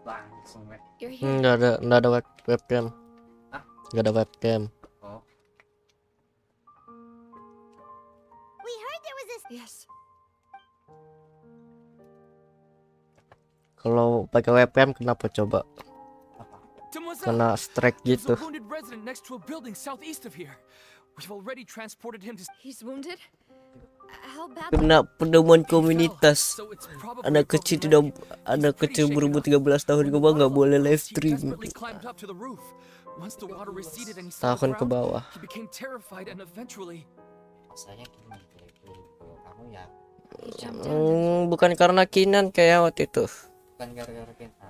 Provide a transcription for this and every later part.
Langsung ya. You're here. Nggak ada webcam. Hah? Nggak ada webcam. Oh. We heard there was this. Yes. Kalau pakai webcam kenapa coba? Demoiselle, Kena strike there's gitu. a wounded resident next to a building southeast of here. We've already transported him to. He's wounded? How bad? Kena penemuan He fell, komunitas. so it's probably Anak a kecil broken leg. tidak, anak He's pretty kecil shaken berumur up. 13 tahun When ke the bawah nggak water boleh rose, live he stream. desperately climbed up to the roof. Once the water receded and he saw the Tahun ke ground, bawah. he became terrified and eventually. Rasanya gini kalau kamu ya He jumped down. Bukan karena Kinan kayak waktu itu. bukan gara-gara kita.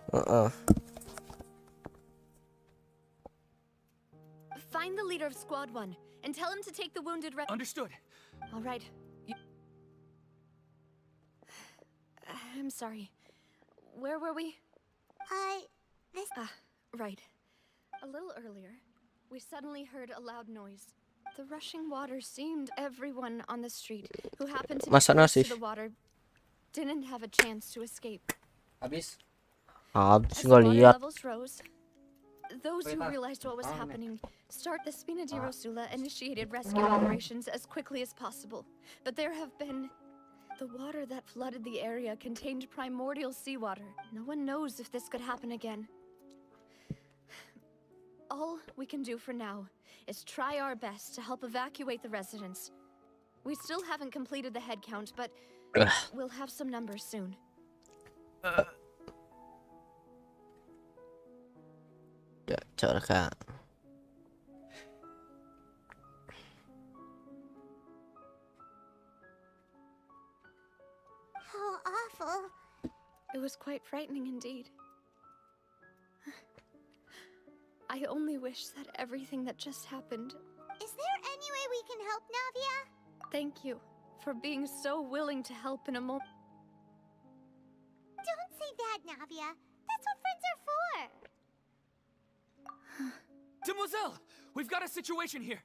Find the leader of Squad 1 and tell him to take the wounded Understood. All right. I'm sorry. Where were we? This. Right. A little earlier, we suddenly heard a loud noise. The rushing water seemed everyone on the street who happened to be Masak close nasi. to the water didn't have a chance to escape. Habis Habis As the nggak water lihat. levels rose, those who realized what was happening start the Spina di Rosula initiated rescue operations as quickly as possible. But there have been... The water that flooded the area contained primordial seawater. No one knows if this could happen again. All we can do for now is try our best to help evacuate the residents. We still haven't completed the head count, but we'll have some numbers soon. Ya, cara. How awful. It was quite frightening indeed. I only wish that everything that just happened. Is there any way we can help, Navia? Thank you for being so willing to help in a moment. Don't say that, Navia. That's what friends are for. Demoiselle, we've got a situation here.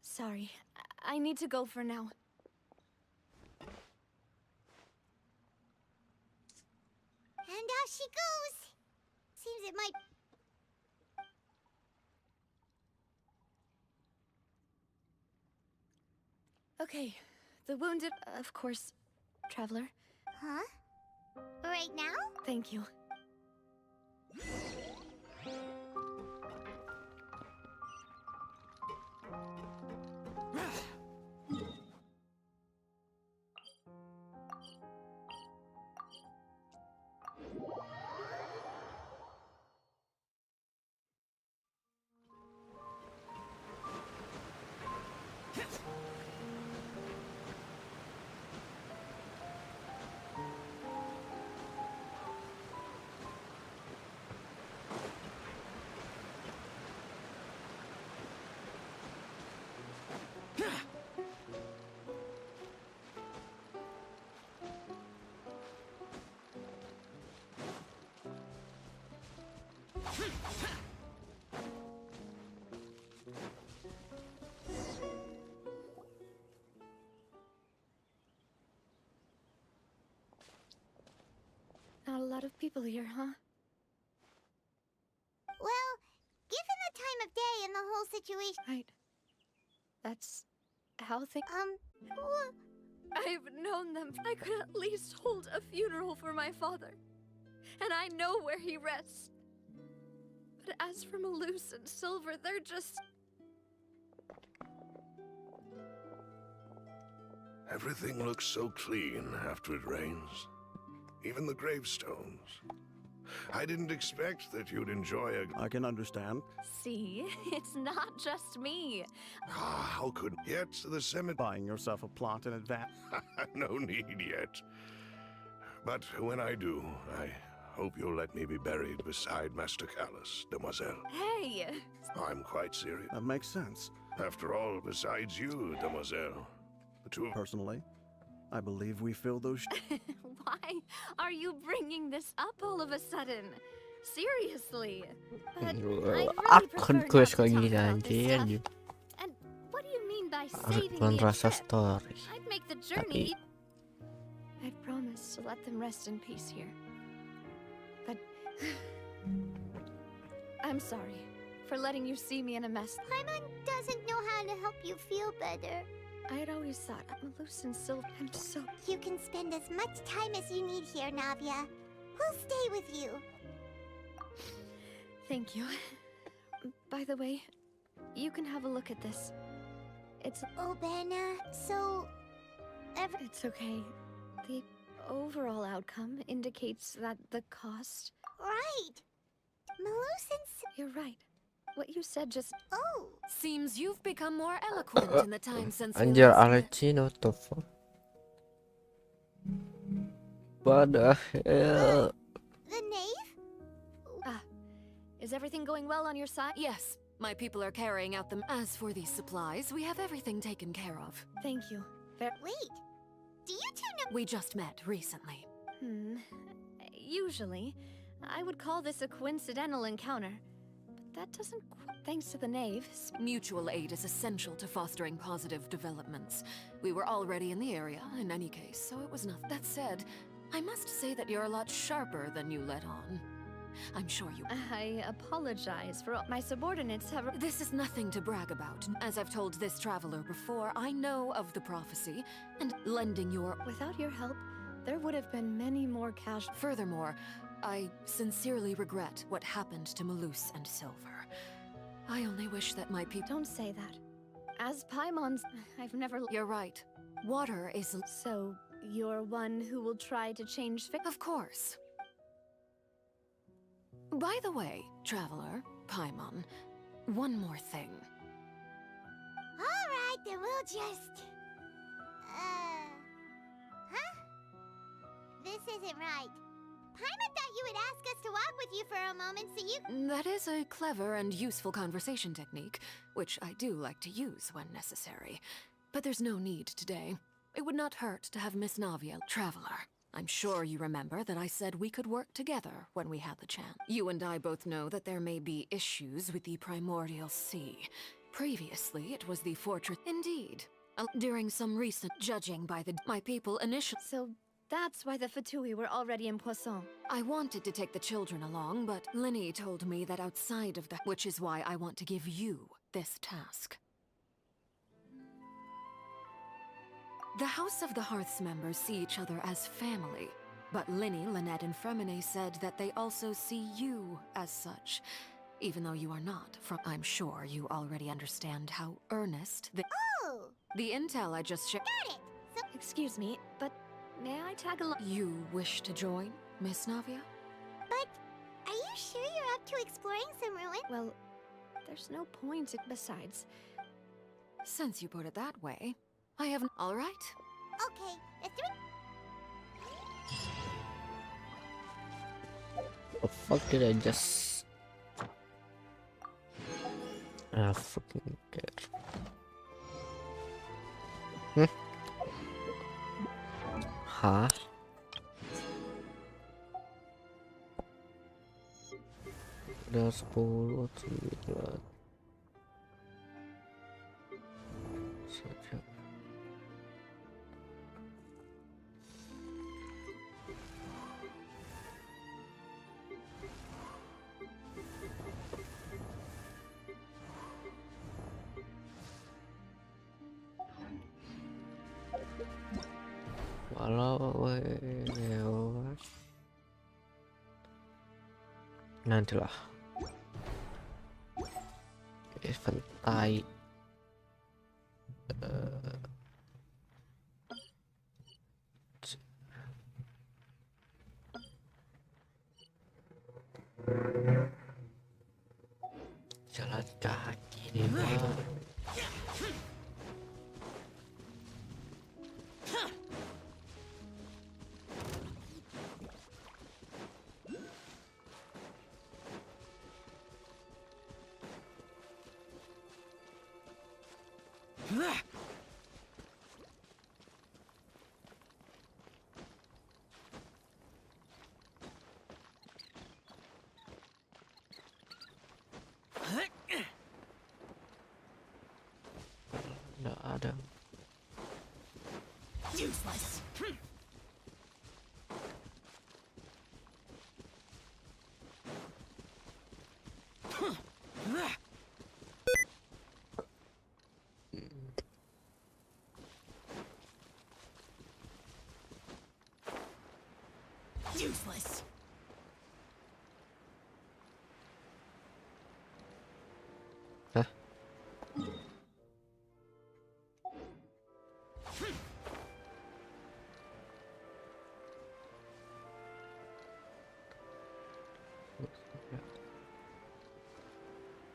Sorry, I need to go for now. And out she goes. Seems it might. Okay, the wounded, of course, traveler. Huh? Right now? Thank you. Not a lot of people here, huh? Well, given the time of day and the whole situation. Right. That's how things... Wha- I've known them. I could at least hold a funeral for my father. And I know where he rests. But as for Malus and Silver, they're just... Everything looks so clean after it rains. Even the gravestones. I didn't expect that you'd enjoy a... I can understand. See, it's not just me. How could... Yet the cemetery... Buying yourself a plot in advance. No need yet. But when I do, I hope you'll let me be buried beside Master Callus, Demoiselle. Hey! I'm quite serious. That makes sense. After all, besides you, Demoiselle, the two of... Personally, I believe we fill those Why are you bringing this up all of a sudden? Seriously. But I'd really Akan prefer quest not to kayak talk gini about this anjir, stuff. anjir. And what do you mean by saving Arkuan me a rasa trip? story. I'd make the journey. I'd promised to let them rest in peace here. But I'm sorry for letting you see me in a mess. Paimon doesn't know how to help you feel better. I had always thought Malus and Sylve. I'm so. You can spend as much time as you need here, Navia. We'll stay with you. Thank you. By the way, you can have a look at this. It's. Oh, Benna, so... It's okay. The overall outcome indicates that the cost. Right. Malus and... You're right. What you said just. Oh, Seems you've become more eloquent in the time since we Anjir, last met. Archie, what the fuck? What the hell? the knave? Is everything going well on your side? Yes, my people are carrying out them. As for these supplies, we have everything taken care of. Thank you. Wait, do you two know... We just met recently. Usually, I would call this a coincidental encounter. But that doesn't. Thanks to the knave. Mutual aid is essential to fostering positive developments. We were already in the area, in any case, so it was nothing. That said, I must say that you're a lot sharper than you let on. I'm sure you... I apologize for my subordinates have. This is nothing to brag about. As I've told this traveler before, I know of the prophecy, and lending your... Without your help, there would have been many more casual. Furthermore, I sincerely regret what happened to Malus and Silver. I only wish that my people... Don't say that. As Paimon's, I've never. You're right. Water is... So, you're one who will try to change Of course. By the way, traveler, Paimon, one more thing. All right, then we'll just... Huh? This isn't right. Paimon thought you would ask us to walk with you for a moment so you... That is a clever and useful conversation technique, which I do like to use when necessary. But there's no need today. It would not hurt to have Miss Navia, traveler. I'm sure you remember that I said we could work together when we had the chance. You and I both know that there may be issues with the Primordial Sea. Previously, it was the fortress. Indeed. During some recent judging by my people initially... So, that's why the Fatui were already in Poisson. I wanted to take the children along, but Linny told me that outside of that, which is why I want to give you this task. The House of the Hearth's members see each other as family, but Linny, Lynette, and Fremine said that they also see you as such, even though you are not. I'm sure you already understand how earnest Oh, the intel I just shared. got it. So, Excuse me, but may I tag along? You wish to join, Miss Navia? but are you sure you're up to exploring some ruin? Well, there's no point. Besides, Since you put it that way, I haven't. All right. Okay, the three... The fuck did I just... Ah, fucking care. Hah? Udah 10 9 saja. Walau lewat nantilah event tai jalan kaki nih Bang. Nggak ada. Useless. Useless. Hah?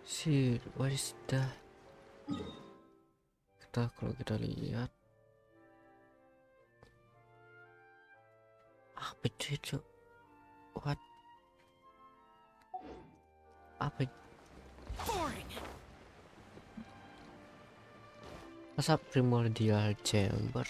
Shit, what is that? Kalau kita lihat apa itu? What? Apa? Boring. Masa primordial chamber?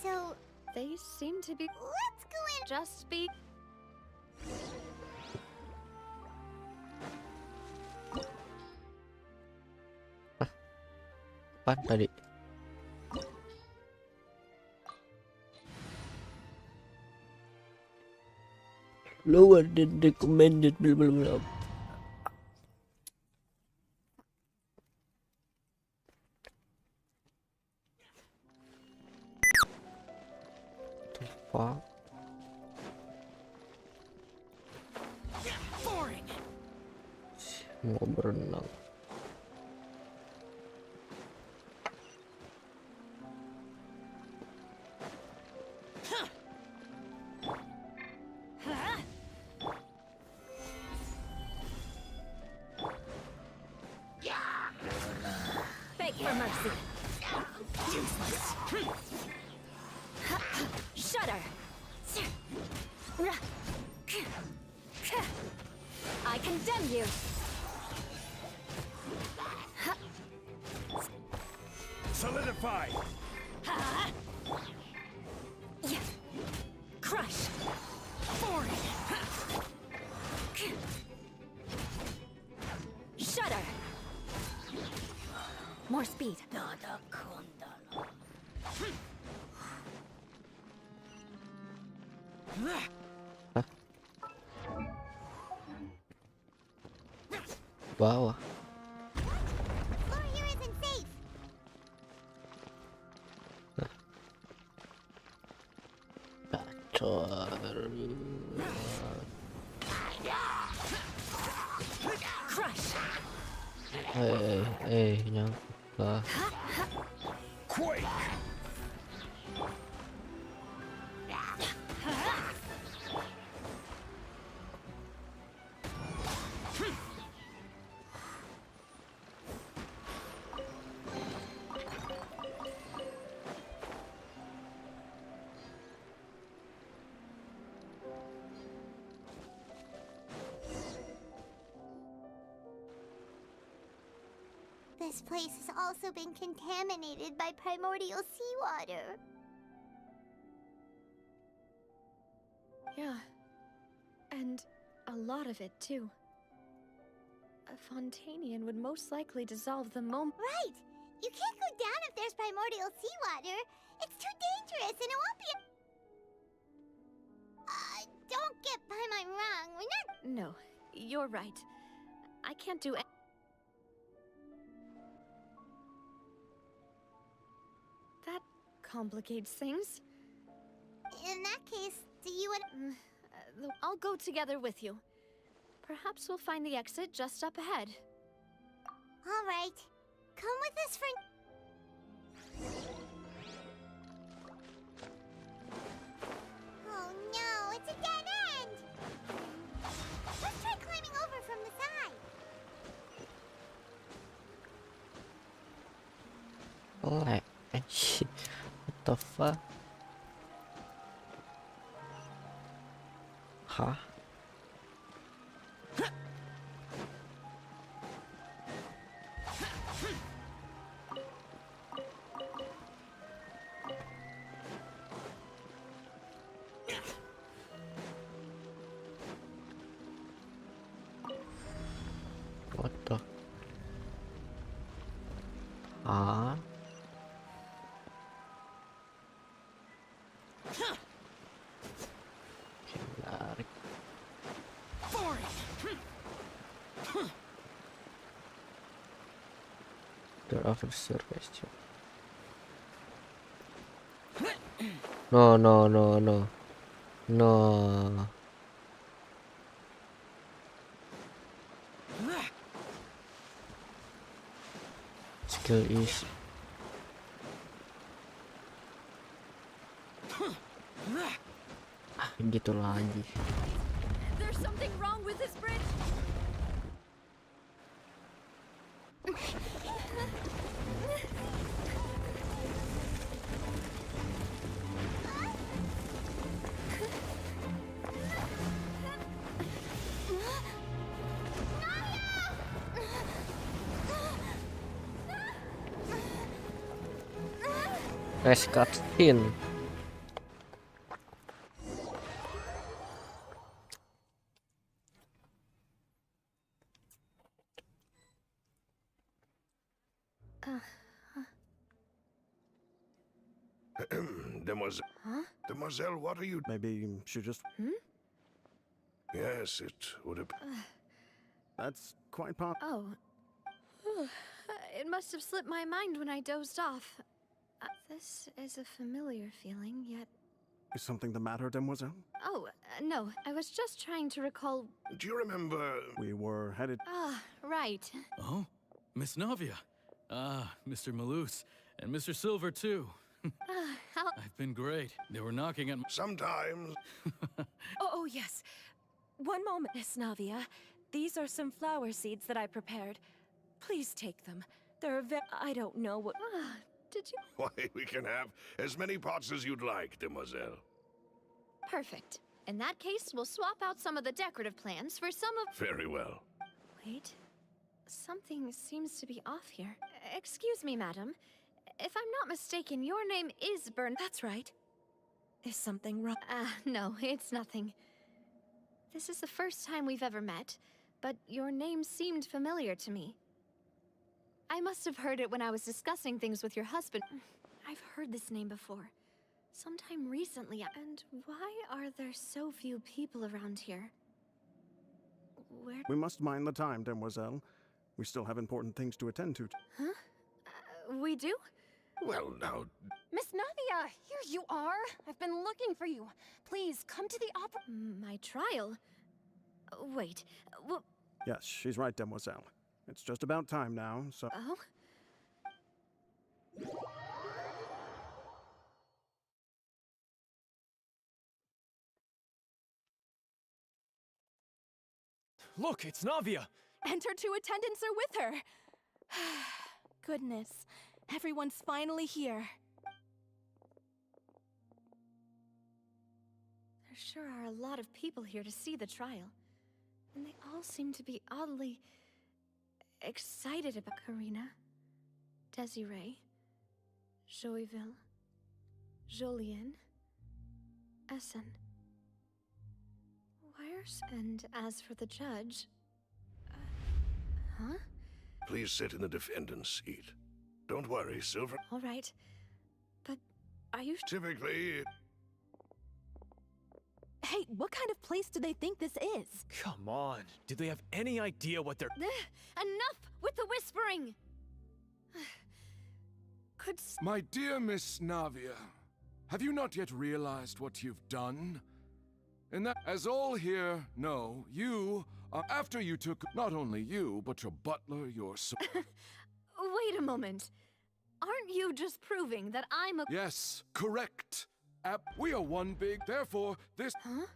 So, They seem to be let's go in. just be. Apa tadi? Lower than recommended. Blah, blah, blah. The fuck? Boring. Mau berenang. Beg for mercy. Useless. Shudder. I condemn you. Solidify! Crush. Boring. Shudder. More speed. Bawah. Floor here isn't safe. Bacor. Crush. Nyangka. Quake! This place has also been contaminated by primordial seawater. Yeah. And a lot of it, too. A Fontanian would most likely dissolve the moment. Right! You can't go down if there's primordial seawater. It's too dangerous and it won't be don't get by my wrong. We're not. No, you're right. I can't do that complicates things. In that case, do you want. I'll go together with you. Perhaps we'll find the exit just up ahead. All right. Come with us for. Oh no, it's a dead end! Let's try climbing over from the side. Lag. Shit. What the fuck? Hah? What the? Ah? The officer question. No, no, no, no. No. Skill is gitu lagi. There's something wrong with this bridge. Nice cutscene. Demoiselle. Huh? Demoiselle, what are you... Maybe she just... Yes, it would have... That's quite possible. Oh. It must have slipped my mind when I dozed off. This is a familiar feeling, yet... Is something the matter, Demoiselle? Oh, no. I was just trying to recall... Do you remember... We were headed... Ah, right. Oh, Miss Navia. Ah, Mr. Malus. And Mr. Silver, too. How... I've been great. They were knocking at Sometimes... Oh, yes. One moment, Miss Navia. These are some flower seeds that I prepared. Please take them. They're I don't know what... Did you... Why, we can have as many pots as you'd like, Demoiselle. Perfect. In that case, we'll swap out some of the decorative plants for some of... Very well. Wait. Something seems to be off here. Excuse me, madam. If I'm not mistaken, your name is That's right. Is something wrong? No, it's nothing. This is the first time we've ever met, but your name seemed familiar to me. I must have heard it when I was discussing things with your husband. I've heard this name before. Sometime recently, and why are there so few people around here? Where... We must mind the time, Demoiselle. We still have important things to attend to. Huh? We do? Well, now... Miss Navia, here you are. I've been looking for you. Please, come to the opera... My trial? Wait, Yes, she's right, Demoiselle. It's just about time now, so... Oh? Look, it's Navia! And her two attendants are with her. Goodness, everyone's finally here. There sure are a lot of people here to see the trial. And they all seem to be oddly... excited about Karina, Desiree, Joyville, Jolien, Essen. Where's... And as for the judge... huh? Please sit in the defendant's seat. Don't worry, Silver. All right. But are you... Typically... Hey, what kind of place do they think this is? Come on. Do they have any idea what they're... Enough with the whispering! Could... My dear Miss Navia, have you not yet realized what you've done? And that, as all here know, you, after you took not only you, but your butler, your... Wait a moment. Aren't you just proving that I'm a... Yes, correct. We are one big, therefore, this... Huh?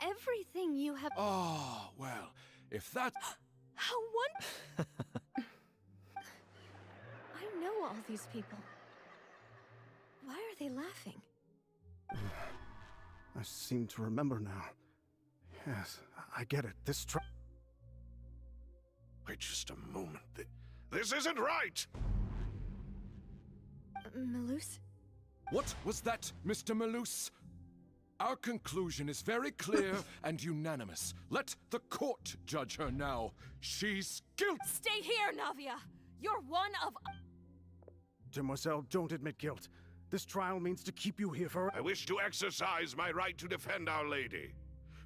Everything you have... Ah, well, if that... How one... I know all these people. Why are they laughing? I seem to remember now. Yes, I get it. This Wait just a moment. This isn't right! Malus? What was that, Mr. Malus? Our conclusion is very clear and unanimous. Let the court judge her now. She's guilty. Stay here, Navia! You're one of... Demoiselle, don't admit guilt. This trial means to keep you here for... I wish to exercise my right to defend Our Lady.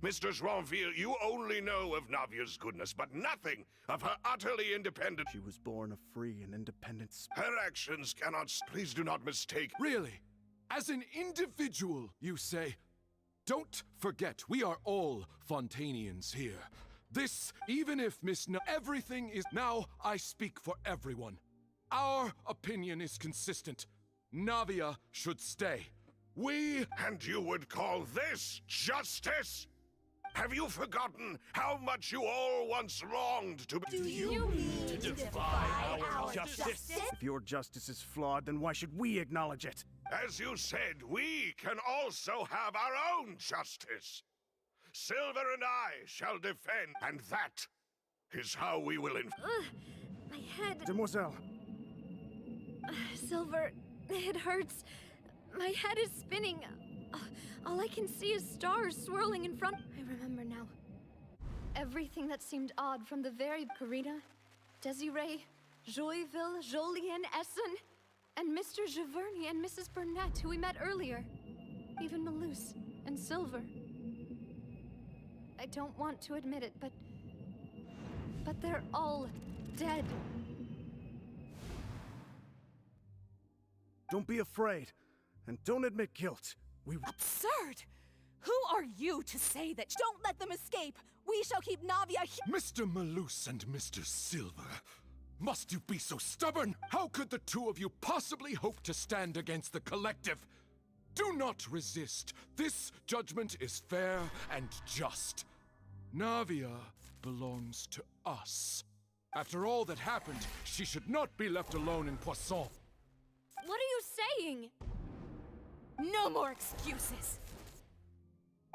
Mistress Ronville, you only know of Navia's goodness, but nothing of her utterly independent. She was born a free and independent Her actions cannot. Please do not mistake. Really? As an individual, you say? Don't forget, we are all Fontanians here. This, even if everything is. Now I speak for everyone. Our opinion is consistent. Navia should stay. We. And you would call this justice? Have you forgotten how much you all once longed to be? Do you mean to defy our justice? If your justice is flawed, then why should we acknowledge it? As you said, we can also have our own justice. Silver and I shall defend, and that is how we will My head. Demoiselle, Silver, it hurts. My head is spinning. All I can see is stars swirling in front. I remember now. Everything that seemed odd from the very Karina, Desiree, Joyville, Jolien, Essen, and Mr. Giverny and Mrs. Burnett, who we met earlier. Even Malus and Silver. I don't want to admit it, but they're all dead. don't be afraid. And don't admit guilt. Absurd! Who are you to say that? Don't let them escape! We shall keep Navia here! Mr. Malus and Mr. Silver, must you be so stubborn? How could the two of you possibly hope to stand against the collective? Do not resist. This judgment is fair and just. Navia belongs to us. After all that happened, she should not be left alone in Poisson. What are you saying? No more excuses!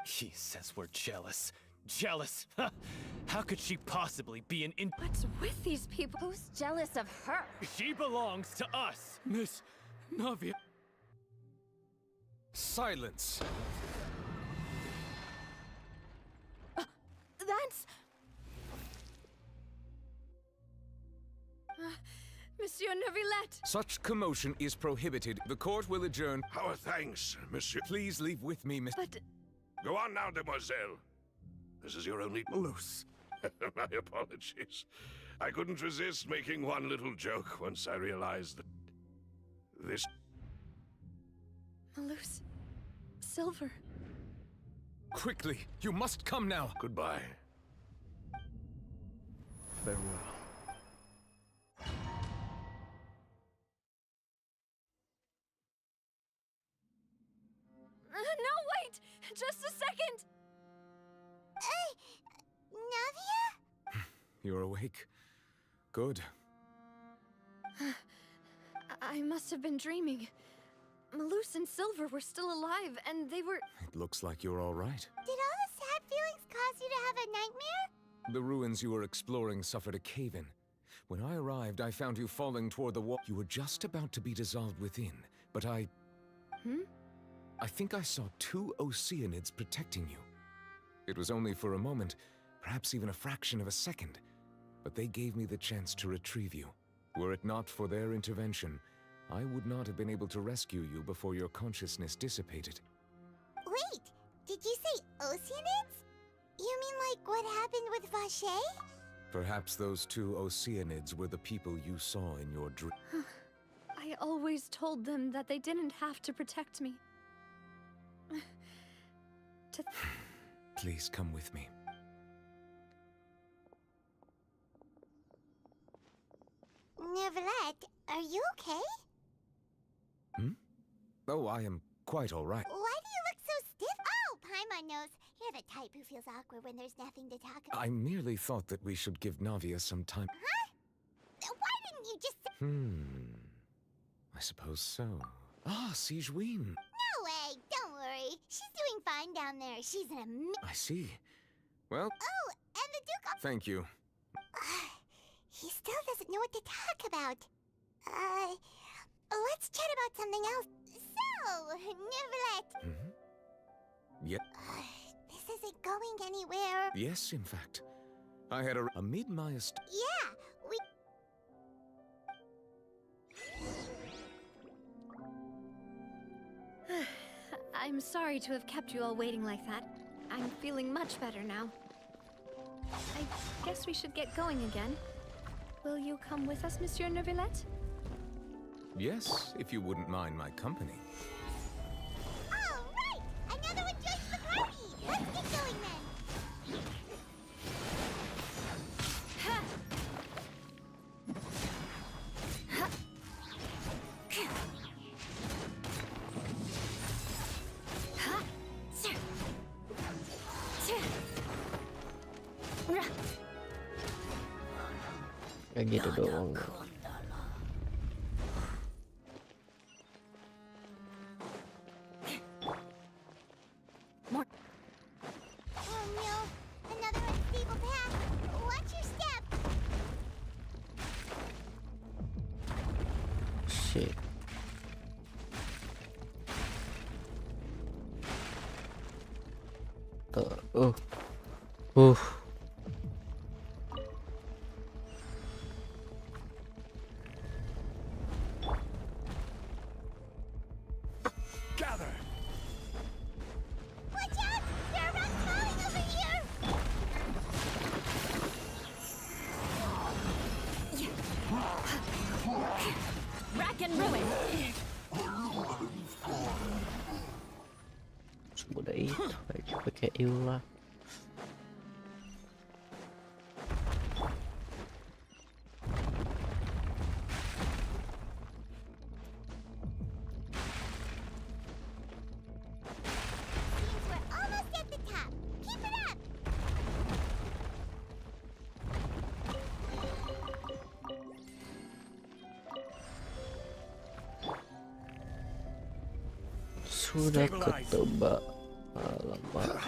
He says we're jealous. Jealous? How could she possibly be an in- What's with these people? Who's jealous of her? She belongs to us! Miss Navia. Silence! That's... Monsieur Neuvillette! Such commotion is prohibited. The court will adjourn. Our thanks, monsieur. Please leave with me, Miss. But... Go on now, demoiselle. This is your only... Malus. My apologies. I couldn't resist making one little joke once I realized that... this... Malus. Silver. Quickly, you must come now. Goodbye. Farewell. No, wait! Just a second! Navia? You're awake. Good. I must have been dreaming. Malus and Silver were still alive, and they were... It looks like you're all right. Did all the sad feelings cause you to have a nightmare? The ruins you were exploring suffered a cave-in. When I arrived, I found you falling toward the wall. You were just about to be dissolved within, but I think I saw 2 Oceanids protecting you. It was only for a moment, perhaps even a fraction of a second, but they gave me the chance to retrieve you. Were it not for their intervention, I would not have been able to rescue you before your consciousness dissipated. Wait, did you say Oceanids? You mean like what happened with Vache? Perhaps those 2 Oceanids were the people you saw in your dream. I always told them that they didn't have to protect me. Please come with me. Neuvillette, are you okay? Oh, I am quite all right. Why do you look so stiff? Oh, Paimon knows. You're the type who feels awkward when there's nothing to talk about. I merely thought that we should give Navia some time. Huh? Why didn't you just say... I suppose so. Ah, Sigewin. No way, don't worry. She's doing fine down there. She's an I see. Well, Oh, and the Duke... thank you. He still doesn't know what to talk about. Let's chat about something else. So, Neuvillette, Yep. this isn't going anywhere. Yes, in fact. I had a mid-Maya Yeah, we... I'm sorry to have kept you all waiting like that. I'm feeling much better now. I guess we should get going again. Will you come with us, Monsieur Neuvillette? Yes, if you wouldn't mind my company. All right! Another one joins the party! Let's get going then! Kayak gitu doang. Oh no! Another unstable path! Watch your step! Shit. Tuh. Gather! Watch out! There are rocks falling over here! Rack and ruin! Semudah itu. Pakai yêu lah. Seems we're almost at the top. Keep it up! Sudah ketebak. Alamak.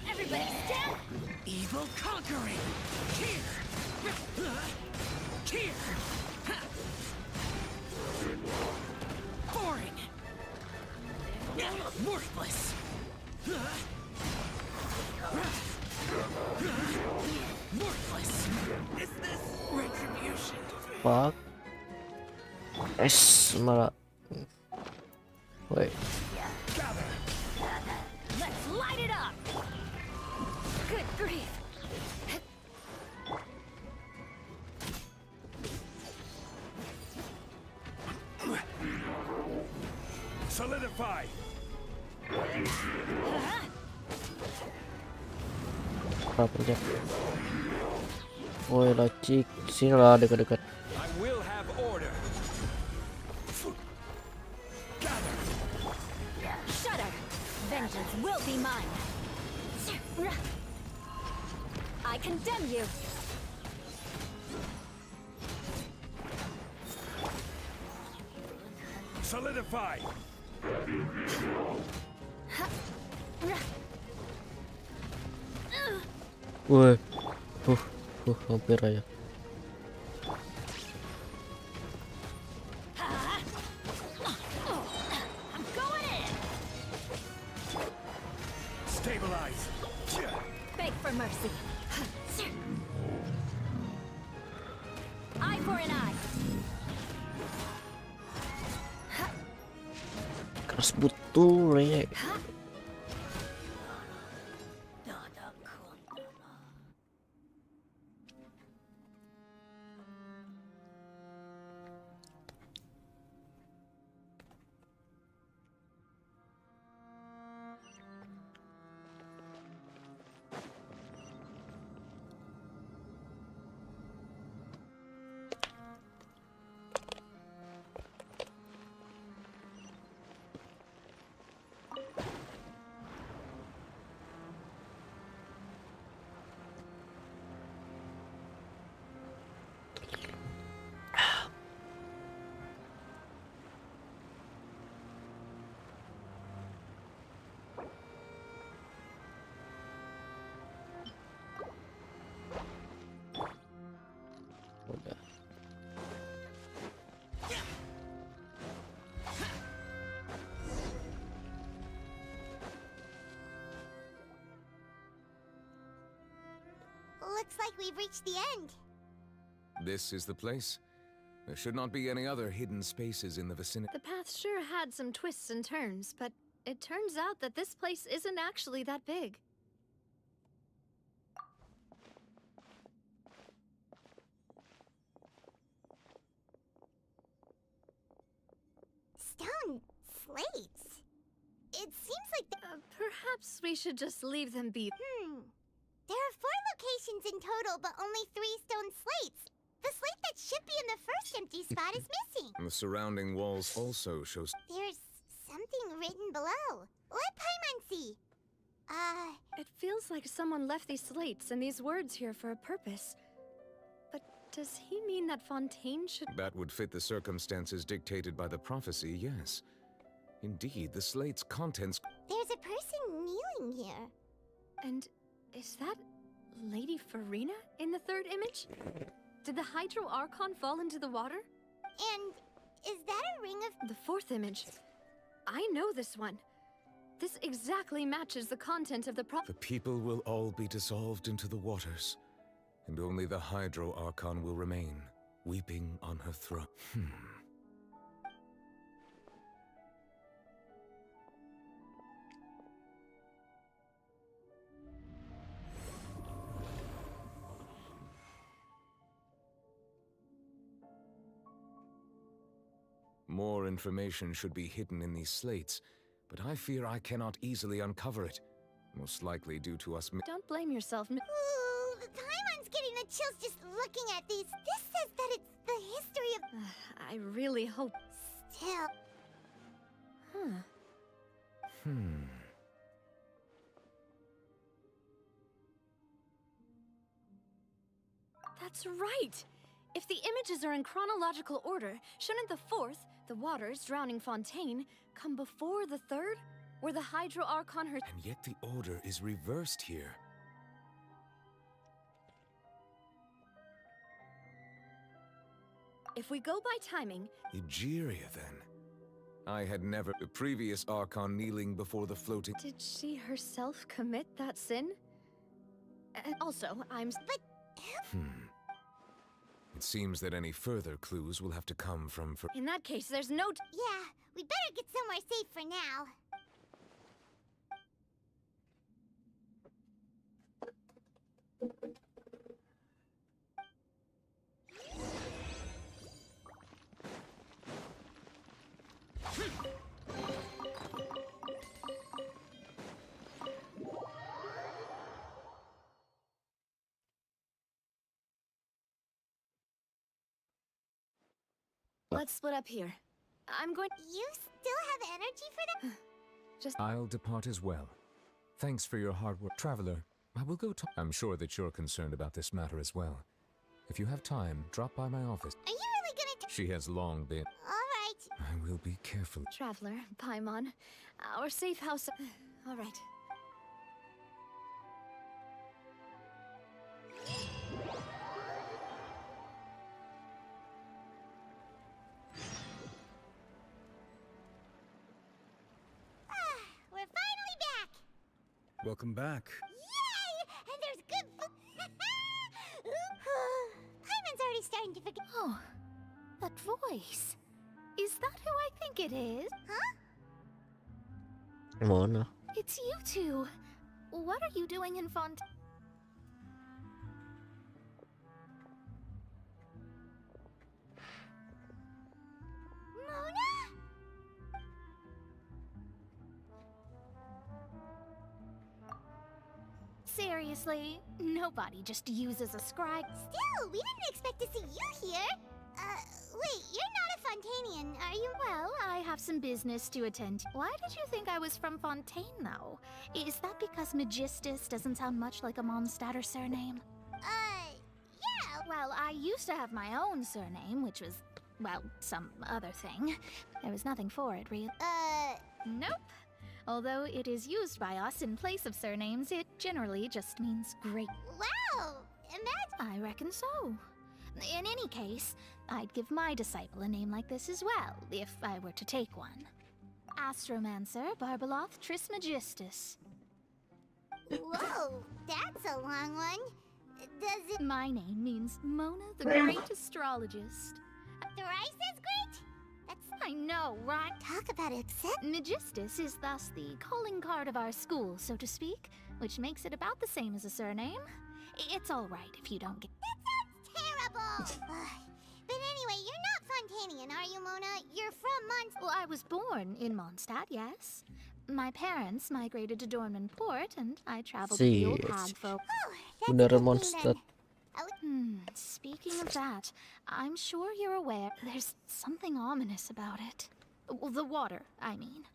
Everybody stand! Evil conquering! Here! Here! Boring! Worthless! Worthless! Is this retribution? Fuck. Malah. Wait. Let's light it up! Good grief! Solidify! Apa pencet? Woi lacik, sini lah dekat-dekat. I will have order. Shudder! Vengeance will be mine! I condemn you! Solidify! Woi, hampir aja. I'm going in! Stabilize! Beg for mercy. Eye for an eye. Keras betul ya. Udah. Looks like we've reached the end. This is the place. There should not be any other hidden spaces in the vicinity. The path sure had some twists and turns, but It turns out that this place isn't actually that big. Stone slates? It seems like Perhaps we should just leave them be. There are 4 locations in total, but only 3 stone slates. The slate that should be in the first empty spot is missing. The surrounding walls also show. There's something written below. Let Paimon see. It feels like someone left these slates and these words here for a purpose. But does he mean that Fontaine should... That would fit the circumstances dictated by the prophecy, yes. Indeed, the slate's contents. There's a person kneeling here. And is that Lady Farina in the 3rd image? Did the Hydro Archon fall into the water? And is that a ring of... The 4th image. I know this one. This exactly matches the content of the The people will all be dissolved into the waters, and only the Hydro Archon will remain, weeping on her throne. More information should be hidden in these slates, but I fear I cannot easily uncover it. Most likely due to us. Don't blame yourself. Ooh, Paimon's getting the chills just looking at these. This says that it's the history of... I really hope... Still... That's right! If the images are in chronological order, shouldn't the 4th, the waters drowning Fontaine, come before the 3rd? Where the Hydro Archon her... And yet the order is reversed here. If we go by timing... Egeria, then. I had never... The previous Archon kneeling before the floating... Did she herself commit that sin? And also, I'm... But... It seems that any further clues will have to come from... In that case, there's no... Yeah, we better get somewhere safe for now. Let's split up here. I'm going... You still have energy for that? I'll depart as well. Thanks for your hard work. Traveler, I will go talk. I'm sure that you're concerned about this matter as well. If you have time, drop by my office. Are you really gonna... She has long been... Alright. I will be careful. Traveler, Paimon, our safe house... All right. We're finally back! Welcome back. Yay! And there's good food! Paimon's already starting to forget... Oh, that voice. Is that who I think it is? Huh? Mona. It's you two. What are you doing in Font? Mona? Seriously, nobody just uses a scribe. Still, we didn't expect to see you here. Wait, you're not a Fontanian, are you? Well, I have some business to attend to. Why did you think I was from Fontaine, though? Is that because Magistus doesn't sound much like a Mondstatter surname? Yeah. Well, I used to have my own surname, which was, well, some other thing. There was nothing for it, really. Nope. Although it is used by us in place of surnames, it generally just means great. Wow! Imagine... I reckon so. In any case, I'd give my disciple a name like this as well, if I were to take one. Astromancer Barbeloth Trismegistus. Whoa, that's a long one. Does it... My name means Mona the Great Astrologist. Thrice as great? That's... I know, right? Talk about accept. Magistus is thus the calling card of our school, so to speak, which makes it about the same as a surname. It's all right if you don't get. That sounds terrible! But anyway, you're not Fontanian, are you, Mona? You're from Mondstadt. Well, I was born in Mondstadt, yes. My parents migrated to Dornmanport, and I traveled with the old hag folk. Oh, that's a Beneran good thing Mondstadt. then. Speaking of that, I'm sure you're aware there's something ominous about it. Well, the water, I mean.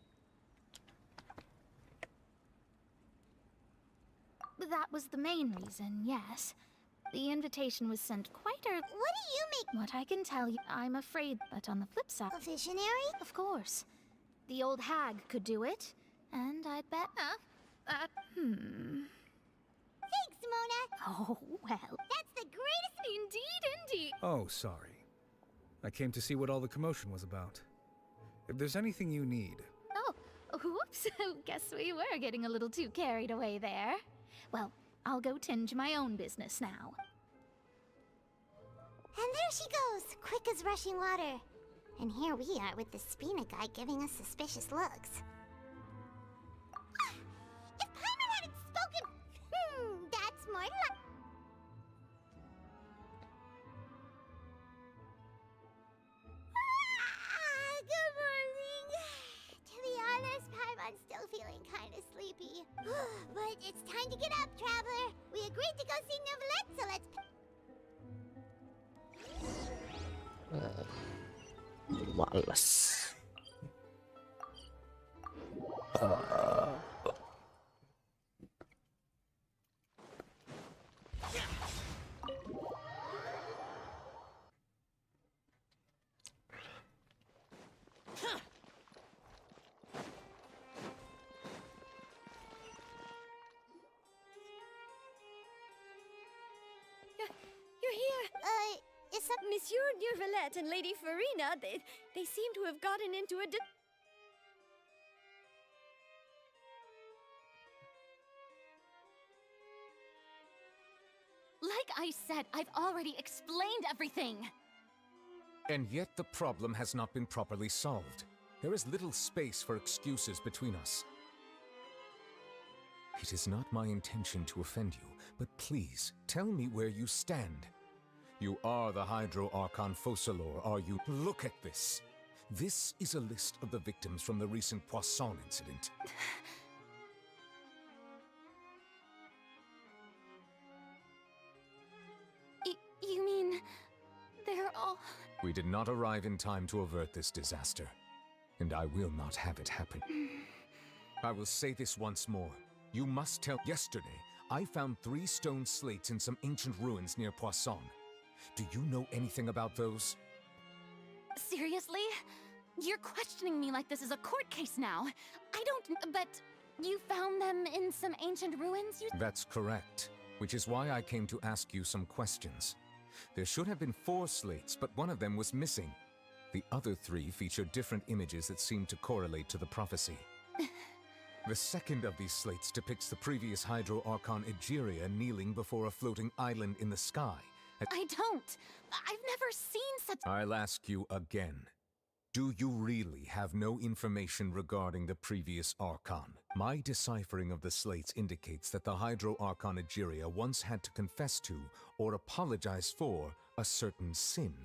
That was the main reason, yes. The invitation was sent quite early. What do you make? What I can tell you, I'm afraid that on the flip side... A visionary? Of course. The old hag could do it, and I'd bet... Thanks, Mona. Oh, well. That's the greatest. Indeed. Oh, sorry. I came to see what all the commotion was about. If there's anything you need... Oh, whoops. Guess we were getting a little too carried away there. Well, I'll go tend to my own business now. And there she goes, quick as rushing water. And here we are with the Spina guy giving us suspicious looks. If Paimon hadn't spoken... that's more like... Good morning. To be honest, Paimon's still feeling kind of sleepy. But it's time to get up, traveler. We agreed to go see Neuvillette, so let's... Malas. You're here! Is some... Monsieur Neuvillette and Lady Farina, they seem to have gotten into a Like I said, I've already explained everything. And yet the problem has not been properly solved. There is little space for excuses between us. It is not my intention to offend you, but please, tell me where you stand. You are the Hydro Archon Focalor, are you? Look at this. This is a list of the victims from the recent Poisson incident. You mean... they're all... We did not arrive in time to avert this disaster, and I will not have it happen. I will say this once more. You must tell... Yesterday, I found 3 stone slates in some ancient ruins near Poisson. Do you know anything about those? Seriously? You're questioning me like this is a court case now. I don't... But you found them in some ancient ruins? That's correct, which is why I came to ask you some questions. There should have been 4 slates, but one of them was missing. The other 3 featured different images that seemed to correlate to the prophecy. The second of these slates depicts the previous Hydro Archon Egeria kneeling before a floating island in the sky. I don't. I've never seen such... I'll ask you again. Do you really have no information regarding the previous Archon? My deciphering of the slates indicates that the Hydro Archon Egeria once had to confess to, or apologize for, a certain sin.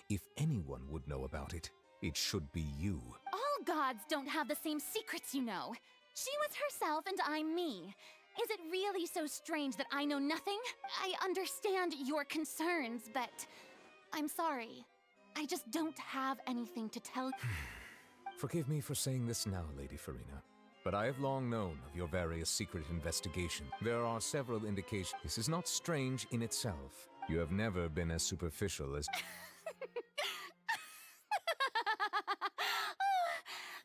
If anyone would know about it, it should be you. All gods don't have the same secrets, you know. She was herself and I'm me. Is it really so strange that I know nothing? I understand your concerns, but I'm sorry. I just don't have anything to tell you. Forgive me for saying this now, Lady Farina, but I have long known of your various secret investigations. There are several indications. This is not strange in itself. You have never been as superficial as...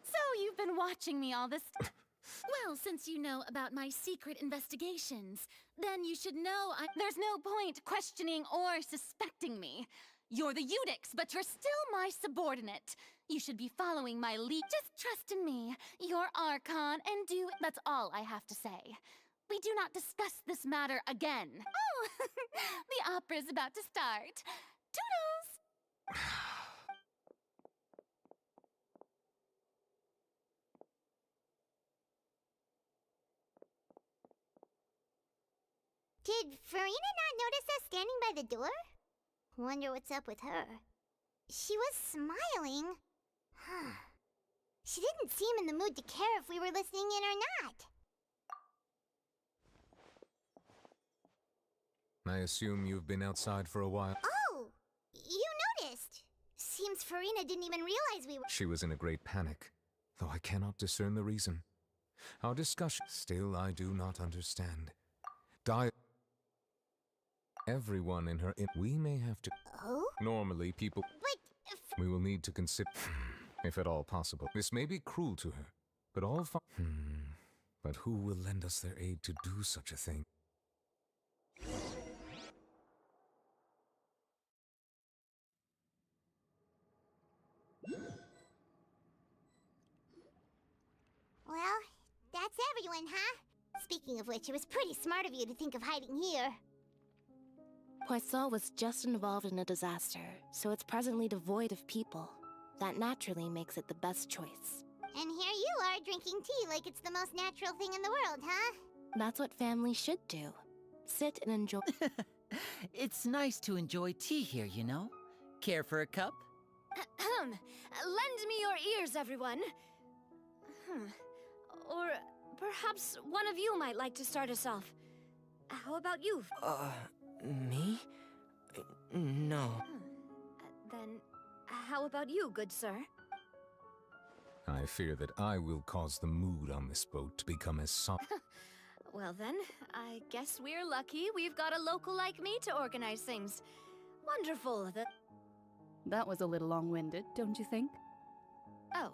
So you've been watching me all this... Well, since you know about my secret investigations, then you should know there's no point questioning or suspecting me. You're the Eudix, but you're still my subordinate. You should be following my lead. Just trust in me, your Archon, and do it. That's all I have to say. We do not discuss this matter again. Oh, the opera's about to start. Toodles! Did Farina not notice us standing by the door? Wonder what's up with her. She was smiling. Huh. She didn't seem in the mood to care if we were listening in or not. I assume you've been outside for a while. Oh! You noticed! Seems Farina didn't even realize we were— She was in a great panic, though I cannot discern the reason. Our discussion— Still, I do not understand. Everyone in her— We may have to— Oh? Normally, people— But— We will need to consider— if at all possible. This may be cruel to her, but all But who will lend us their aid to do such a thing? Well, that's everyone, huh? Speaking of which, it was pretty smart of you to think of hiding here. Poisson was just involved in a disaster, so it's presently devoid of people. That naturally makes it the best choice. And here you are drinking tea like it's the most natural thing in the world, huh? That's what family should do. Sit and enjoy. It's nice to enjoy tea here, you know? Care for a cup? Lend me your ears, everyone. Or perhaps one of you might like to start us off. How about you? Me? No. Then, how about you, good sir? I fear that I will cause the mood on this boat to become as somber. Well then, I guess we're lucky we've got a local like me to organize things. Wonderful. That was a little long-winded, don't you think? Oh,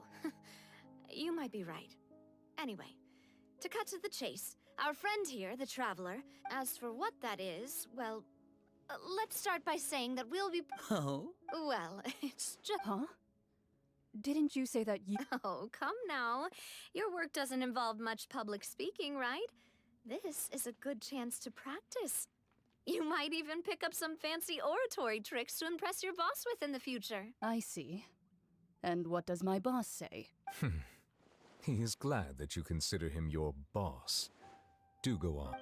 you might be right. Anyway, to cut to the chase, our friend here, the Traveler, as for what that is, well, let's start by saying that we'll be— Oh? Well, it's just— Huh? Didn't you say that you— Oh, come now. Your work doesn't involve much public speaking, right? This is a good chance to practice. You might even pick up some fancy oratory tricks to impress your boss with in the future. I see. And what does my boss say? He is glad that you consider him your boss. Do go on.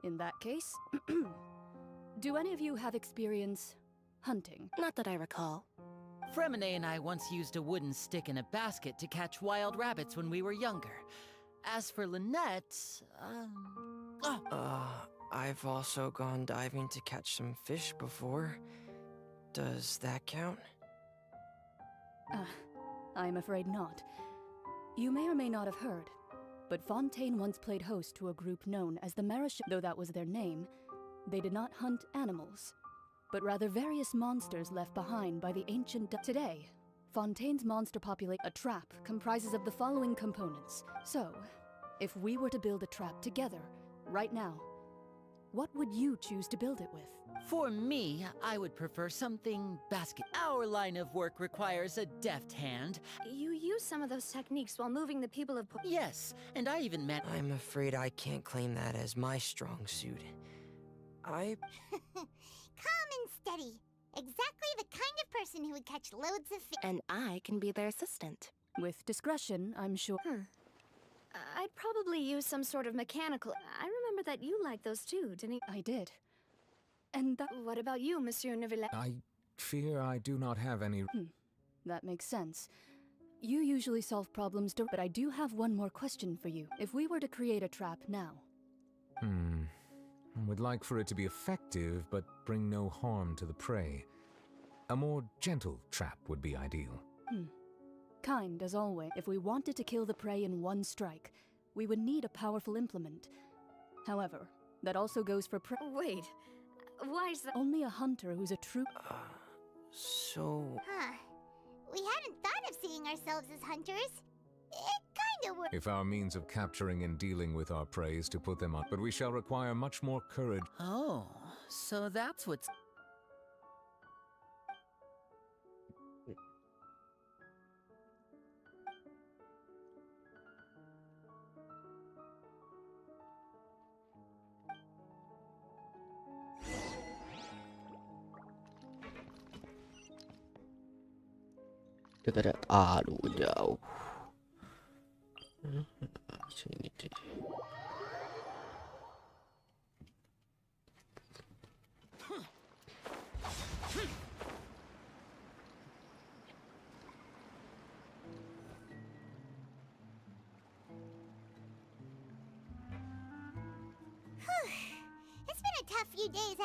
In that case, do any of you have experience hunting? Not that I recall. Fremine and I once used a wooden stick in a basket to catch wild rabbits when we were younger. As for Lynette, I've also gone diving to catch some fish before. Does that count? I'm afraid not. You may or may not have heard, but Fontaine once played host to a group known as the Marish. Though that was their name, they did not hunt animals, but rather various monsters left behind by the ancient. Today, Fontaine's monster population. A trap comprises of the following components. So, if we were to build a trap together, right now, what would you choose to build it with? For me, I would prefer something basket. Our line of work requires a deft hand. You use some of those techniques while moving the people of— Yes, and I even met— I'm afraid I can't claim that as my strong suit. Calm and steady. Exactly the kind of person who would catch loads of fish. And I can be their assistant. With discretion, I'm sure. I'd probably use some sort of mechanical— I remember that you liked those too, didn't you? I did. And that— What about you, Monsieur Neuvillette? I fear I do not have any— That makes sense. You usually solve problems, but I do have one more question for you. If we were to create a trap now— I would like for it to be effective, but bring no harm to the prey. A more gentle trap would be ideal. Kind, as always. If we wanted to kill the prey in one strike, we would need a powerful implement. However, that also goes for prey. Wait, why is that? Only a hunter who's a true— So... Huh. We hadn't thought of seeing ourselves as hunters. It kinda worked. If our means of capturing and dealing with our prey is to put them on, but we shall require much more courage. Oh, so that's what's... Kita tidak tahu jauh. Sini deh. It's been a tough few days.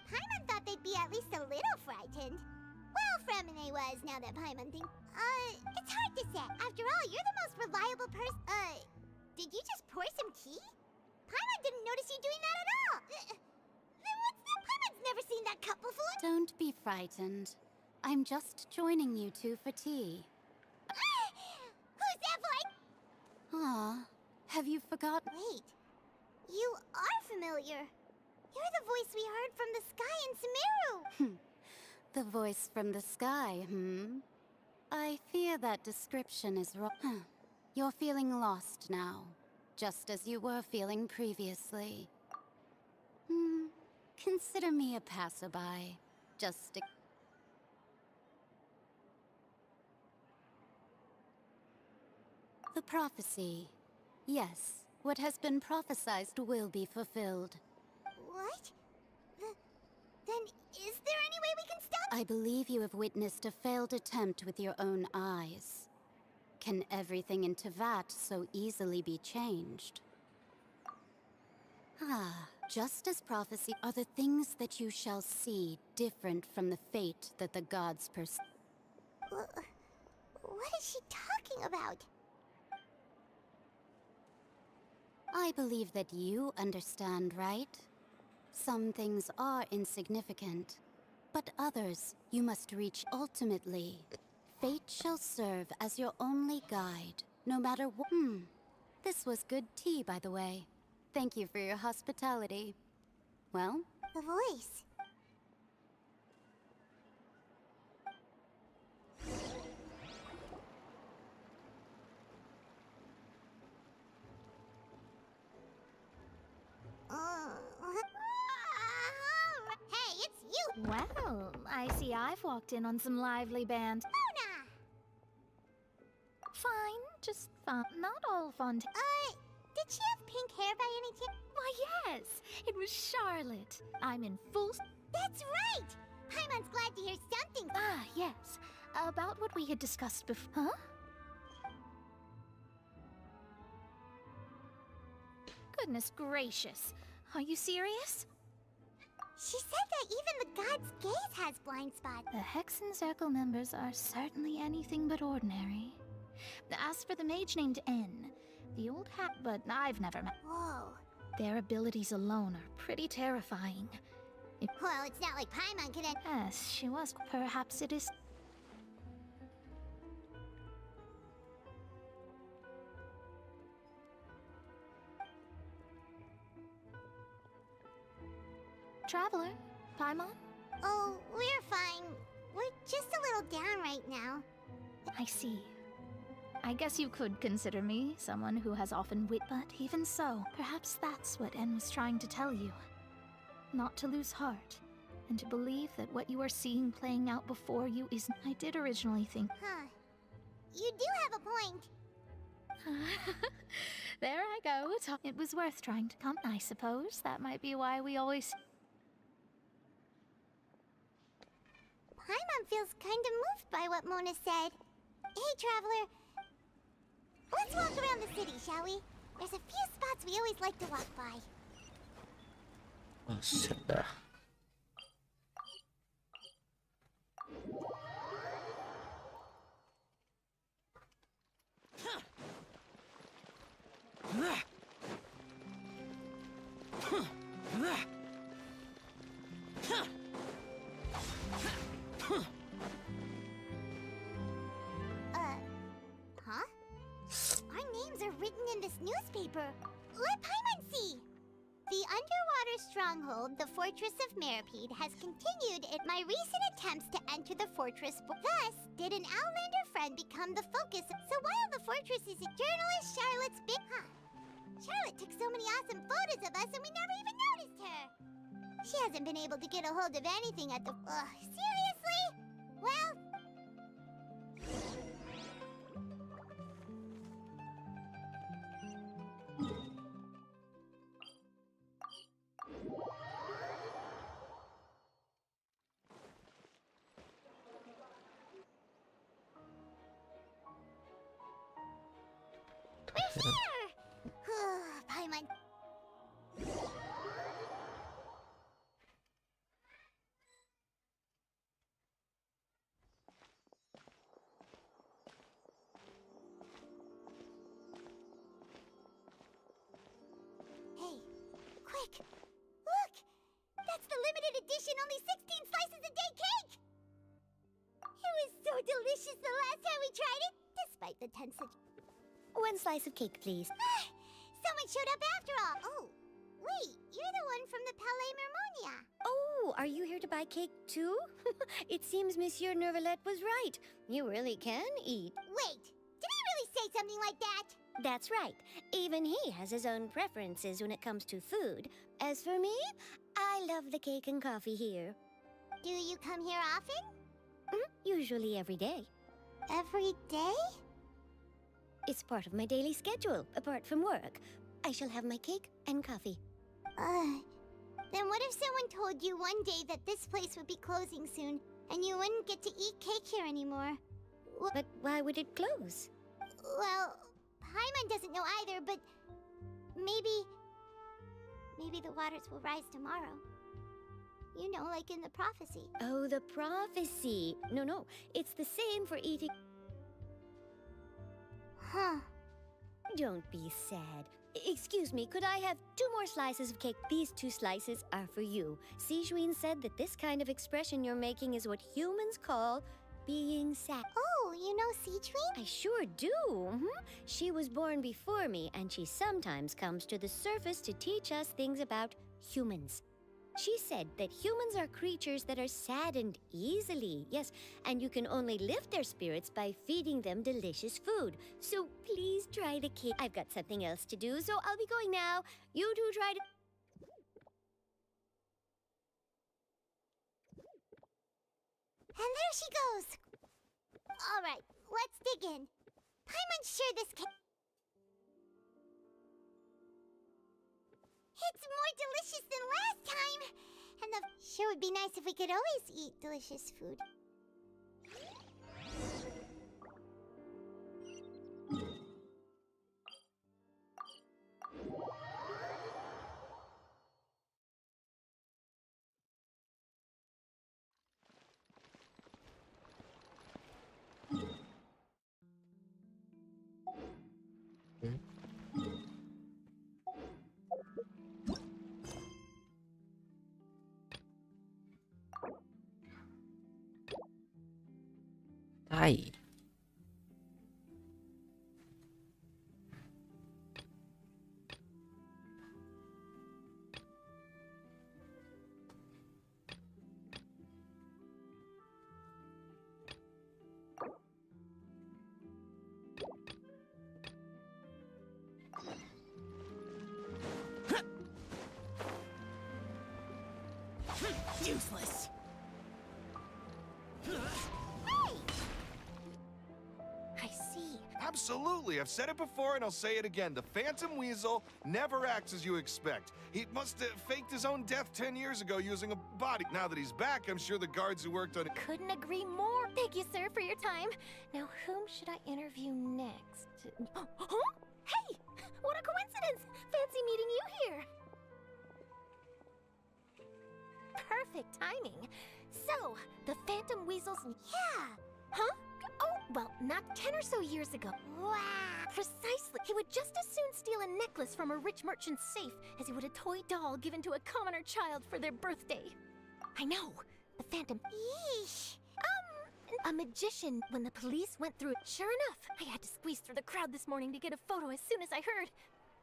Paimon thought they'd be at least a little frightened. Well, Fremine was, now that Paimon thinks. It's hard to say. After all, you're the most reliable person. Did you just pour some tea? Paimon didn't notice you doing that at all. Then what's that? Paimon's never seen that cup before. Don't be frightened. I'm just joining you two for tea. Who's that voice? Aw, have you forgotten? Wait, you are familiar. You're the voice we heard from the sky in Sumeru. The voice from the sky, I fear that description is wrong. You're feeling lost now, just as you were feeling previously. Consider me a passerby. Just a... The prophecy. Yes, what has been prophesied will be fulfilled. What? Then is there any way we can stop? I believe you have witnessed a failed attempt with your own eyes. Can everything in Tevat so easily be changed? Just as prophecy are the things that you shall see different from the fate that the gods pursue. What is she talking about? I believe that you understand, right? Some things are insignificant, but others you must reach ultimately. Fate shall serve as your only guide, no matter what. This was good tea, by the way. Thank you for your hospitality. Well? The voice. Hey, it's you! Well, I see I've walked in on some lively band. Mona! Fine, just fun. Not all fun. Did she have pink hair by any chance? Why, yes! It was Charlotte. I'm in full... That's right! Paimon's glad to hear something. Ah, yes. About what we had discussed before. Huh? Goodness gracious. Are you serious? She said that even the god's gaze has blind spots. The Hexen Circle members are certainly anything but ordinary. As for the mage named N, the old hat, but I've never met. Whoa. Their abilities alone are pretty terrifying. Well, it's not like Paimon could have... Yes, she was. Perhaps it is... Traveler, Paimon? Oh, we're fine. We're just a little down right now. I see. I guess you could consider me someone who has often but even so, perhaps that's what En was trying to tell you. Not to lose heart, and to believe that what you are seeing playing out before you is... I did originally think... Huh. You do have a point. There I go. It was worth trying to come. I suppose that might be why we always... Paimon feels kind of moved by what Mona said. Hey, Traveler. Let's walk around the city, shall we? There's a few spots we always like to walk by. Oh, shit dah. Huh? Our names are written in this newspaper. Let Paimon see. The underwater stronghold, the Fortress of Meripede, has continued in my recent attempts to enter the fortress. Thus, did an Outlander friend become the focus? So while the fortress is a journalist, Charlotte's big... Charlotte took so many awesome photos of us and we never even noticed her. She hasn't been able to get a hold of anything at the... seriously? Well... ya. Paimon. Hey, quick! Look! That's the limited edition, only 16 slices a day cake! It was so delicious the last time we tried it, despite the tense One slice of cake, please. Someone showed up after all! Oh, wait, you're the one from the Palais Mermonia! Oh, are you here to buy cake too? It seems Monsieur Nervalette was right. You really can eat. Wait, did he really say something like that? That's right. Even he has his own preferences when it comes to food. As for me, I love the cake and coffee here. Do you come here often? Usually every day. Every day? It's part of my daily schedule, apart from work. I shall have my cake and coffee. Then what if someone told you one day that this place would be closing soon, and you wouldn't get to eat cake here anymore? But why would it close? Well, Paimon doesn't know either, but maybe the waters will rise tomorrow. You know, like in the prophecy. Oh, the prophecy. No, it's the same for eating. Huh. Don't be sad. Excuse me, could I have 2 more slices of cake? These 2 slices are for you. Sijuin said that this kind of expression you're making is what humans call being sad. Oh, you know Sijuin? I sure do. She was born before me, and she sometimes comes to the surface to teach us things about humans. She said that humans are creatures that are saddened easily, yes, and you can only lift their spirits by feeding them delicious food. So please try the cake. I've got something else to do, so I'll be going now. You two try to... And there she goes! Alright, let's dig in. Paimon's sure this cake... It's more delicious than last time! And the... Sure would be nice if we could always eat delicious food. Tai. Useless. I see. Absolutely. I've said it before and I'll say it again. The Phantom Weasel never acts as you expect. He must have faked his own death 10 years ago using a body. Now that he's back, I'm sure the guards who worked on it... Couldn't agree more. Thank you, sir, for your time. Now, whom should I interview next? Huh? Hey! What a coincidence! Fancy meeting you here. Perfect timing. So, the Phantom Weasel's... Yeah! Huh? Oh, well, not 10 or so years ago. Wow! Precisely. He would just as soon steal a necklace from a rich merchant's safe as he would a toy doll given to a commoner child for their birthday. I know. The Phantom... Yeesh! A magician. When the police went through it, sure enough, I had to squeeze through the crowd this morning to get a photo as soon as I heard.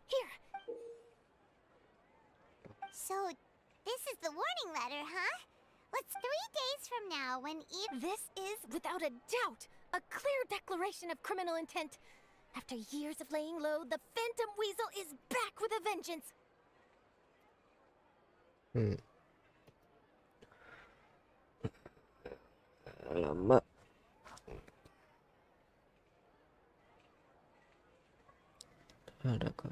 Here. So, this is the warning letter, huh? What's 3 days from now when This is, without a doubt, a clear declaration of criminal intent. After years of laying low, the Phantom Weasel is back with a vengeance. Alamak. Ada kah?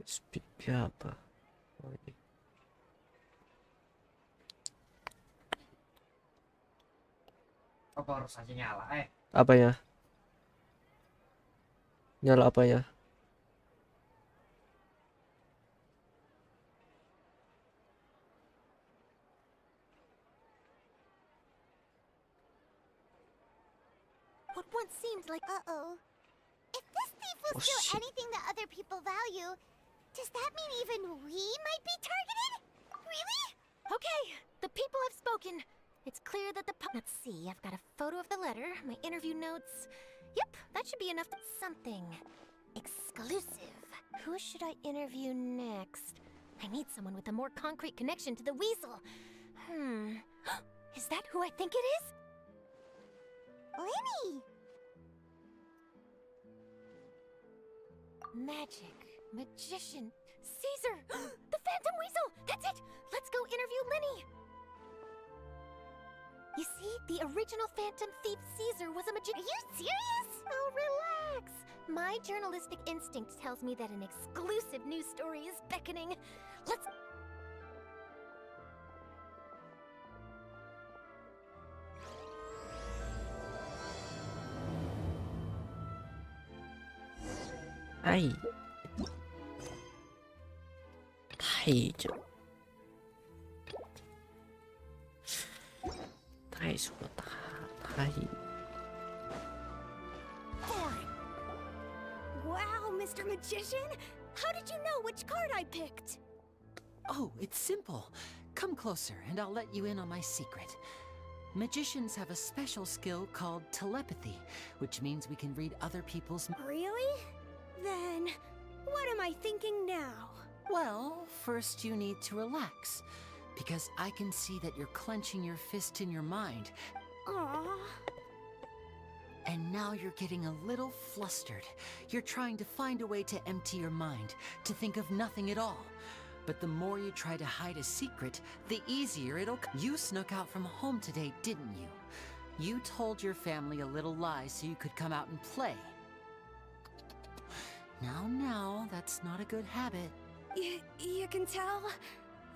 Speed apa? Oh, ini. Apa motor saja nyala. Apanya? Nyala apanya? What once seemed like uh-oh. If this thief will steal anything that other people value, does that mean even we might be targeted? Really? Okay, the people have spoken. It's clear that let's see, I've got a photo of the letter, my interview notes. Yep, that should be enough. Something exclusive. Who should I interview next? I need someone with a more concrete connection to the weasel. Is that who I think it is? Lenny! Magic, magician, Caesar! The Phantom Weasel! That's it! Let's go interview Lenny! You see, the original Phantom Thief Caesar was a magician. Are you serious? Oh, relax. My journalistic instinct tells me that an exclusive news story is beckoning. Let's... Ai. Thầy chứ. Thầy xuống thầy. Wow, Mr. Magician! How did you know which card I picked? Oh, it's simple. Come closer and I'll let you in on my secret. Magicians have a special skill called telepathy, which means we can read other people's... Really? Then, what am I thinking now? Well, first you need to relax, because I can see that you're clenching your fist in your mind. Aww. And now you're getting a little flustered. You're trying to find a way to empty your mind, to think of nothing at all. But the more you try to hide a secret, the easier it'll... You snuck out from home today, didn't you? You told your family a little lie so you could come out and play. Now, that's not a good habit. You can tell?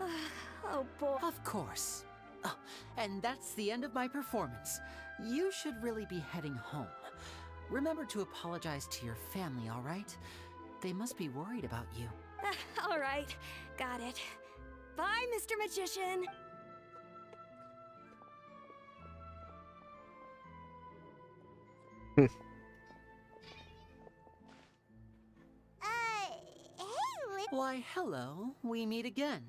Oh boy. Of course. Oh, and that's the end of my performance. You should really be heading home. Remember to apologize to your family, all right? They must be worried about you. All right, got it. Bye, Mr. Magician. Why, hello. We meet again.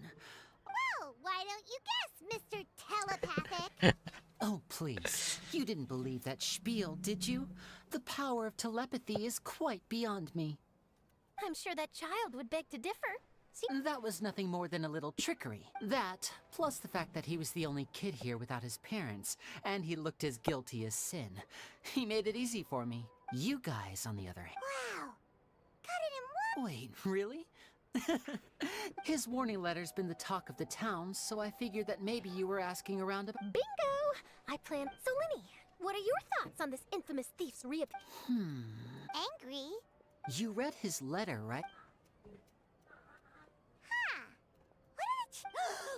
Well, why don't you guess, Mr. Telepathic? Oh, please. You didn't believe that spiel, did you? The power of telepathy is quite beyond me. I'm sure that child would beg to differ. See? That was nothing more than a little trickery. That, plus the fact that he was the only kid here without his parents, and he looked as guilty as sin. He made it easy for me. You guys, on the other hand... Wow! Got it in one... Wait, really? His warning letter's been the talk of the town, so I figured that maybe you were asking around about... Bingo! I plan... So, Lenny, what are your thoughts on this infamous thief's Angry? You read his letter, right?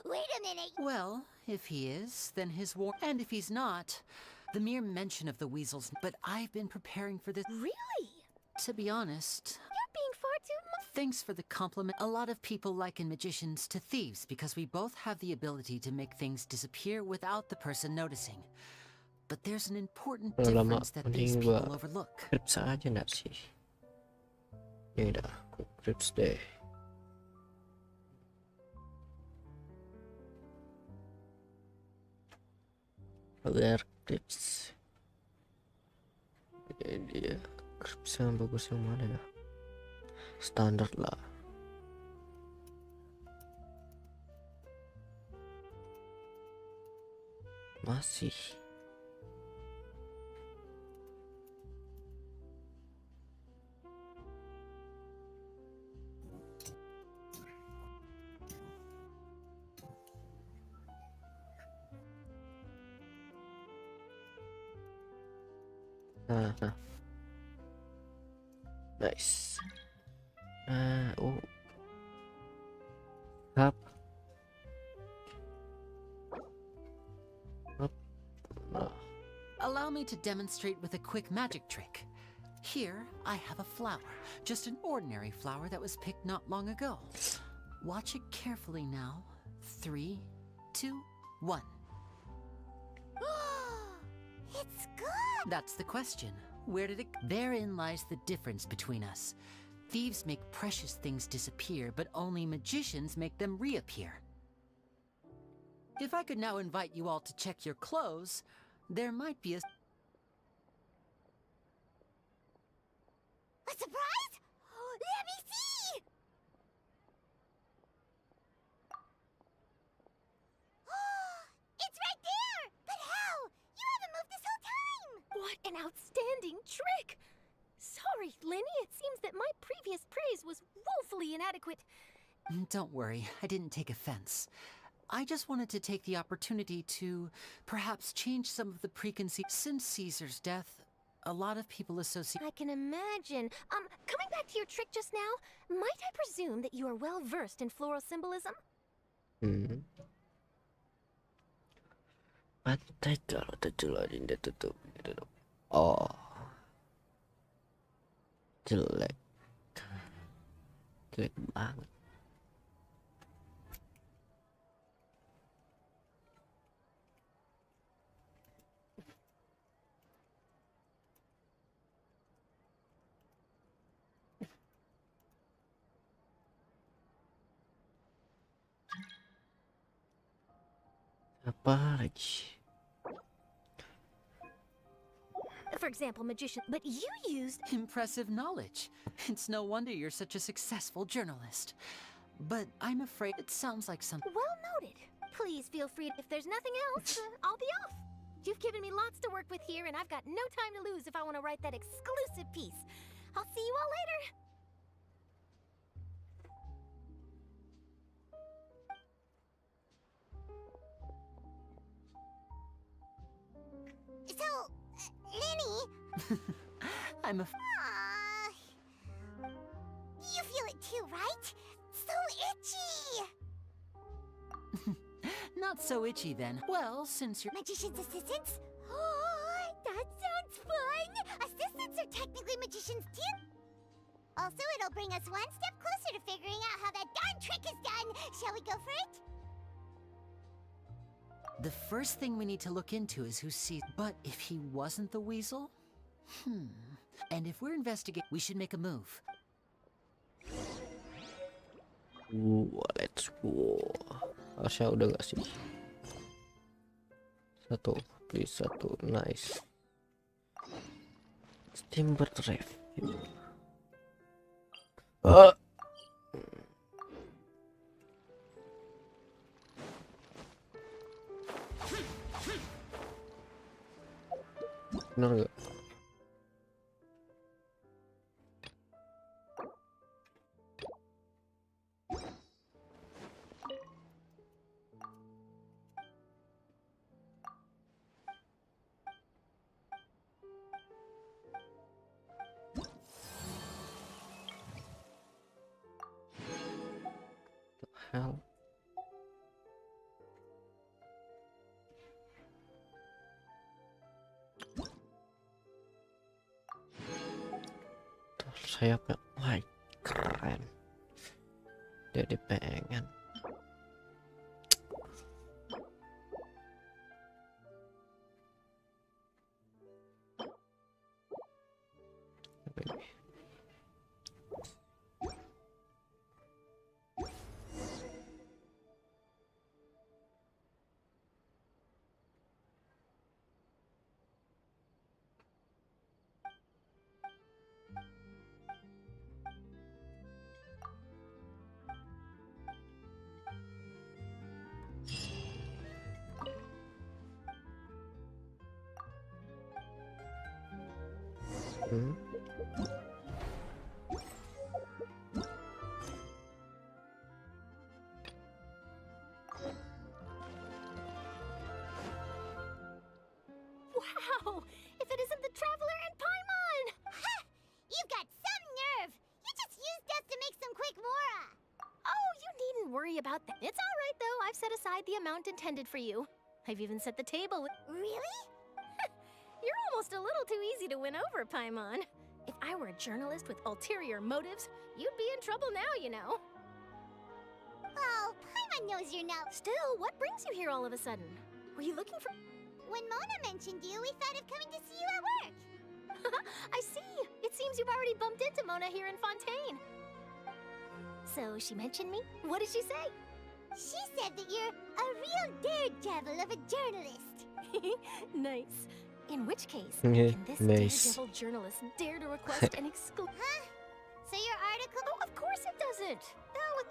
Wait a minute! Well, if he is, then his and if he's not, the mere mention of the weasels... But I've been preparing for this... Really? To be honest... You're being far too... Thanks for the compliment. A lot of people liken magicians to thieves because we both have the ability to make things disappear without the person noticing. But there's an important difference that these people overlook. Krips aja nggak sih? Ya udah, aku krips deh. Agar krips. Ini dia krips yang bagus yang mana ya? Standar lah. Masih. Nice. Oh. Up. Allow me me to demonstrate with a quick magic trick. Here, I have a flower. Just an ordinary flower that was picked not long ago. Watch it carefully now. 3, 2, 1. It's good! That's the question. Where did it... Therein lies the difference between us. Thieves make precious things disappear, but only magicians make them reappear. If I could now invite you all to check your clothes, there might be a... A surprise? Let me see! It's right there! But how? You haven't moved this whole time! What an outstanding trick! Sorry, Lenny, it seems that my previous praise was woefully inadequate. Don't worry, I didn't take offense. I just wanted to take the opportunity to perhaps change some of the preconceived... Since Caesar's death, a lot of people associate... I can imagine. Coming back to your trick just now, might I presume that you are well versed in floral symbolism? Pantai kalau terjelarin dia tutup. Oh. Jelek. Jelek banget. Apa lagi? For example, magician, but you used... Impressive knowledge. It's no wonder you're such a successful journalist. But I'm afraid it sounds like something... Well noted. Please feel free. If there's nothing else, I'll be off. You've given me lots to work with here, and I've got no time to lose if I want to write that exclusive piece. I'll see you all later. So, Lenny... I'm a... You feel it too, right? So itchy! Not so itchy then. Well, since you're... Magician's assistants? Oh, that sounds fun! Assistants are technically magicians too. Also, it'll bring us one step closer to figuring out how that darn trick is done. Shall we go for it? The first thing we need to look into is who sees... But if he wasn't the weasel? And if we're investigating, we should make a move. Let's go. Harusnya udah gak sih? Satu, please satu, nice. Timber review. Bener gak? Hell. Tuh sayapnya, wah keren. Jadi pengen. Wow! If it isn't the Traveler and Paimon! Ha! You've got some nerve! You just used us to make some quick mora! Oh, you needn't worry about that. It's all right, though. I've set aside the amount intended for you. I've even set the table. Really? You're almost a little too easy to win over, Paimon. If I were a journalist with ulterior motives, you'd be in trouble now, you know. Oh, Paimon knows you're not. Still, what brings you here all of a sudden? Were you looking for... When Mona mentioned you, we thought of coming to see you at work. I see. It seems you've already bumped into Mona here in Fontaine. So she mentioned me? What did she say? She said that you're a real daredevil of a journalist. Nice. In which case, Yeah, can this nice. daredevil journalist dare to request an exclusive... Huh? So your article... Oh, of course it doesn't.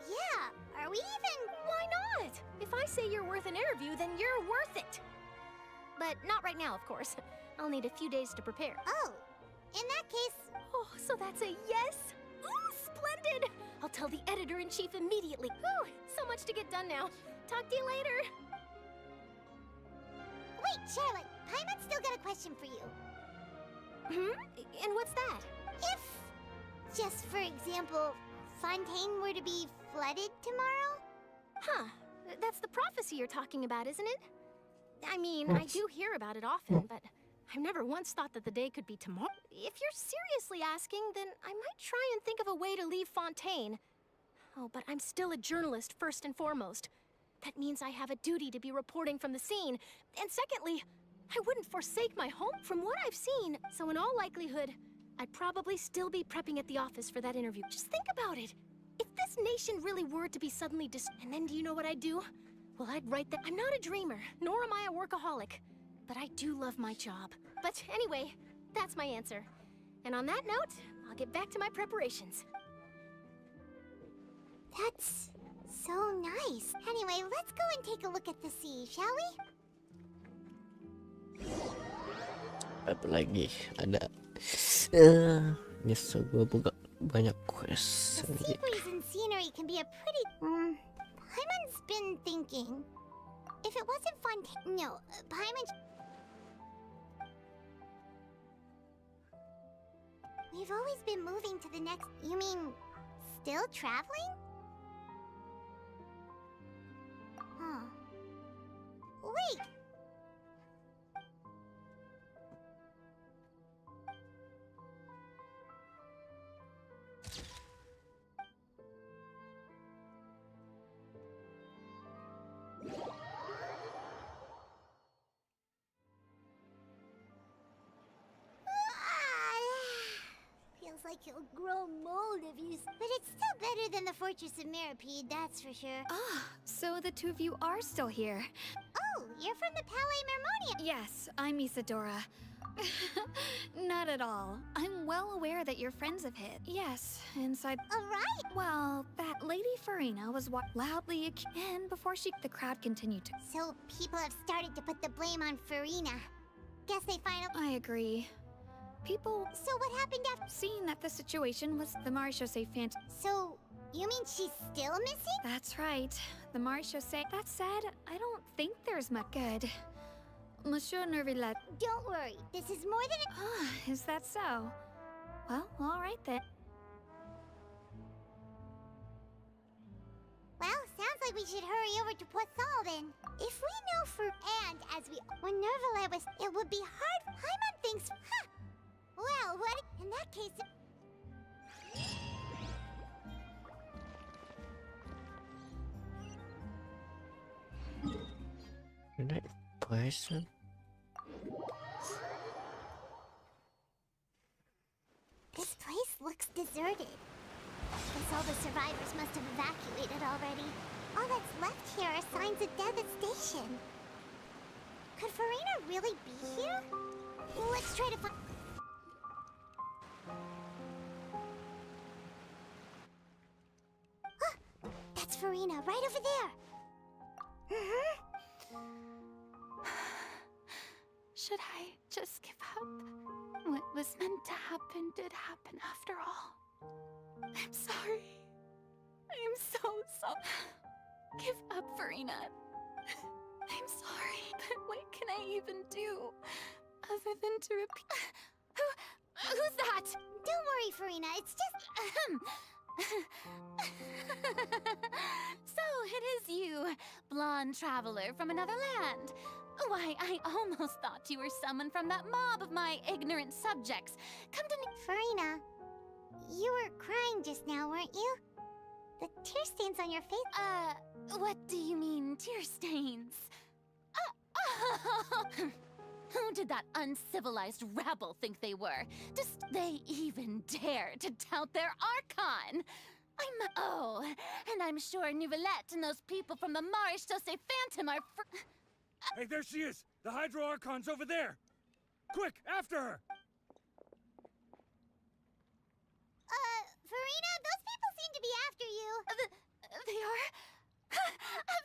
Yeah, are we even... Why not? If I say you're worth an interview, then you're worth it. But not right now, of course. I'll need a few days to prepare. Oh, in that case... Oh, so that's a yes? Ooh, splendid! I'll tell the editor-in-chief immediately. Whew, so much to get done now. Talk to you later. Wait, Charlotte, Paimon's still got a question for you. And what's that? If, just for example, Fontaine were to be flooded tomorrow? Huh. That's the prophecy you're talking about, isn't it? I mean, I do hear about it often, but I've never once thought that the day could be tomorrow. If you're seriously asking, then I might try and think of a way to leave Fontaine. Oh, but I'm still a journalist, first and foremost. That means I have a duty to be reporting from the scene. And secondly, I wouldn't forsake my home from what I've seen. So in all likelihood, I'd probably still be prepping at the office for that interview. Just think about it. If this nation really were to be suddenly and then do you know what I'd do? Well, I'd write that I'm not a dreamer, nor am I a workaholic. But I do love my job. But anyway, that's my answer. And on that note, I'll get back to my preparations. That's so nice. Anyway, let's go and take a look at the sea, shall we? Apa lagi? Ada. Nyesel gue buka banyak quest. The sea breeze and scenery can be a pretty... Paimon's been thinking. If it wasn't Fontaine... No, Paimon... We've always been moving to the next... You mean, still traveling? Huh. Wait! Feels like you'll grow mold if you... But it's still better than the Fortress of Mirapede, that's for sure. Ah, so the two of you are still here. Oh, you're from the Palais Mermonia. Yes, I'm Isadora. Not at all. I'm well aware that your friends have hit. Yes, inside... Alright! Well, that Lady Farina was loudly and before the crowd continued to... So people have started to put the blame on Farina. Guess they finally... I agree. People... So what happened after... Seeing that the situation was the Marechaussee Phantom... So, you mean she's still missing? That's right. The Marechaussee... That said, I don't think there's much good. Monsieur Nervillet... Don't worry, this is more than a... Is that so? Well, alright then. Well, sounds like we should hurry over to Poisson then. If we know for... And as we... When Nervillet was... It would be hard... Paimon thinks... Huh! Well, what... In that case... That person? This place looks deserted. Guess all the survivors must have evacuated already. All that's left here are signs of devastation. Could Farina really be here? Well, let's try to find... That's Farina, right over there. Should I just give up? What was meant to happen did happen after all. I'm sorry. I'm so sorry. Give up, Farina. I'm sorry, but what can I even do other than to repeat? Who's that? Don't worry, Farina. It's just... So it is you, blonde traveler from another land. Why, I almost thought you were someone from that mob of my ignorant subjects. Come to Farina, you were crying just now, weren't you? The tear stains on your face. What do you mean, tear stains? Who did that uncivilized rabble think they were? Does they even dare to tout their Archon? Oh, and I'm sure Nouvellette and those people from the Maréchaussée Phantom are Hey, there she is! The Hydro Archon's over there! Quick, after her! Farina, those people seem to be after you. They are?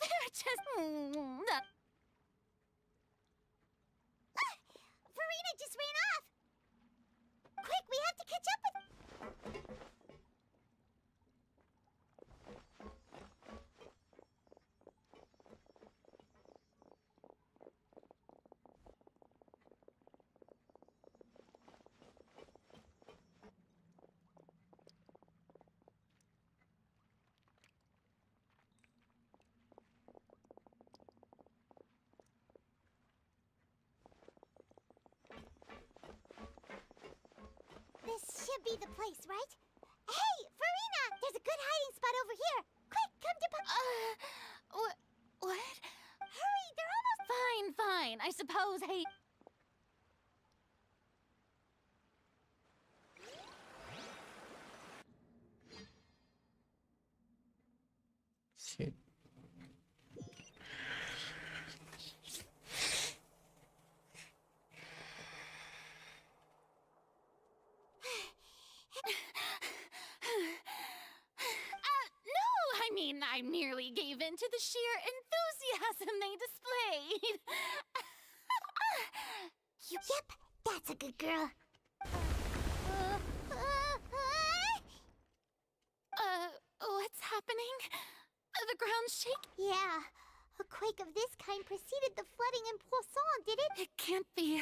They're just... Farina just ran off! Quick, we have to catch up with... This should be the place, right? Hey, Farina! There's a good hiding spot over here! Quick, come to... What? Hurry, they're almost... Fine. I suppose, hey... Shit. I nearly gave in to the sheer enthusiasm they displayed. Yep, that's a good girl. What's happening? The ground's shaking. Yeah, a quake of this kind preceded the flooding in Poisson, did it? It can't be.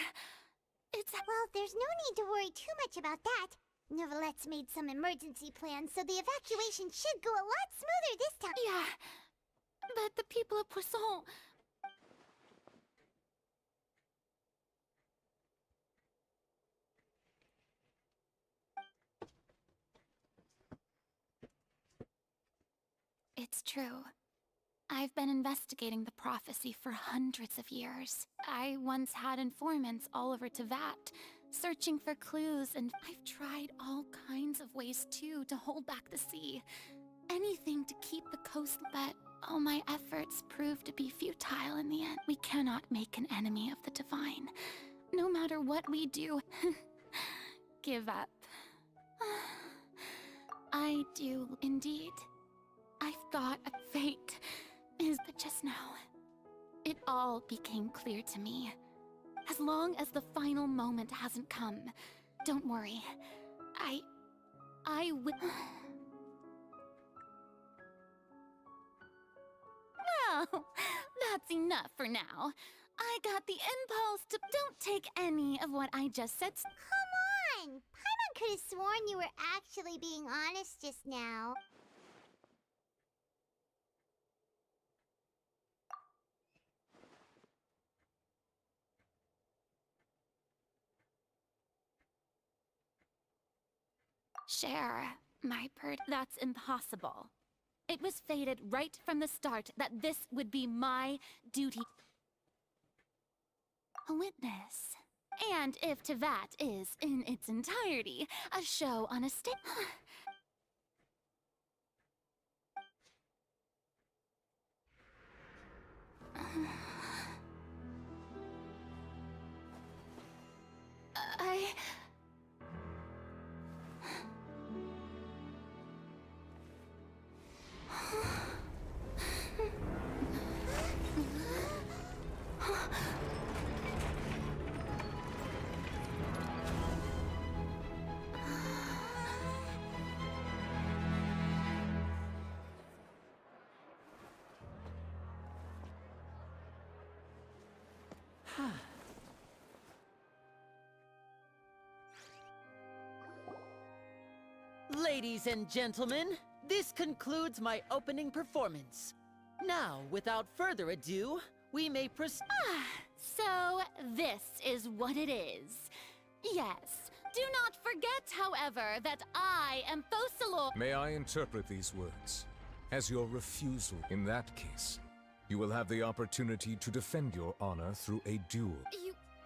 Well, there's no need to worry too much about that. Nouvellette's made some emergency plans, so the evacuation should go a lot smoother this time. Yeah, but the people of Poisson... It's true. I've been investigating the prophecy for hundreds of years. I once had informants all over Tevat, searching for clues, and I've tried all kinds of ways, too, to hold back the sea. Anything to keep the coast, but all my efforts proved to be futile in the end. We cannot make an enemy of the divine. No matter what we do, give up. I do indeed. I've thought a fate is, but just now, it all became clear to me. As long as the final moment hasn't come, don't worry. I will. Well, that's enough for now. I got the impulse to... Don't take any of what I just said. Come on! Paimon could have sworn you were actually being honest just now. Share, my bird, that's impossible. It was fated right from the start that this would be my duty. A witness. And if Tevat is, in its entirety, a show on a stage... Ladies and gentlemen, this concludes my opening performance. Now, without further ado, we may proceed. So, this is what it is. Yes. Do not forget, however, that I am Fosalor. May I interpret these words as your refusal? In that case, you will have the opportunity to defend your honor through a duel.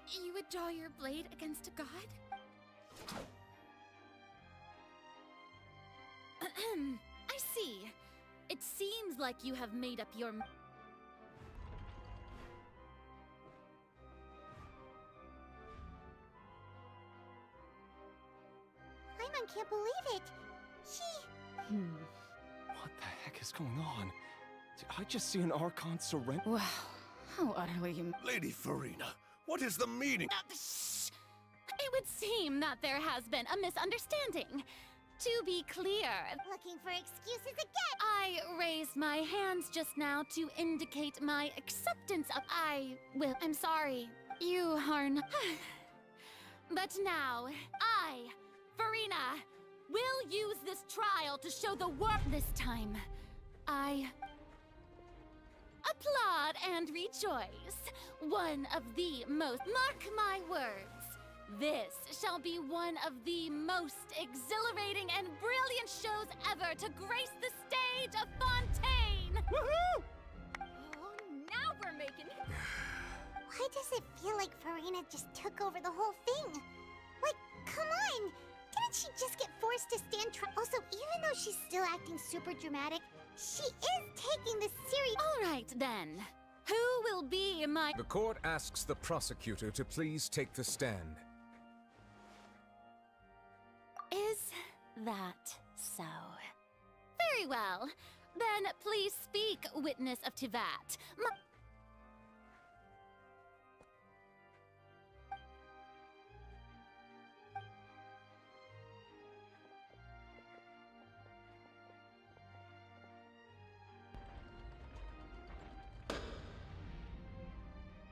You would draw your blade against a god? I see. It seems like you have made up your... Paimon can't believe it. She... What the heck is going on? Did I just see an Archon surrender? Wow, how utterly... Lady Farina, what is the meaning? Shh! It would seem that there has been a misunderstanding. To be clear... Looking for excuses again! I raised my hands just now to indicate my acceptance of... I'm sorry. You are not... But now, I, Farina, will use this trial to show the world this time. I applaud and rejoice. One of the most... Mark my words. This shall be one of the most exhilarating and brilliant shows ever to grace the stage of Fontaine! Woohoo! Oh, now we're making it. Why does it feel like Farina just took over the whole thing? Like, come on! Didn't she just get forced to stand trial? Also, even though she's still acting super dramatic, she is taking this serious. All right, then. Who will be my... The court asks the prosecutor to please take the stand. Is that so? Very well. Then please speak, witness of Tivat.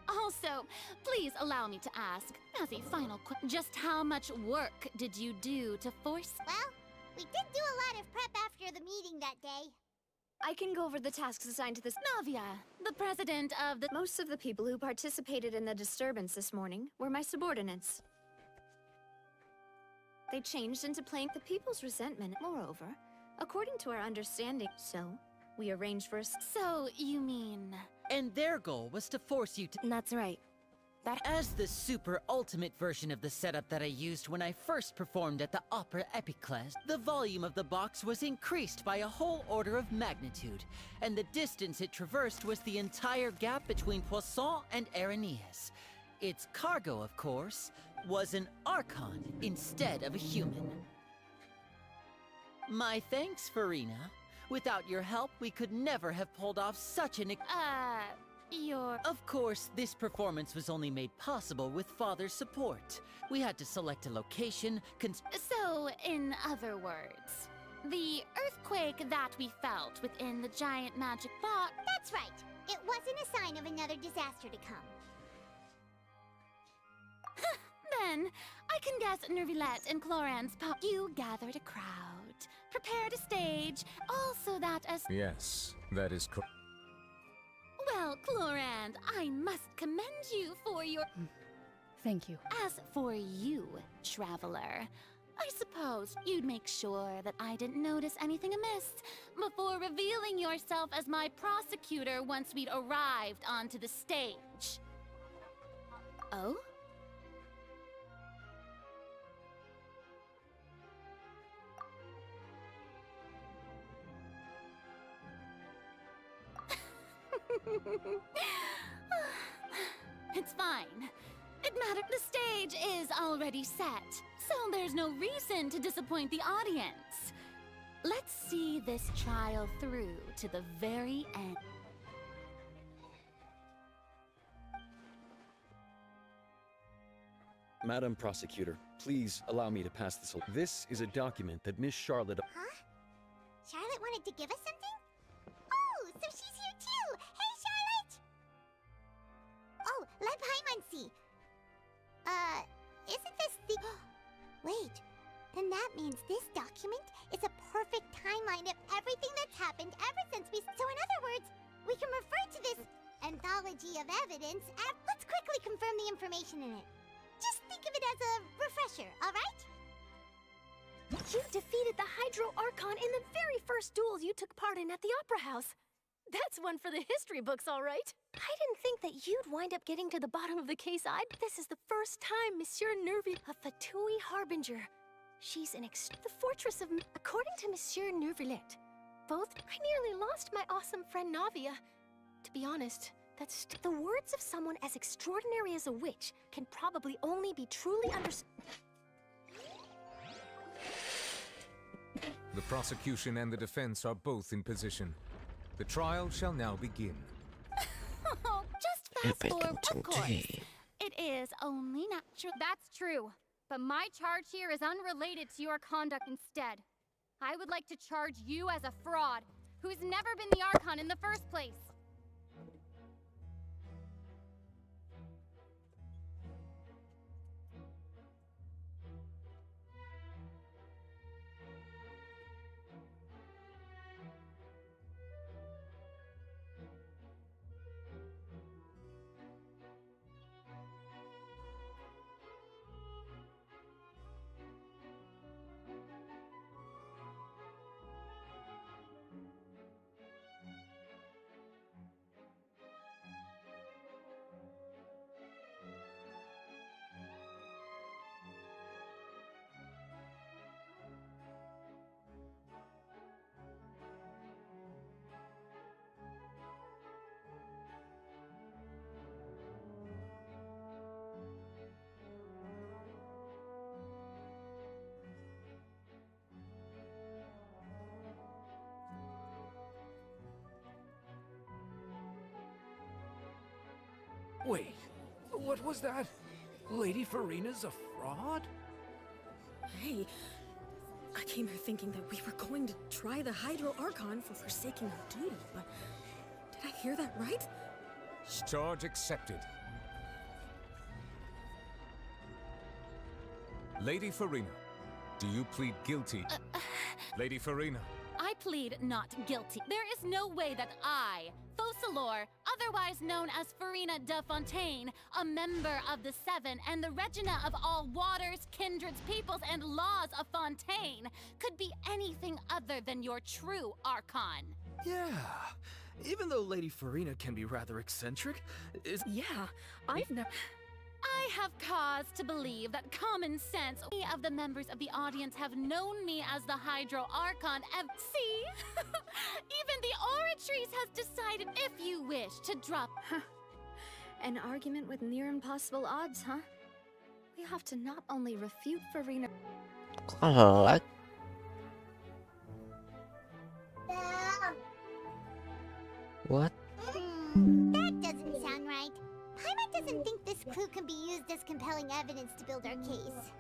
Also, please allow me to ask, as a final question, just how much work did you do to force... Well, we did do a lot of prep after the meeting that day. I can go over the tasks assigned to this... Navia, the president of the... Most of the people who participated in the disturbance this morning were my subordinates. They changed into playing the people's resentment. Moreover, according to our understanding, we arranged for a... So, you mean... And their goal was to force you to... That's right. As the super ultimate version of the setup that I used when I first performed at the Opera Epiclese, the volume of the box was increased by a whole order of magnitude, and the distance it traversed was the entire gap between Poisson and Areneas. Its cargo, of course, was an Archon instead of a human. My thanks, Farina. Without your help, we could never have pulled off such an... Of course, this performance was only made possible with Father's support. We had to select a location, So, in other words, the earthquake that we felt within the giant magic box... That's right. It wasn't a sign of another disaster to come. Then, I can guess Nervilette and Cloran's You gathered a crowd, prepared a stage, also that as... Yes, that is correct. Well, Clorand, I must commend you for your... Thank you. As for you, Traveler, I suppose you'd make sure that I didn't notice anything amiss before revealing yourself as my prosecutor once we'd arrived onto the stage. Oh? It's fine. It matters. The stage is already set, so there's no reason to disappoint the audience. Let's see this trial through to the very end. Madam Prosecutor, please allow me to pass this. This is a document that Miss Charlotte... Huh? Charlotte wanted to give us something? Oh, so she's here too! Hey, Charlotte! Oh, let Paimon see. Isn't this the... Wait, then that means this document is a perfect timeline of everything that's happened ever since we... So in other words, we can refer to this anthology of evidence. Let's quickly confirm the information in it. Just think of it as a refresher, alright? You defeated the Hydro Archon in the very first duel you took part in at the Opera House. That's one for the history books, all right. I didn't think that you'd wind up getting to the bottom of the case. This is the first time Monsieur Nervi, a Fatui Harbinger. She's in the fortress of... According to Monsieur Nervillet, I nearly lost my awesome friend Navia. To be honest, that's the words of someone as extraordinary as a witch can probably only be truly understood. The prosecution and the defense are both in position. The trial shall now begin. Oh, just fast forward, of course. It is only natural. That's true. But my charge here is unrelated to your conduct instead. I would like to charge you as a fraud, who's never been the Archon in the first place. Wait, what was that? Lady Farina's a fraud? Hey, I came here thinking that we were going to try the Hydro Archon for forsaking her duty, but did I hear that right? Charge accepted. Lady Farina, do you plead guilty? Lady Farina. I plead not guilty. There is no way that I, Focalor, otherwise known as Farina de Fontaine, a member of the Seven and the Regina of all waters, kindreds, peoples, and laws of Fontaine, could be anything other than your true Archon. Yeah. Even though Lady Farina can be rather eccentric, Yeah, I've never... I have cause to believe that common sense of the members of the audience have known me as the Hydro Archon. See? Even the Oratrice has decided if you wish to drop... An argument with near impossible odds, huh? We have to not only refute Farina... Like. What? That doesn't sound right. Paimon doesn't think this clue can be used as compelling evidence to build our case.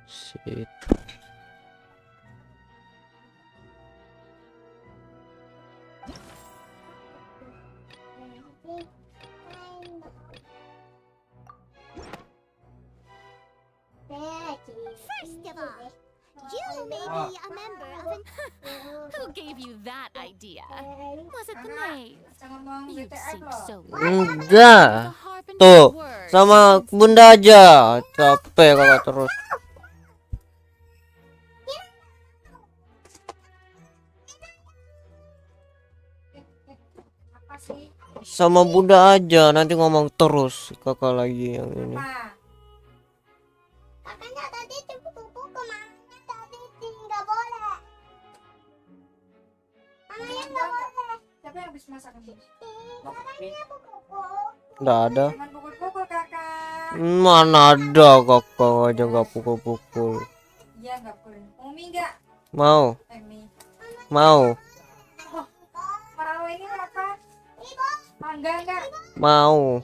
Shit. First of all, you may be a member of an... Who gave you that idea? Was it the maid? You seem so... Enggak. Tuh, sama bunda aja. Capek kakak terus. Sama bunda aja, nanti ngomong terus kakak lagi yang ini. Kakaknya tadi cupu-cupu kemana tadi? Nggak boleh. Mamanya nggak boleh. Siapa yang habis masak ini? Kakaknya kuku-kuku. Nggak ada. Jangan pukul-pukul, kakak. Mana ada kakak aja nggak pukul-pukul. Iya, nggak pukul. Mau mie nggak? Mau. Mie. Mau. Mau ini apa? Mangga nggak? Mau.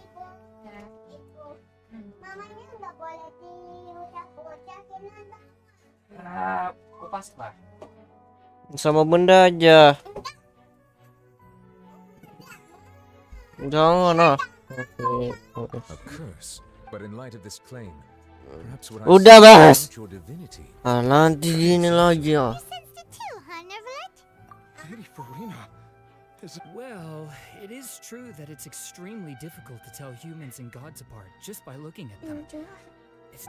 Mamanya nggak boleh diucap-ucapin Nah, kupas lah. Sama bunda aja. Jangan ah. A curse, but in light of this claim, perhaps what I Udah say bahas. about your divinity. Ah, nanti gini lagi ah. Lady Farina, Well, it is true that it's extremely difficult to tell humans and gods apart just by looking at them. It's...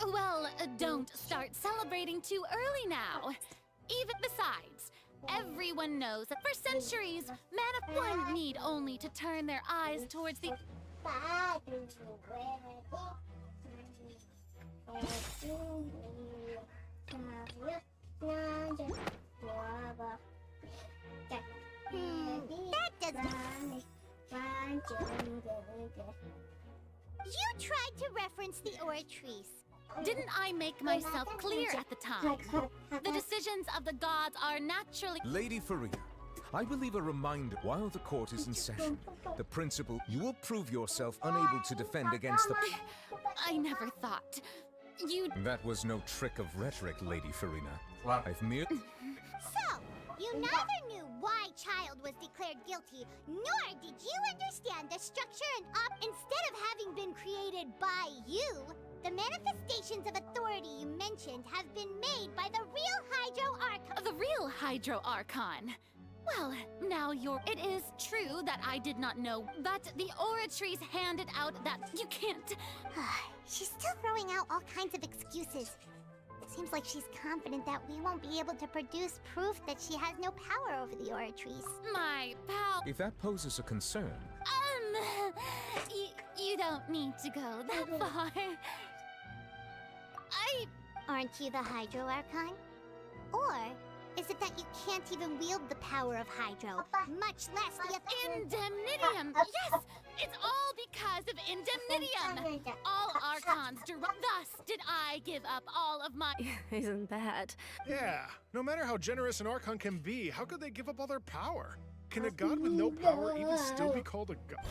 Well, don't start celebrating too early now. Even besides, everyone knows that for centuries, men of one need only to turn their eyes towards the... That doesn't... You tried to reference the Oratrice. Didn't I make myself clear at the time? The decisions of the gods are naturally... Lady Farina, I believe a reminder while the court is in session. The principal, you will prove yourself unable to defend against the... I never thought. That was no trick of rhetoric, Lady Farina. I've merely... So, you neither knew why Child was declared guilty, nor did you understand the structure and instead of having been created by you, the manifestations of authority you mentioned have been made by the real Hydro Archon. The real Hydro Archon? Well, now it is true that I did not know, but the Oratrice handed out that you can't... She's still throwing out all kinds of excuses. Seems like she's confident that we won't be able to produce proof that she has no power over the Oratrice. My power... If that poses a concern... You don't need to go that far. Aren't you the Hydro Archon? Or is it that you can't even wield the power of Hydro, much less the... Indemnitium! Yes! It's all because of Indemnitium! All Archons thus did I give up all of my... Isn't that? Yeah, no matter how generous an Archon can be, how could they give up all their power? Can a god with no power even still be called a god?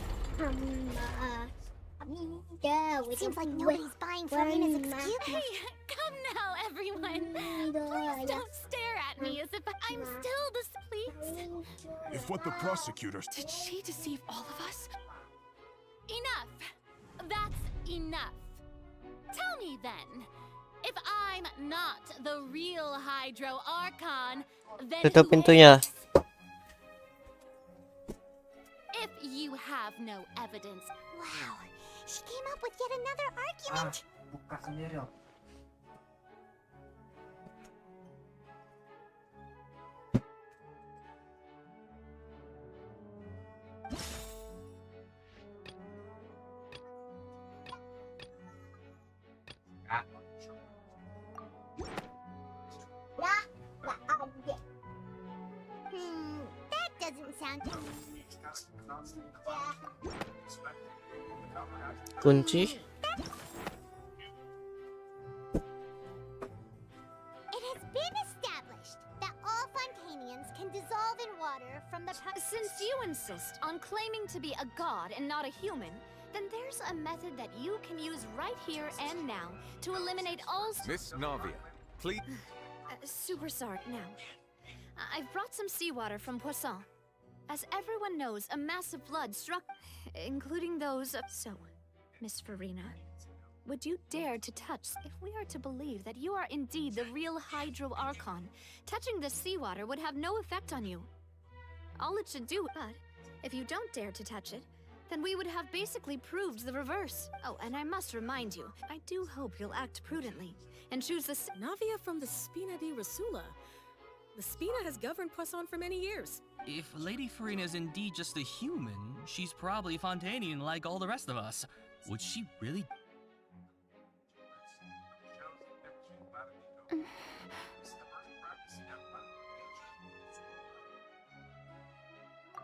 Seems like nobody's buying Farina's excuse. Hey, come now, everyone! Please don't stare at me as if I'm still displeased. If what the prosecutors... Did she deceive all of us? Enough! That's enough. Tell me then, if I'm not the real Hydro Archon, then Tutup pintunya. If you have no evidence... Wow, she came up with yet another argument. Buka sendiri loh. That doesn't sound... Kunci. It has been established that all Fontanians can dissolve in water from the... Since you insist on claiming to be a god and not a human, then there's a method that you can use right here and now to eliminate all... Miss Navia, please... Super sorry now. I've brought some seawater from Poisson. As everyone knows, a massive flood struck, including those of... So, Miss Farina, would you dare to touch... If we are to believe that you are indeed the real Hydro Archon, touching this seawater would have no effect on you. All it should do... But if you don't dare to touch it, then we would have basically proved the reverse. Oh, and I must remind you, I do hope you'll act prudently and choose the... Navia from the Spina di Rosula. The Spina has governed Poisson for many years. If Lady Farina is indeed just a human, she's probably Fontanian like all the rest of us. Would she really...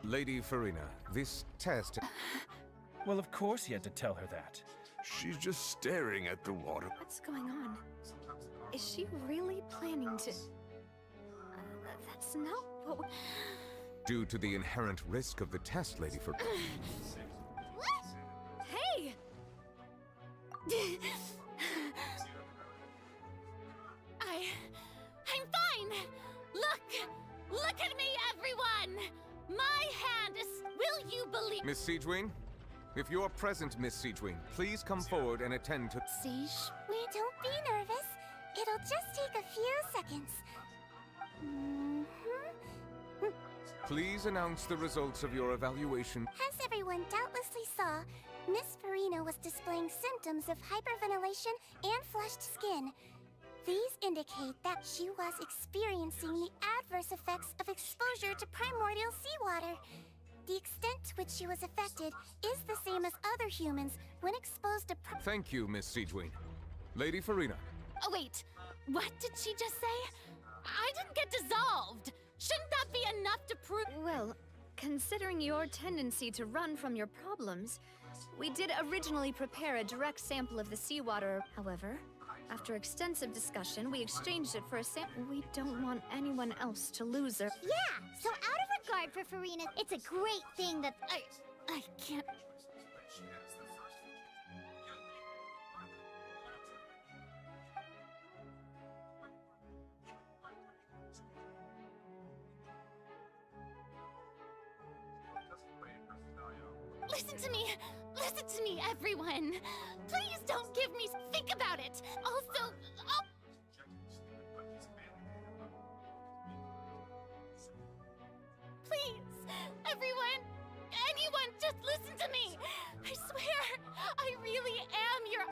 Lady Farina, this test... Well, of course he had to tell her that. She's just staring at the water. What's going on? Is she really planning to... that's not what we... Due to the inherent risk of the test, Lady Farina. Hey! I'm fine! Look at me, everyone! My hand is... Will you believe... Miss Siegewing? If you're present, Miss Siegewing, please come forward and attend to... Siege? Don't be nervous. It'll It'll just take a few seconds. Please announce the results of your evaluation. As everyone doubtlessly saw, Miss Farina was displaying symptoms of hyperventilation and flushed skin. These indicate that she was experiencing the adverse effects of exposure to primordial seawater. The extent to which she was affected is the same as other humans when exposed to Thank you, Miss Siegewin. Lady Farina. Oh, wait. What did she just say? I didn't get dissolved. Shouldn't that be enough to prove? Well, considering your tendency to run from your problems, we did originally prepare a direct sample of the seawater. However, after extensive discussion, we exchanged it for a sample. We don't want anyone else to lose her. Yeah, so out of regard for Farina, it's a great thing that I can't. Listen to me, everyone. Please don't give me. Think about it. Also, please, everyone, anyone, just listen to me. I swear, I really am your.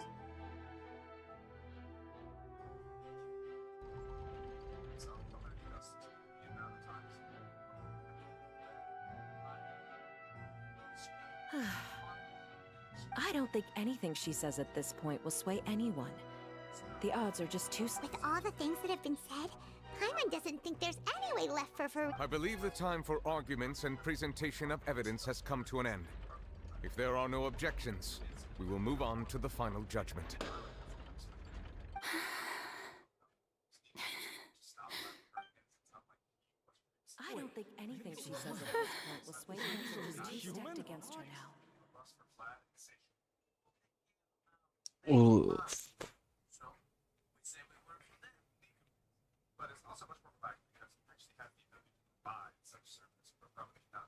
I don't think anything she says at this point will sway anyone. The odds are just too... With all the things that have been said, Paimon doesn't think there's any way left for Farina. I believe the time for arguments and presentation of evidence has come to an end. If there are no objections, we will move on to the final judgment. I don't think anything she says at this point will sway anyone. She's too stacked against her now. Oof.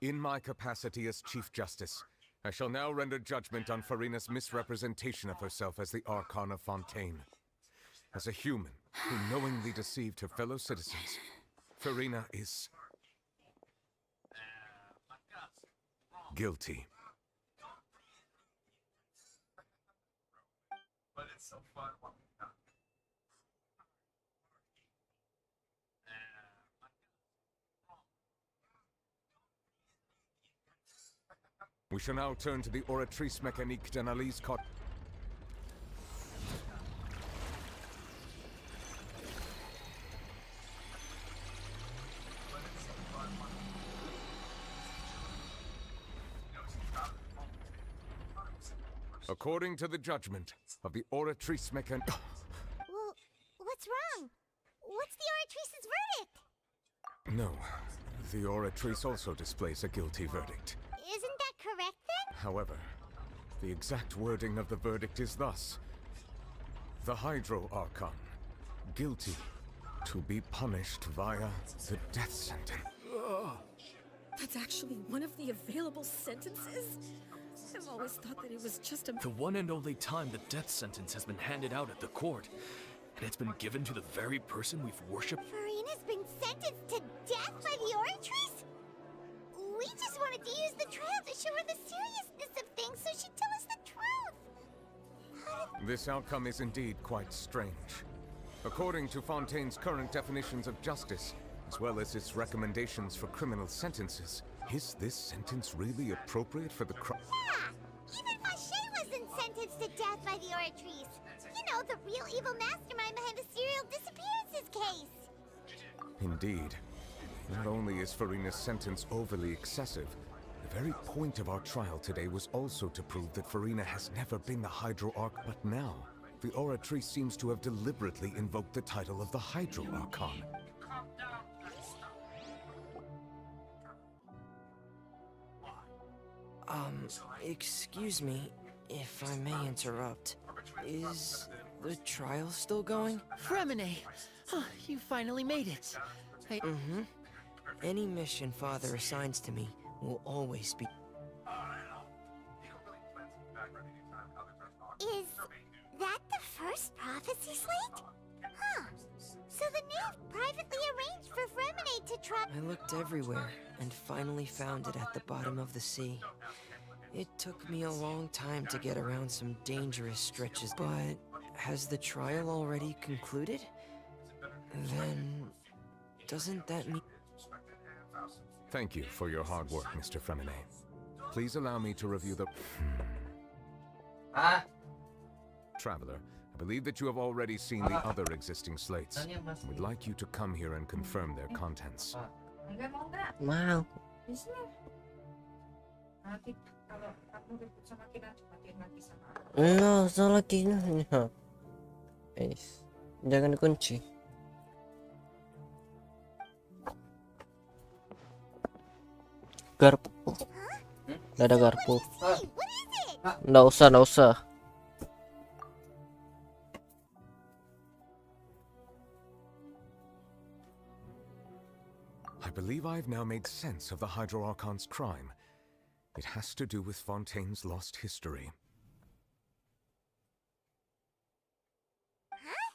In my capacity as Chief Justice, I shall now render judgment on Farina's misrepresentation of herself as the Archon of Fontaine. As a human who knowingly deceived her fellow citizens, Farina is... guilty. But it's so fun. We shall now turn to the Oratrice Mécanique d'Analyse Cot. According to the judgment of the Oratrice Mécanique... Well, what's wrong? What's the Oratrice's verdict? No, the Oratrice also displays a guilty verdict. Isn't that correct then? However, the exact wording of the verdict is thus. The Hydro Archon, guilty to be punished via the death sentence. That's actually one of the available sentences? I've always thought that it was just a... The one and only time the death sentence has been handed out at the court. And it's been given to the very person we've worshipped. Farina's been sentenced to death by the Oratrice? We just wanted to use the trial to show her the seriousness of things so she'd tell us the truth. This outcome is indeed quite strange. According to Fontaine's current definitions of justice, as well as its recommendations for criminal sentences, is this sentence really appropriate for the crime? Yeah! Even Fache wasn't sentenced to death by the Oratrice. You know, the real evil mastermind behind the serial disappearances case. Indeed. Not only is Farina's sentence overly excessive, the very point of our trial today was also to prove that Farina has never been the Hydro Arch, but now, the Oratrice seems to have deliberately invoked the title of the Hydro Archon. Excuse me, if I may interrupt. Is the trial still going? Fremine! Oh, you finally made it. Mm-hmm. Any mission Father assigns to me will always be... Is that the first prophecy slate? Huh. So the nymph privately arranged for Fremine to try. I looked everywhere and finally found it at the bottom of the sea. It took me a long time to get around some dangerous stretches, but has the trial already concluded? Then doesn't that mean... Thank you for your hard work, Mr. Fremine. Please allow me to review the... Traveler, I believe that you have already seen the other existing slates. I would like you to come here and confirm their contents. Wow. No, salah kinanya. Guys, jangan dikunci. Garpu. Nggak ada garpu. Nggak usah, nggak usah. I believe I've now made sense of the Hydro Archon's crime. It has to do with Fontaine's lost history. Huh?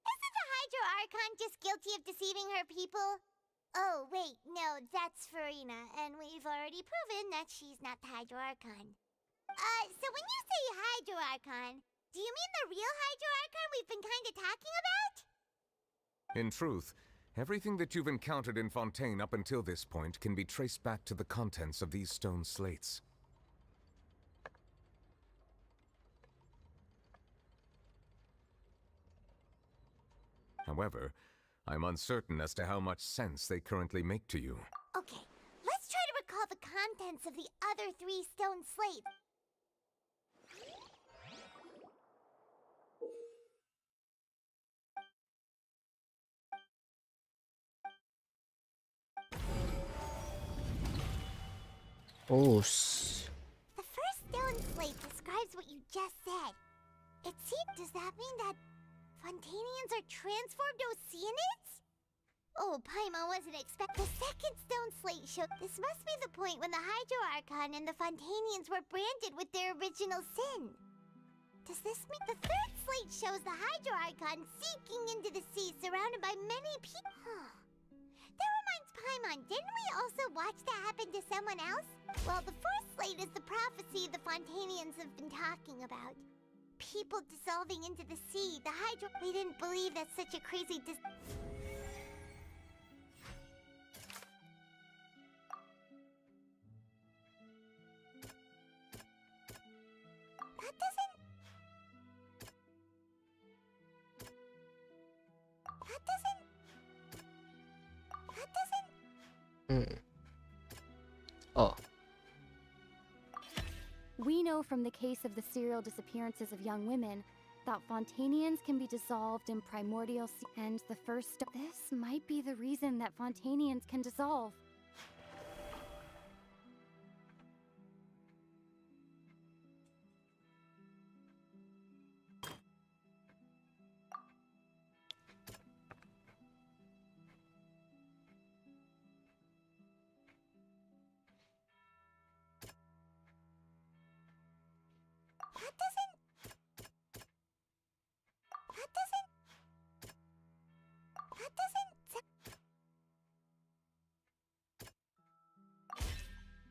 Isn't the Hydro Archon just guilty of deceiving her people? Oh, wait, no, that's Farina, and we've already proven that she's not the Hydro Archon. So when you say Hydro Archon, do you mean the real Hydro Archon we've been kinda talking about? In truth, everything that you've encountered in Fontaine up until this point can be traced back to the contents of these stone slates. However, I'm uncertain as to how much sense they currently make to you. Okay, let's try to recall the contents of the other 3 stone slates. Oh. The first stone slate describes what you just said. Does that mean that Fontainians are transformed Oceanids? Oh, Paimon wasn't expecting. The second stone slate showed this must be the point when the Hydro Archon and the Fontainians were branded with their original sin. Does this mean the third slate shows the Hydro Archon seeking into the sea surrounded by many people? That reminds Paimon, didn't we also watch that happen to someone else? Well, the fourth slate is the prophecy the Fontainians have been talking about. People dissolving into the sea. The Hydro... We didn't believe that such a crazy Oh. We know from the case of the serial disappearances of young women that Fontainians can be dissolved in primordial sea. And the first... This might be the reason that Fontainians can dissolve.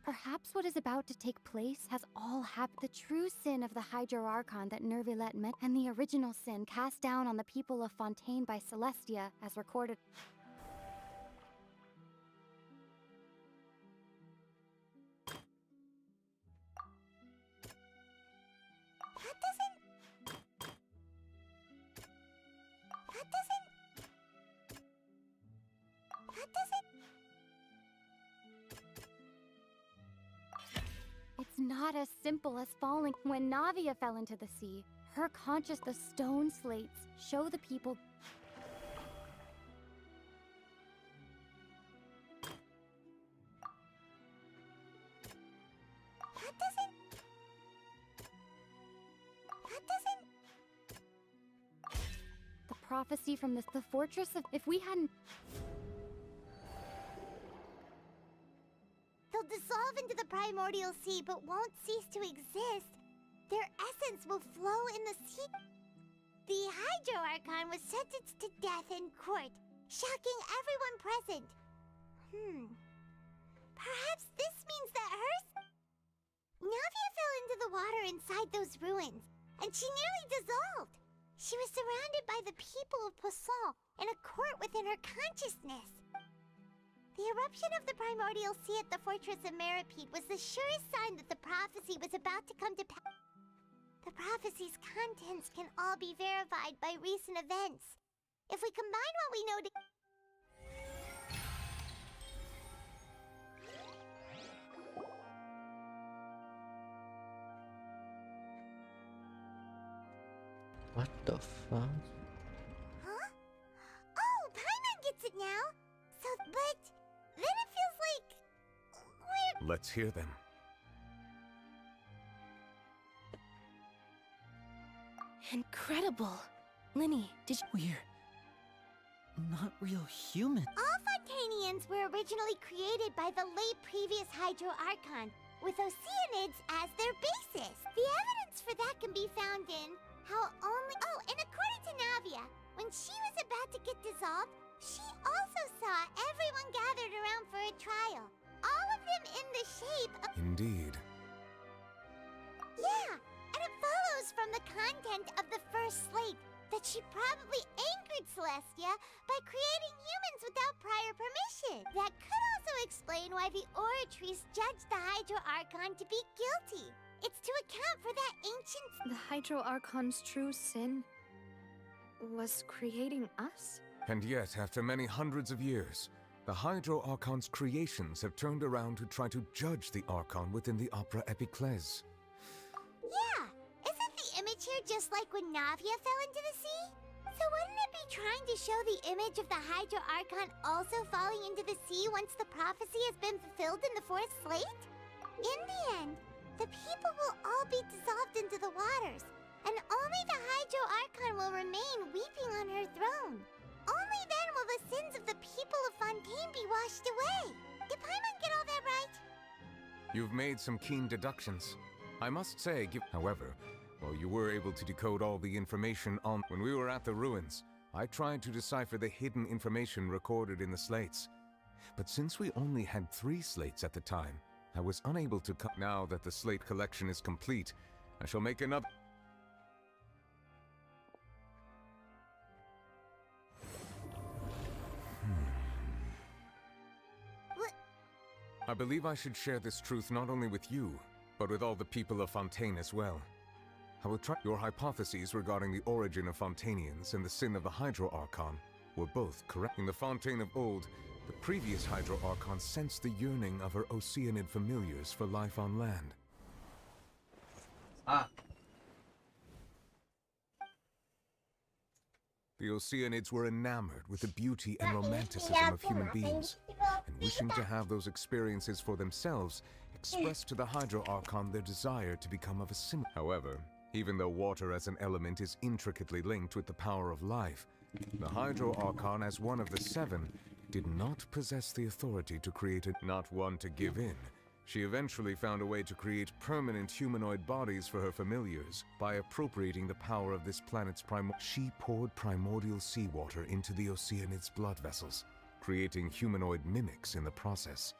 Perhaps what is about to take place has all happened. The true sin of the Hydro Archon that Nervilet met, and the original sin cast down on the people of Fontaine by Celestia, as recorded. It's not as simple as falling. When Navia fell into the sea, her conscious, the stone slates show the people. The prophecy from the fortress of... If we hadn't... They'll dissolve into the primordial sea, but won't cease to exist. Their essence will flow in the sea. The Hydro Archon was sentenced to death in court, shocking everyone present. Perhaps this means that Navia fell into the water inside those ruins, and she nearly dissolved. She was surrounded by the people of Poisson in a court within her consciousness. The eruption of the primordial sea at the fortress of Meripede was the surest sign that the prophecy was about to come to pass. The prophecy's contents can all be verified by recent events. If we combine what we know together. What the fuck? Huh? Oh, Paimon gets it now. So, but then it feels like we're... Let's hear them. Incredible. Linny, did you... We're not real human. All Fontanians were originally created by the late previous Hydro Archon, with Oceanids as their basis. The evidence for that can be found in how only... Oh, and according to Navia, when she was about to get dissolved, she also saw everyone gathered around for a trial. All of them in the shape of... Indeed. Yeah, and it follows from the content of the first slate that she probably angered Celestia by creating humans without prior permission. That could also explain why the Oratries judged the Hydro Archon to be guilty. It's to account for that ancient... The Hydro Archon's true sin was creating us? And yet, after many hundreds of years, the Hydro Archon's creations have turned around to try to judge the Archon within the Opera Epiclese. Yeah, isn't the image here just like when Navia fell into the sea? So wouldn't it be trying to show the image of the Hydro Archon also falling into the sea once the prophecy has been fulfilled in the fourth slate? In the end, the people will all be dissolved into the waters, and only the Hydro Archon will remain weeping on her throne. Only then will the sins of the people of Fontaine be washed away. Did Paimon get all that right? You've made some keen deductions. I must say, however, while you were able to decode all the information on... When we were at the ruins, I tried to decipher the hidden information recorded in the slates. But since we only had 3 slates at the time, I was unable to Now that the slate collection is complete, I shall make another... I believe I should share this truth not only with you, but with all the people of Fontaine as well. I will try... Your hypotheses regarding the origin of Fontanians and the sin of the Hydro Archon were both correct. In the Fontaine of old, the previous Hydro Archon sensed the yearning of her Oceanid familiars for life on land. The Oceanids were enamored with the beauty and romanticism of human beings, and wishing to have those experiences for themselves, expressed to the Hydro Archon their desire to become of a similar... However, even though water as an element is intricately linked with the power of life, the Hydro Archon, as one of the 7, did not possess the authority to create not one to give in. She eventually found a way to create permanent humanoid bodies for her familiars by appropriating the power of this planet's She poured primordial seawater into the Oceanids' blood vessels, creating humanoid mimics in the process.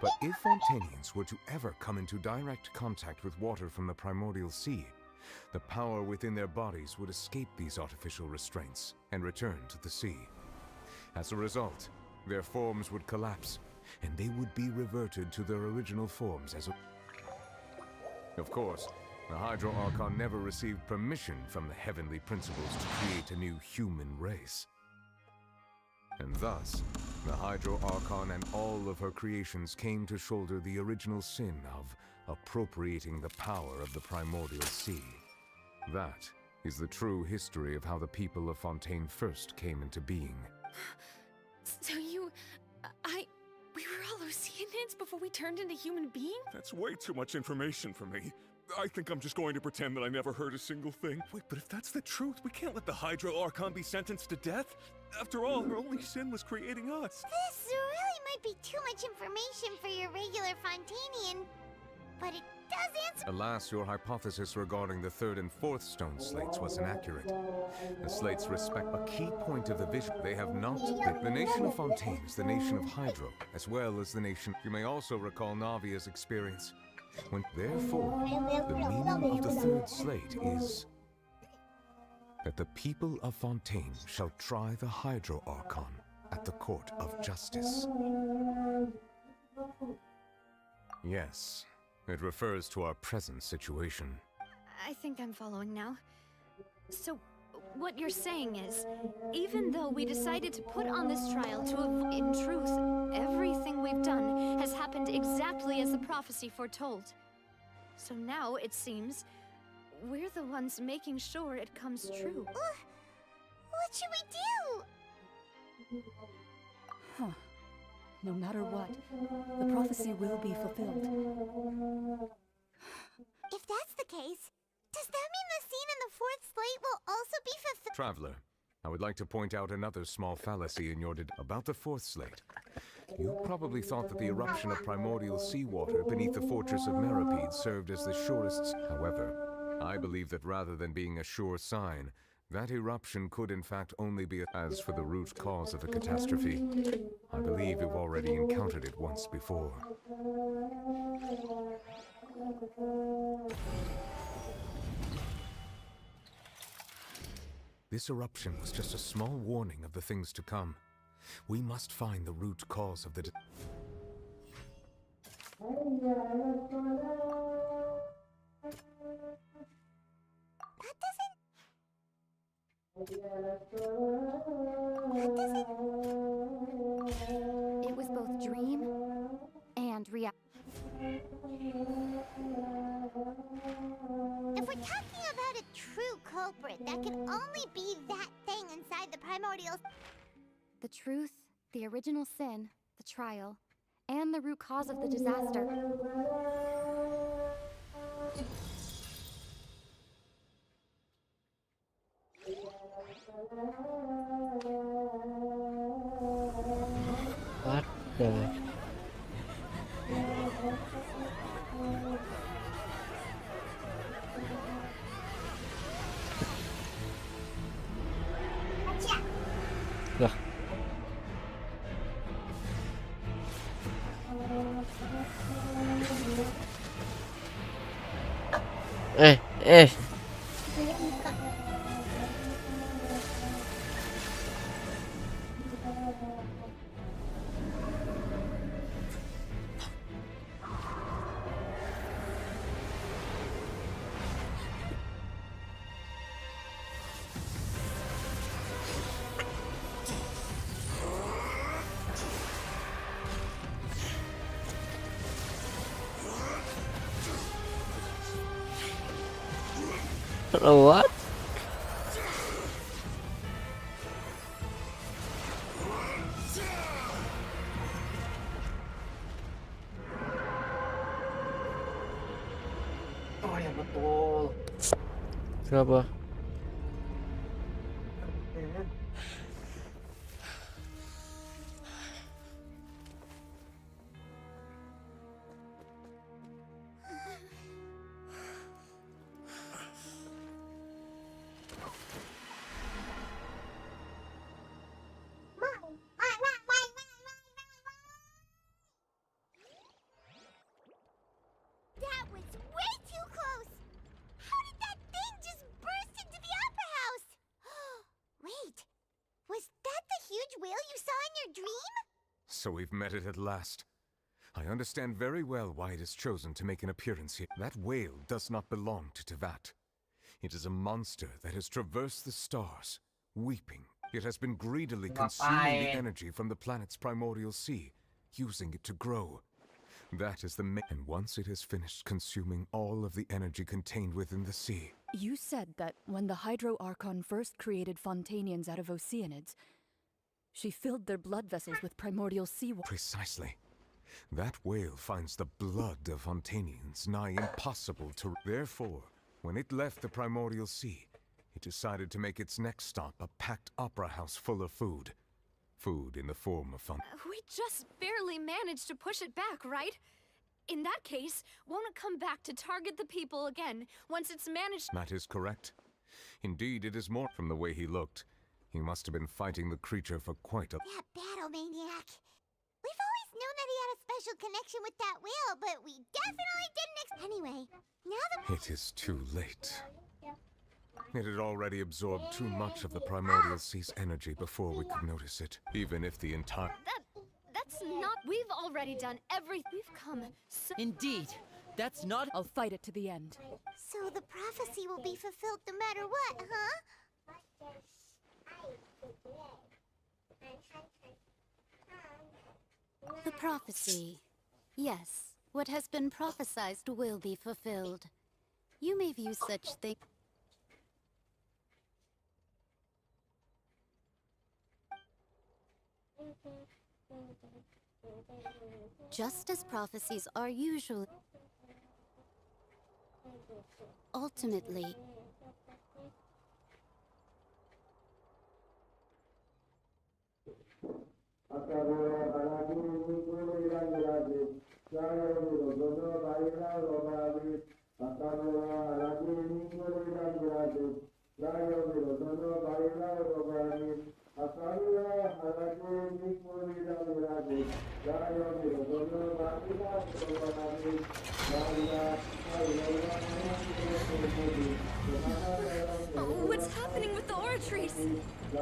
But if Fontanians were to ever come into direct contact with water from the primordial sea, the power within their bodies would escape these artificial restraints and return to the sea. As a result, their forms would collapse, and they would be reverted to their original forms as a... Of course, the Hydro Archon never received permission from the heavenly principles to create a new human race. And thus, the Hydro Archon and all of her creations came to shoulder the original sin of appropriating the power of the primordial sea. That is the true history of how the people of Fontaine first came into being. So we were all Oceanids before we turned into human beings? That's way too much information for me. I think I'm just going to pretend that I never heard a single thing. Wait, but if that's the truth, we can't let the Hydro Archon be sentenced to death. After all, her only sin was creating us. This really might be too much information for your regular Fontanian, but it does answer. Alas, your hypothesis regarding the third and fourth stone slates was inaccurate. The slates respect a key point of the vision. They have not. The nation of Fontaine is the nation of Hydro, as well as the nation. You may also recall Navia's experience. Therefore, the meaning of the third slate is that the people of Fontaine shall try the Hydro Archon at the Court of Justice. Yes, it refers to our present situation. I think I'm following now. So, what you're saying is, even though we decided to put on this trial in truth, everything we've done has happened exactly as the prophecy foretold. So now, it seems, we're the ones making sure it comes true. What should we do? Huh. No matter what, the prophecy will be fulfilled. If that's the case, does that mean the scene in the fourth slate will also be fulfilled? Traveler, I would like to point out another small fallacy in your about the fourth slate. You probably thought that the eruption of primordial seawater beneath the fortress of Meripede served as the surest. However, I believe that rather than being a sure sign, that eruption could in fact only be as for the root cause of the catastrophe. I believe you've already encountered it once before. This eruption was just a small warning of the things to come. We must find the root cause of the It was both dream and reality. If we're talking about a true culprit, that can only be that thing inside the primordial... The truth, the original sin, the trial, and the root cause of the disaster. What the? Lah. Eh. What? Oh ya betul. Siapa? That was way too close! How did that thing just burst into the opera house? Wait, was that the huge whale you saw in your dream? So we've met it at last. I understand very well why it has chosen to make an appearance here. That whale does not belong to Tevat. It is a monster that has traversed the stars, weeping. It has been greedily consuming the energy from the planet's primordial sea, using it to grow. That is the and once it has finished consuming all of the energy contained within the sea. You said that when the Hydro Archon first created Fontainians out of Oceanids, she filled their blood vessels with primordial seawater. Precisely. That whale finds the blood of Fontainians nigh impossible to... Therefore, when it left the primordial sea, it decided to make its next stop a packed opera house full of food. Food in the form of We just barely managed to push it back, right? In that case, won't it come back to target the people again once it's managed? That is correct. Indeed, it is more from the way he looked. He must have been fighting the creature for quite a... That battle maniac. We've always known that he had a special connection with that whale, but we definitely didn't Anyway, now the... It is too late. It had already absorbed too much of the primordial sea's energy before we could notice it, even if the entire... That's not... We've already done everything. We've come so... Indeed. That's not... I'll fight it to the end. So the prophecy will be fulfilled no matter what, huh? The prophecy. Yes, what has been prophesied will be fulfilled. You may view such things. Just as prophecies are usually... Ultimately... Oh, what's happening with the oratories? I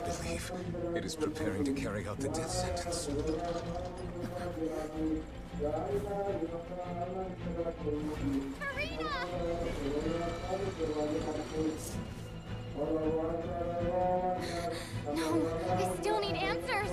believe it is preparing to carry out the death sentence. No, I still need answers.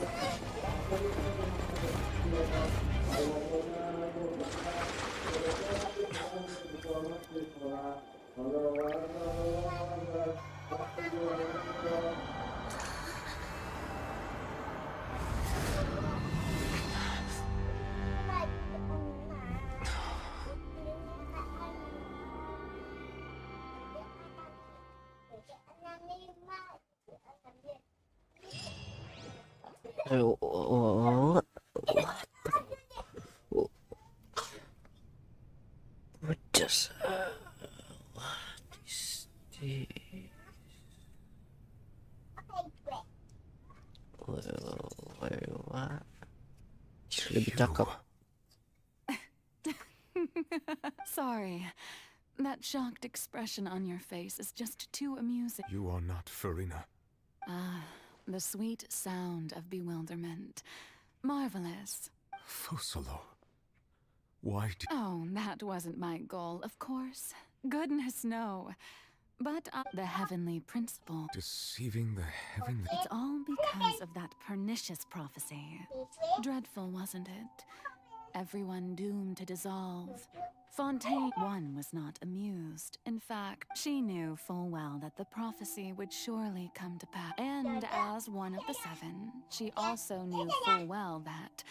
What does lebih cakep. Sorry. That shocked expression on your face is just too amusing. You are not Farina. Ah, the sweet sound of bewilderment. Marvelous. Fosalo. Why did... Oh, that wasn't my goal, of course. Goodness, no. But the heavenly principle... Deceiving the heavenly... It's all because of that pernicious prophecy. Dreadful, wasn't it? Everyone doomed to dissolve. Fontaine was not amused. In fact, she knew full well that the prophecy would surely come to pass. And as one of the seven, she also knew full well that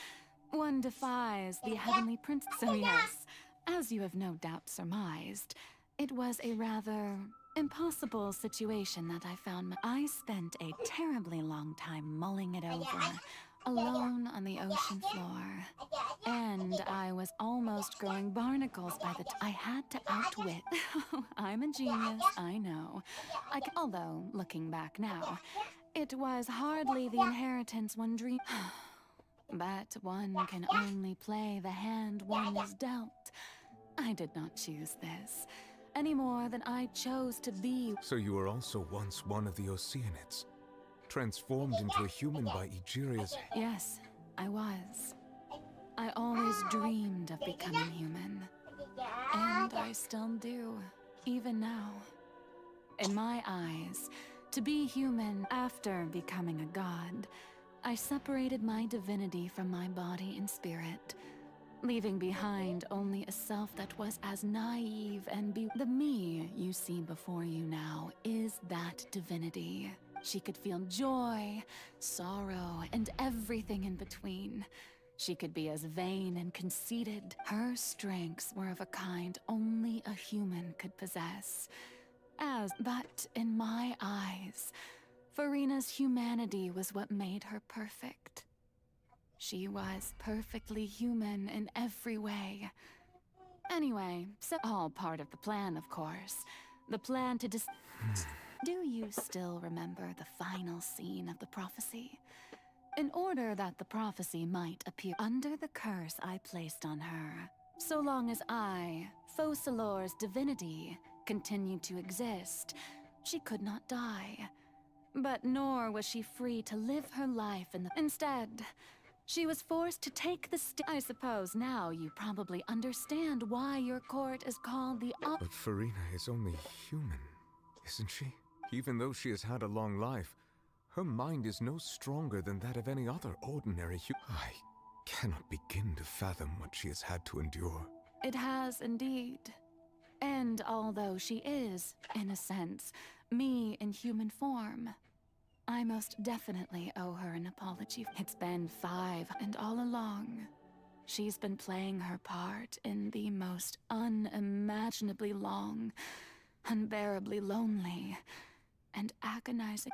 one defies the heavenly prince. So yes, as you have no doubt surmised, it was a rather impossible situation that I found. I spent a terribly long time mulling it over, alone on the ocean floor. And I was almost growing barnacles by the time I had to outwit. I'm a genius, I know. Although, looking back now, it was hardly the inheritance one dreamed. But one can only play the hand one is dealt. I did not choose this, any more than I chose to be. So you were also once one of the Oceanids, transformed into a human by Egeria's... Yes, I was. I always dreamed of becoming human. And I still do, even now. In my eyes, to be human after becoming a god, I separated my divinity from my body and spirit, leaving behind only a self that was as naive and the me you see before you now is that divinity. She could feel joy, sorrow, and everything in between. She could be as vain and conceited. Her strengths were of a kind only a human could possess. But in my eyes, Farina's humanity was what made her perfect. She was perfectly human in every way. Anyway, so all part of the plan, of course. The plan to Do you still remember the final scene of the prophecy? In order that the prophecy might appear under the curse I placed on her, so long as I, Focalor's divinity, continued to exist, she could not die. But nor was she free to live her life in the... Instead, she was forced to take the I suppose now you probably understand why your court is called the But Farina is only human, isn't she? Even though she has had a long life, her mind is no stronger than that of any other ordinary I cannot begin to fathom what she has had to endure. It has indeed. And although she is, in a sense, me in human form, I most definitely owe her an apology. It's been 5, and all along, she's been playing her part in the most unimaginably long, unbearably lonely, and agonizing.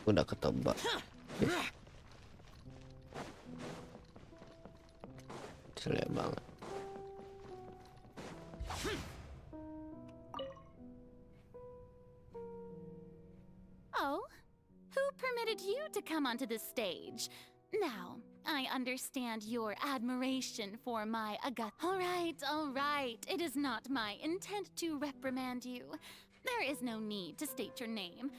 Udah ketebak. Jelek banget. Oh, who permitted you to come onto the stage? Now, I understand your admiration for my All right. It is not my intent to reprimand you. There is no need to state your name.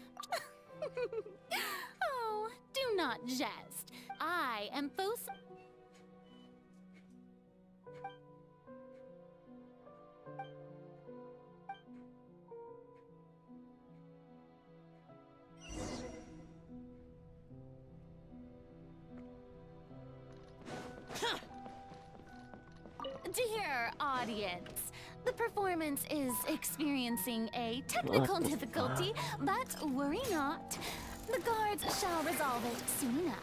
Oh, do not jest. I am Dear audience, the performance is experiencing a technical difficulty, but worry not. The guards shall resolve it soon enough.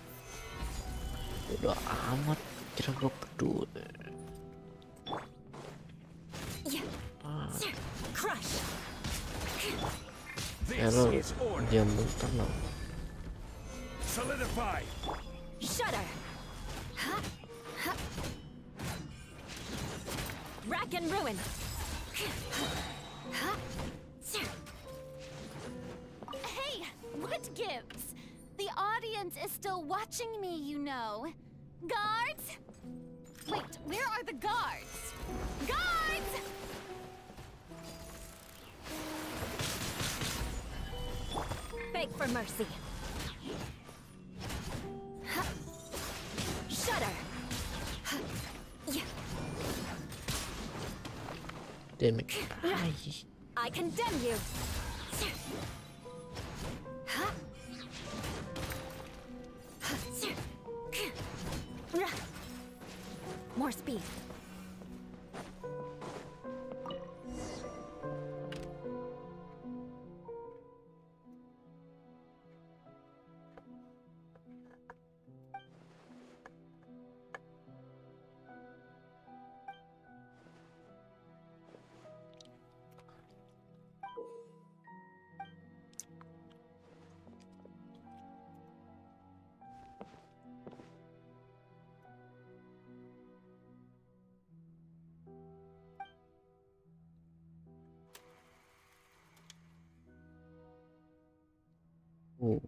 Udah amat, kira gue peduli. Crush. Error jantung tenang. Solidify. Shudder. Rack and ruin. Hey, what gives? The audience is still watching me, you know. Guards? Wait, where are the guards? Guards! Beg for mercy. Shudder. Damn it. I condemn you. More speed. Oh.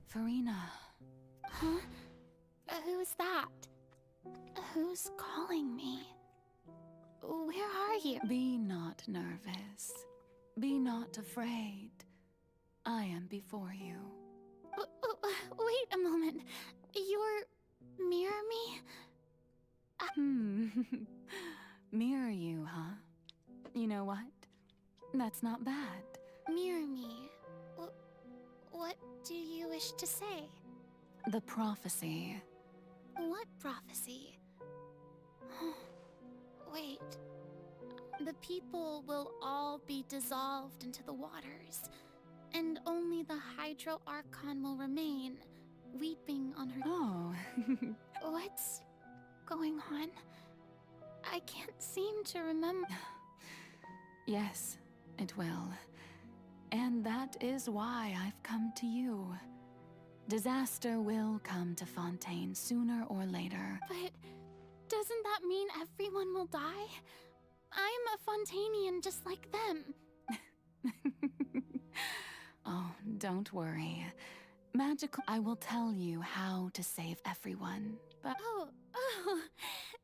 Farina. here. Be not nervous. Be not afraid. I am before you. Wait a moment. You're... mirror me? Mirror you, huh? You know what? That's not bad. Mirror me. What do you wish to say? The prophecy. What prophecy? Wait. The people will all be dissolved into the waters, and only the Hydro Archon will remain, weeping on her... Oh. What's going on? I can't seem to remember... Yes, it will. And that is why I've come to you. Disaster will come to Fontaine sooner or later. But doesn't that mean everyone will die? I'm a Fontainian just like them. Oh, don't worry. Magical, I will tell you how to save everyone, but... Oh,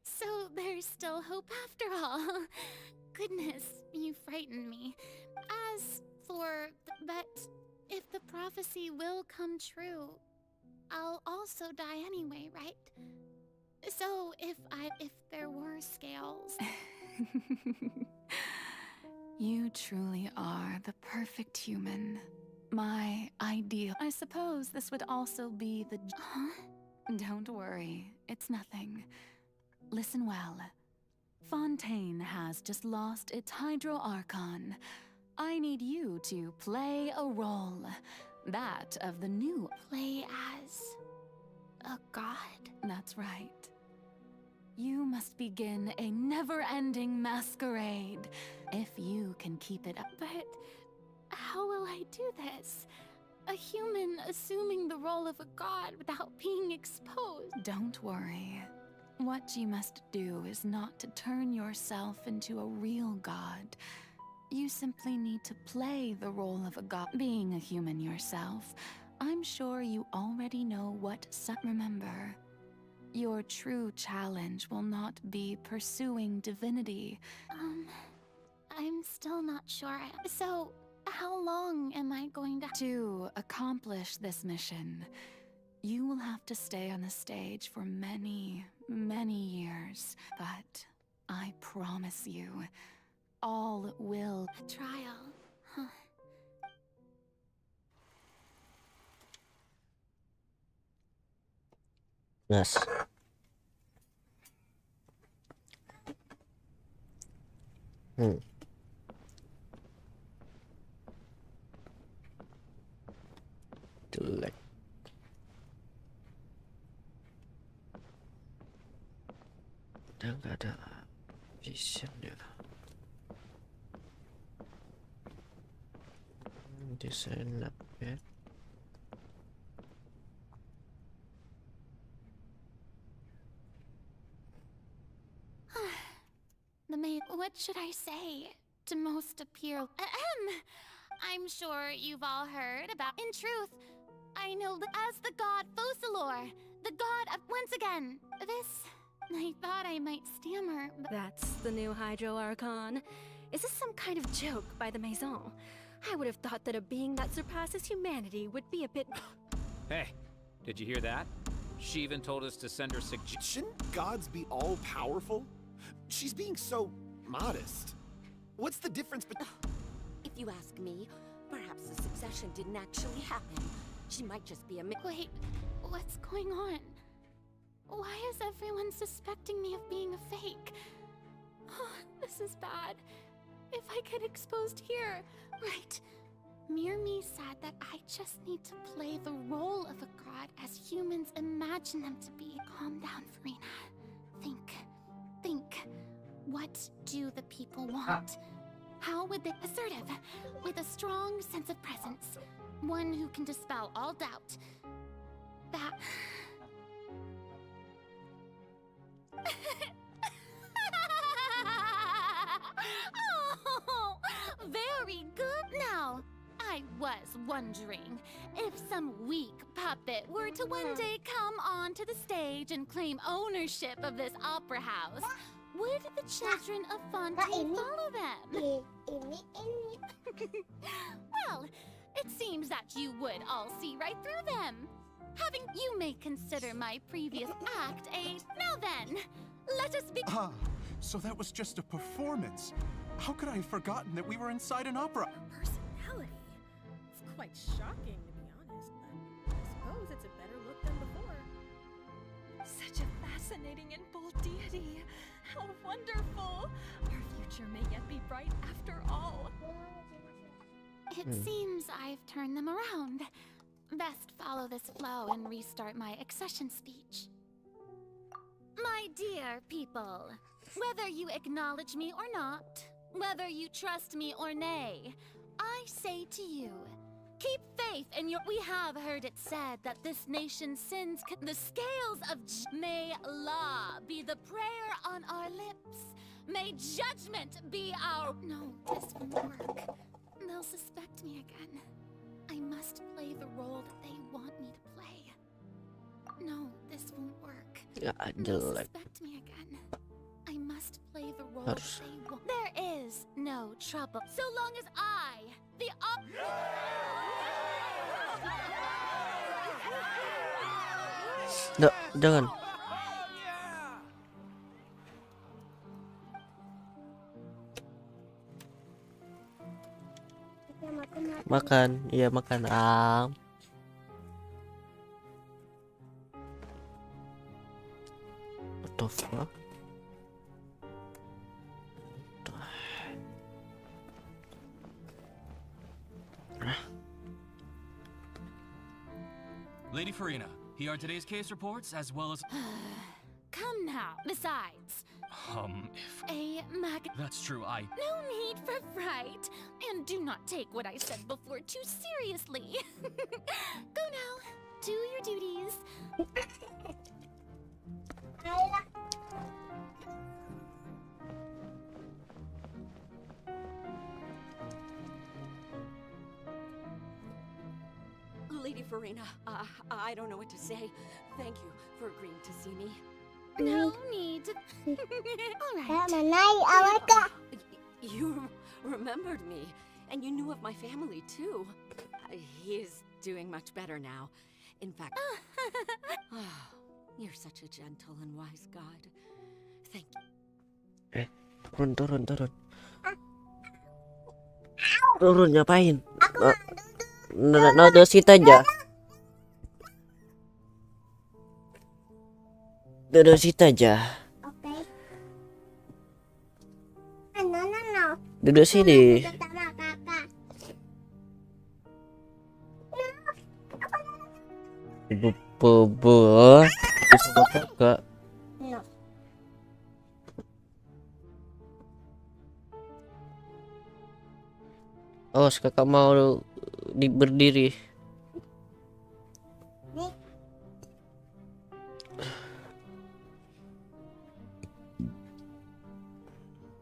so there's still hope after all. Goodness, you frightened me. As for... but if the prophecy will come true, I'll also die anyway, right? So if there were scales... You truly are the perfect human. My ideal. I suppose this would also be the... Huh? Don't worry, it's nothing. Listen well. Fontaine has just lost its Hydro Archon. I need you to play a role. That of the new... Play as... a god? That's right. You must begin a never-ending masquerade. If you can keep it up. But how will I do this? A human assuming the role of a god without being exposed. Don't worry. What you must do is not to turn yourself into a real god. You simply need to play the role of a god. Being a human yourself, I'm sure you already know what remember. Your true challenge will not be pursuing divinity. I'm still not sure. So, how long am I going to... To accomplish this mission, you will have to stay on the stage for many, many years. But I promise you, all will... A trial, huh? Yes. Jelek. Udah nggak ada vision ya. Desain lab ya. The maid... What should I say to most appear... I'm sure you've all heard about... In truth, I know as the god Focalor, the god of... Once again, this... I thought I might stammer, but... That's the new Hydro Archon. Is this some kind of joke by the Maison? I would have thought that a being that surpasses humanity would be a bit... Hey, did you hear that? She even told us to send her suggestions. Shouldn't gods be all-powerful? She's being so modest. What's the difference between... If you ask me, perhaps the succession didn't actually happen. She might just be a... Wait, what's going on? Why is everyone suspecting me of being a fake? Oh, this is bad. If I get exposed here... Right. Mirmi said that I just need to play the role of a god as humans imagine them to be. Calm down, Farina. Think. What do the people want? How would they... Assertive, with a strong sense of presence. One who can dispel all doubt. That... Oh, very good now. I was wondering if some weak puppet were to one day come onto the stage and claim ownership of this opera house. Would the children of Fontaine follow them? Well, it seems that you would all see right through them. You may consider my previous act a... Now then, let us be... Ah, so that was just a performance. How could I have forgotten that we were inside an opera? Personality? It's quite shocking, to be honest, but I suppose it's a better look than before. Such a fascinating and bold deity. How wonderful! Our future may yet be bright after all. It seems I've turned them around. Best follow this flow and restart my accession speech. My dear people, whether you acknowledge me or not, whether you trust me or nay, I say to you, keep faith in your... We have heard it said that this nation's sins... The scales of... May law be the prayer on our lips. May judgment be our... No, this won't work. They'll suspect me again. I must play the role that they want me to play. No, this won't work. They'll suspect me again. I must play the role that they want. There is no trouble so long as I, the Jangan. Makan, iya makan. What the fuck? Lady Farina, here are today's case reports as well as... Come now. Besides... That's true, No need for fright. And do not take what I said before too seriously. Go now. Do your duties. Lady Farina, I don't know what to say. Thank you for agreeing to see me. No need to... Alright. You remembered me, and you knew of my family, too. He is doing much better now. In fact... you're such a gentle and wise God. Thank you. Turun. Turun, ngapain? Duduk situ aja. Duduk situ aja. Oke. No. Duduk sini. Sama kakak. Sama kakak. No. Oh, kakak mau berdiri.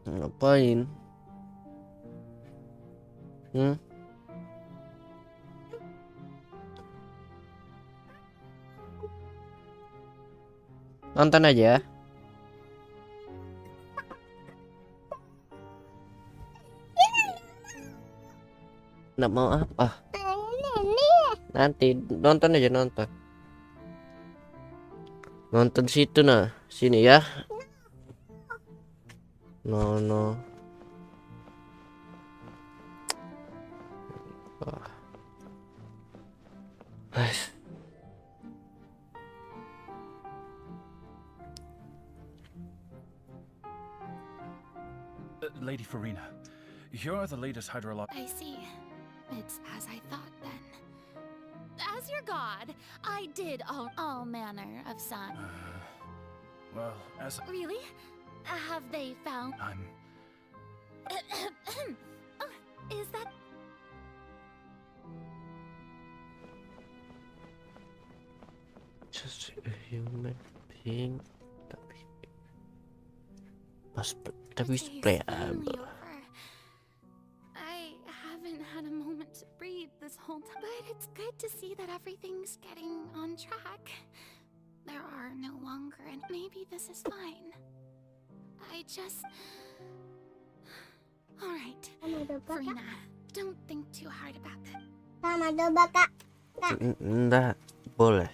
Ngapain? Nonton aja. Nggak mau apa? Nanti nonton aja, nonton. Nonton situ nah, sini ya. No. Lady Farina, here are the latest I see. It's as I thought then. As your god, I did all manner of signs. Well, as... Really? Have they found... Oh, is that... Just a human being. Tapi spray over. I haven't had a moment to breathe this whole time, but it's good to see that everything's getting on track. There are no longer, and maybe this is fine. I just... Alright, Farina, don't think too hard about that. Mama coba kak. Enggak, boleh.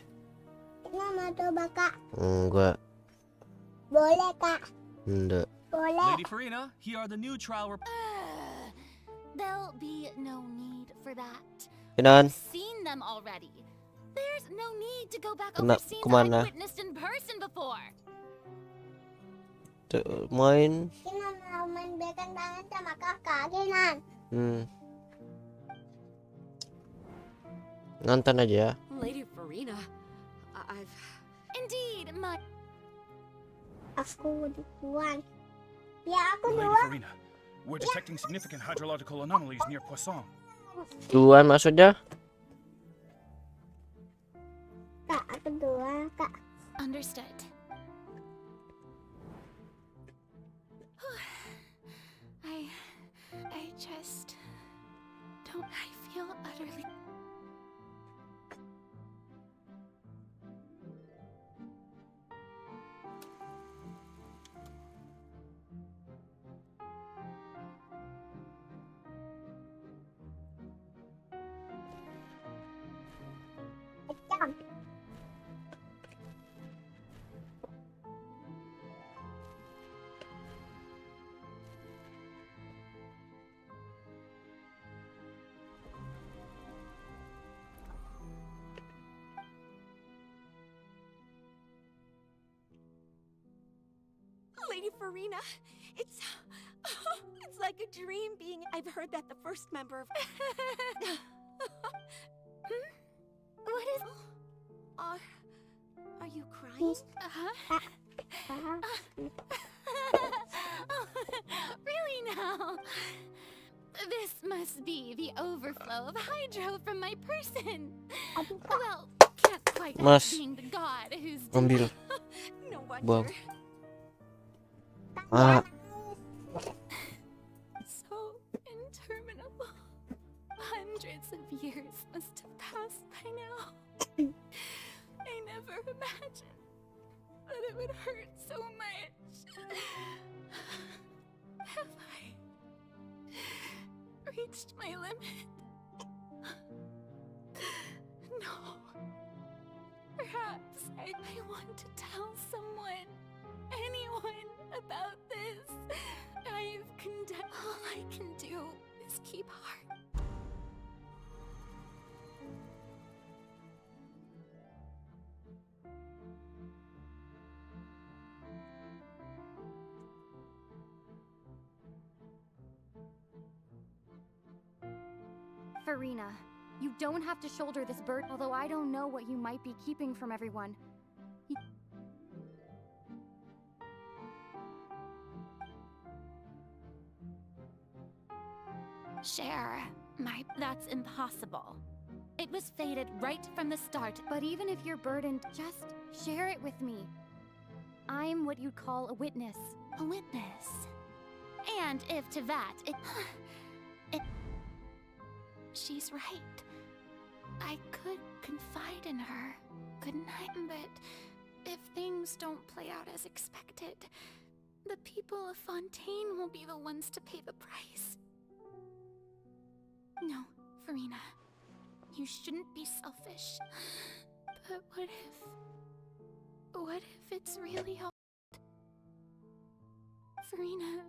Mama coba kak. Enggak, Boleh kak. enggak. Boleh. Lady Farina, here are the new trial There'll be no need for that. Kenan, I've seen them already. There's no need to go back Kena- over scenes kemana? I've witnessed in person before. Main. Kinan mau main bekan tangan sama kakak, Kinan. Nonton aja ya. Lady Farina, I've... Indeed, my... Aku duluan. Ya, aku Lady duluan. Farina, we're detecting significant hydrological anomalies near Poisson. Duluan maksudnya? Kak, aku duluan, kak. Understood. I just... don't... I feel utterly... Lady Farina, it's like a dream being... I've heard that the first member of... What is... Are you crying? Really now? This must be the overflow of hydro from my person. Well, can't quite help Mas, being the god who's... ambil. No Buang. wonder. Ah, So interminable. Hundreds of years must have passed by now. I never imagined that it would hurt so much. Have I reached my limit? No. Perhaps I want to tell someone, anyone, about this. I've condemned. All I can do is keep heart. Farina, you don't have to shoulder this burden, although I don't know what you might be keeping from everyone. Share that's impossible. It was fated right from the start. But even if you're burdened, just share it with me. I'm what you'd call a witness. A witness. And if to that, she's right. I could confide in her, couldn't I? But if things don't play out as expected, the people of Fontaine will be the ones to pay the price. No, Farina. You shouldn't be selfish. But what if it's really all... Farina,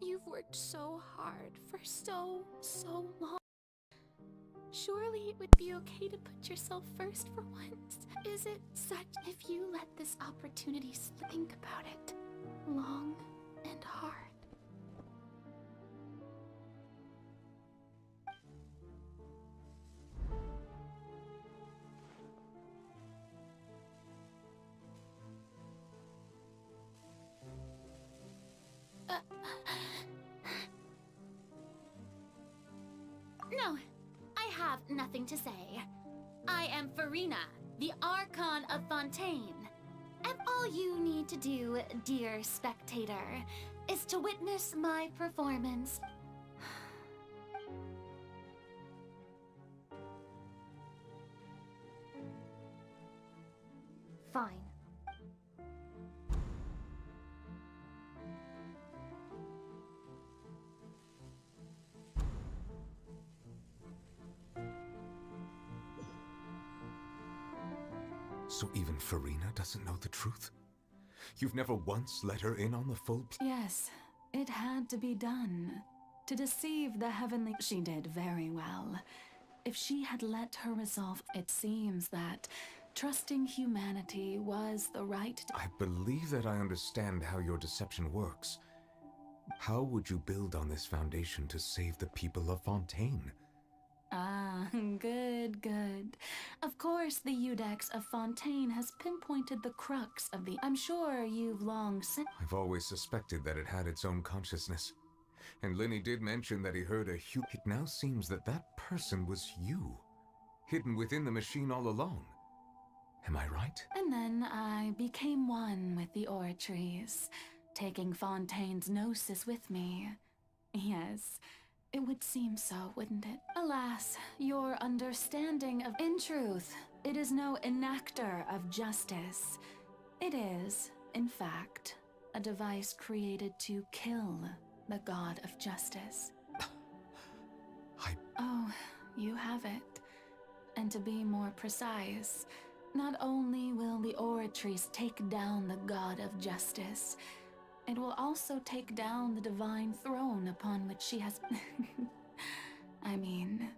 you've worked so hard for so long. Surely it would be okay to put yourself first for once. Is it such if you let this opportunity slip? Think about it. Long and hard. No, I have nothing to say. I am Farina, the Archon of Fontaine. And all you need to do, dear spectator, is to witness my performance. Fine. So even Farina doesn't know the truth? You've never once let her in on the full Yes, it had to be done. To deceive the heavenly... She did very well. If she had let her resolve, it seems that trusting humanity was the right... I believe that I understand how your deception works. How would you build on this foundation to save the people of Fontaine? Ah, good, good. Of course, the Iudex of Fontaine has pinpointed the crux of the... I'm sure you've long seen... I've always suspected that it had its own consciousness. And Linny did mention that he heard a It now seems that that person was you, hidden within the machine all along. Am I right? And then I became one with the Oratories, taking Fontaine's gnosis with me. Yes, it would seem so, wouldn't it? Alas, your understanding of... In truth, it is no enactor of justice. It is, in fact, a device created to kill the god of justice. Oh, you have it. And to be more precise, not only will the Oratories take down the god of justice, it will also take down the divine throne upon which she has... I mean,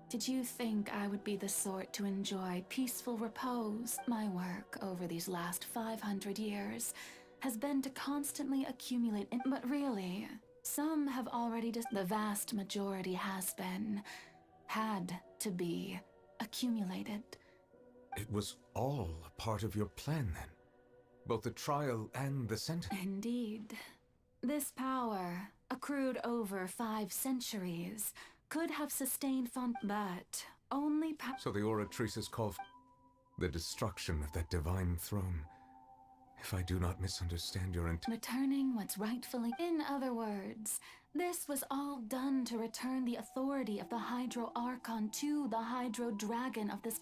did you think I would be the sort to enjoy peaceful repose? My work over these last 500 years has been to constantly accumulate... But really, some have already... The vast majority has been... had to be accumulated. It was all a part of your plan, then? Both the trial and the sentence? Indeed. This power, accrued over 5 centuries, could have sustained but only So the Oratrices call for the destruction of that divine throne. If I do not misunderstand your returning what's rightfully... In other words, this was all done to return the authority of the Hydro Archon to the Hydro Dragon of this...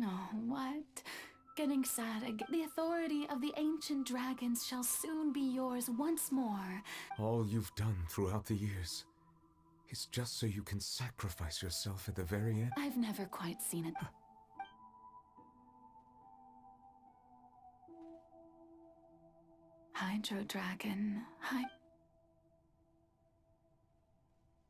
Oh, what? Getting sad again. The authority of the ancient dragons shall soon be yours once more. All you've done throughout the years is just so you can sacrifice yourself at the very end? I've never quite seen it. Hydro Dragon,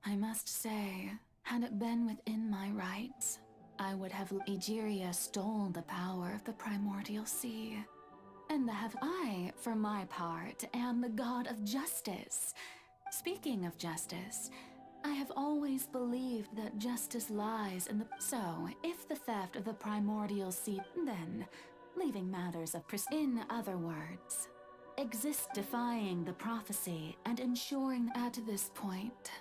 I must say, had it been within my rights, I would have... Egeria stole the power of the primordial sea. And I, for my part, am the god of justice. Speaking of justice, I have always believed that justice lies in the... So, if the theft of the primordial sea, then, leaving matters of... In other words, exists defying the prophecy and ensuring at this point...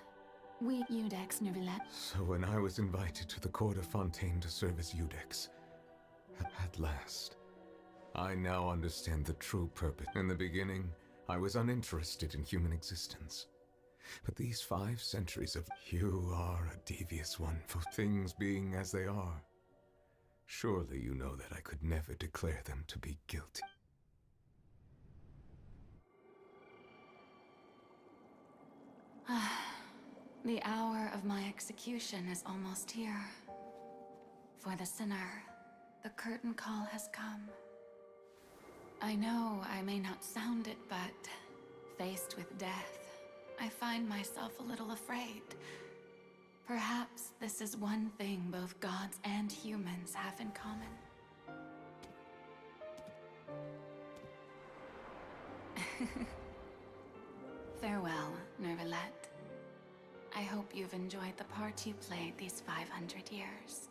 We, Iudex Neuvillette. So when I was invited to the court of Fontaine to serve as Iudex, at last, I now understand the true purpose. In the beginning, I was uninterested in human existence. But these 5 centuries of... You are a devious one for things being as they are. Surely you know that I could never declare them to be guilty. The hour of my execution is almost here. For the sinner, the curtain call has come. I know I may not sound it, but faced with death, I find myself a little afraid. Perhaps this is one thing both gods and humans have in common. Farewell, Neuvillette. I hope you've enjoyed the part you played these 500 years.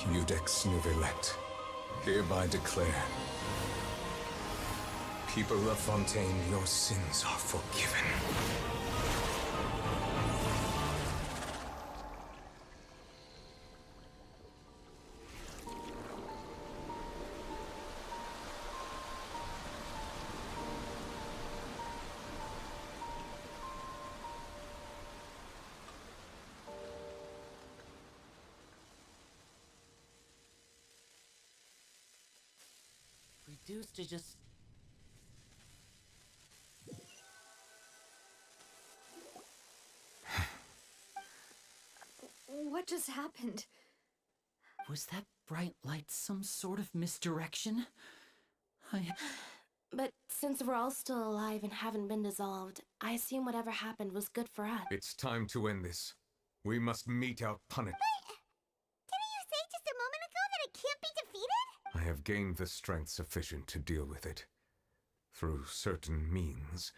Judex Nuvelet, hereby declare, people of Fontaine, your sins are forgiven. Reduced to just... What just happened? Was that bright light some sort of misdirection? But since we're all still alive and haven't been dissolved, I assume whatever happened was good for us. It's time to end this. We must mete out punishment. Didn't you say just a moment ago that it can't be defeated? I have gained the strength sufficient to deal with it. Through certain means,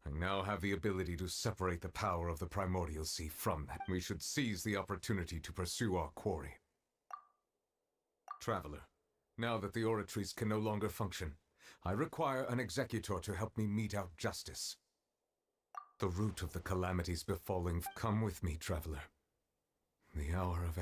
I now have the ability to separate the power of the Primordial Sea from that. We should seize the opportunity to pursue our quarry. Traveler, now that the oratories can no longer function, I require an executor to help me mete out justice. The root of the calamities befalling... Come with me, Traveler. The hour of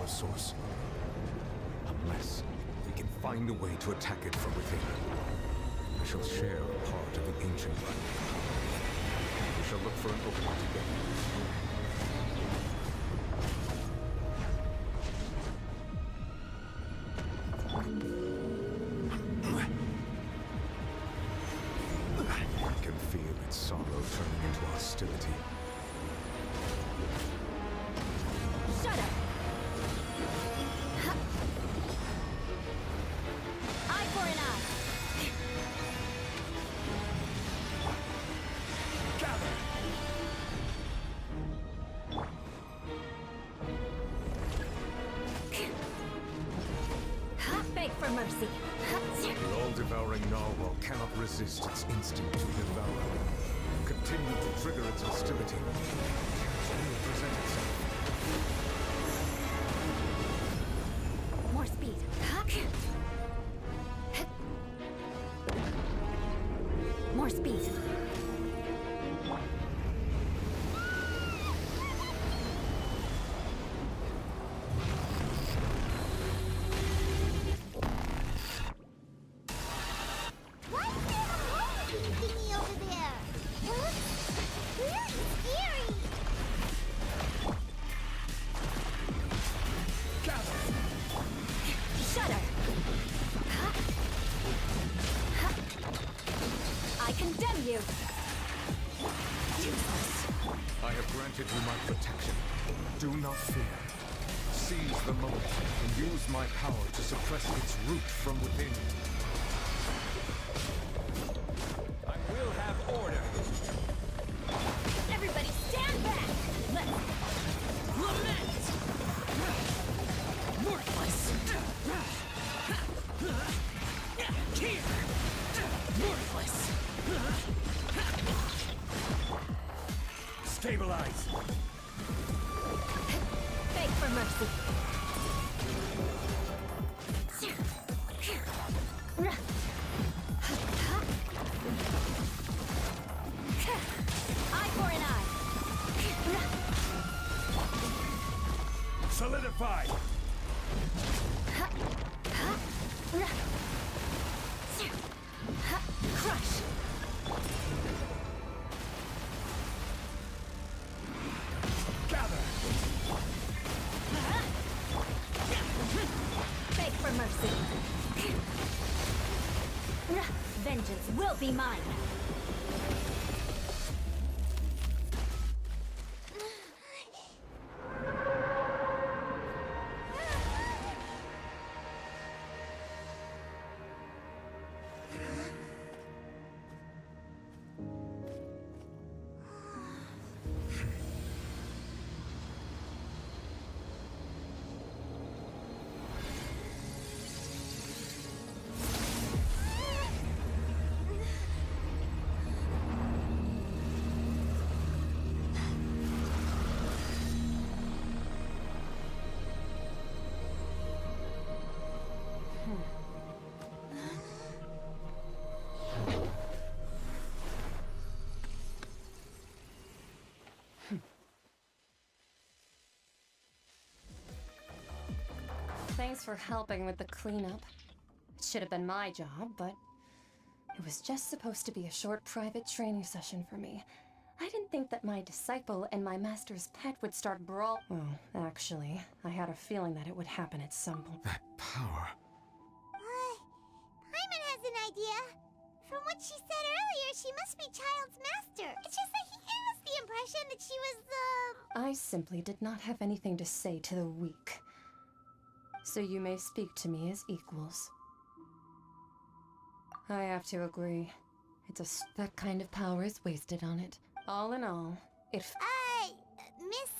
source. Unless we can find a way to attack it from within. We shall share a part of the ancient life. We shall look for an opening together. I can feel its sorrow turning into hostility. Shut up! Eye for an eye! Gather! Beg for mercy! The all-devouring narwhal cannot resist its instinct to devour. Continue to trigger its hostility. It will present itself. More speed. More speed. Why is there a holy thingy over there? Huh? Really scary! Shudder! I condemn you! Useless. I have granted you my protection. Do not fear. Seize the moment and use my power to suppress its root from within. I will have order. Everybody stand back! Let's lament! Worthless! Here! Worthless! Stabilize! Beg for mercy! Eye for an eye! Solidify! Crush! Gather! Beg for mercy! Vengeance will be mine! Thanks for helping with the cleanup. It should have been my job, but it was just supposed to be a short private training session for me. I didn't think that my disciple and my master's pet would start brawl. Well, actually, I had a feeling that it would happen at some point. That power. Paimon has an idea. From what she said earlier, she must be Child's master. It's just that he gave us the impression that she was, I simply did not have anything to say to the weak. So you may speak to me as equals. I have to agree. That kind of power is wasted on it. All in all, Miss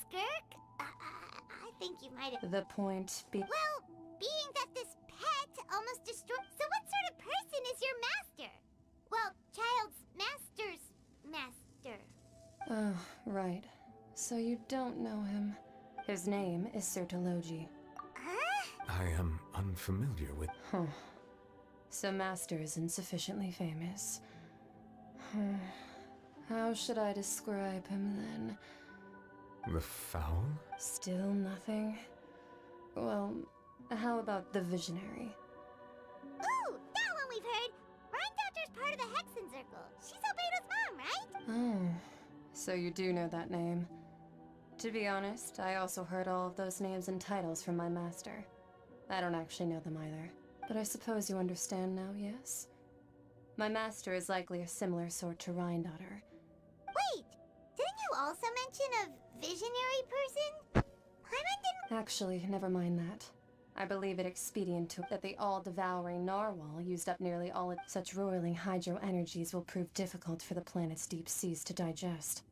Skirk? I think you might have... The point be... Well, being that this pet almost destroyed... So what sort of person is your master? Well, Child's master's master. Oh, right. So you don't know him. His name is Sertologi. I am unfamiliar with... Huh. So Master isn't sufficiently famous. How should I describe him then? The foul? Still nothing? Well, how about the Visionary? Ooh, that one we've heard! Rhine Doctor's part of the Hexen Circle. She's Albedo's mom, right? Oh, so you do know that name. To be honest, I also heard all of those names and titles from my master. I don't actually know them either. But I suppose you understand now, yes? My master is likely a similar sort to Rhine Daughter. Wait! Didn't you also mention a visionary person? Paimon didn't... Actually, never mind that. I believe it expedient that the all-devouring narwhal used up nearly all its such roiling hydro energies will prove difficult for the planet's deep seas to digest.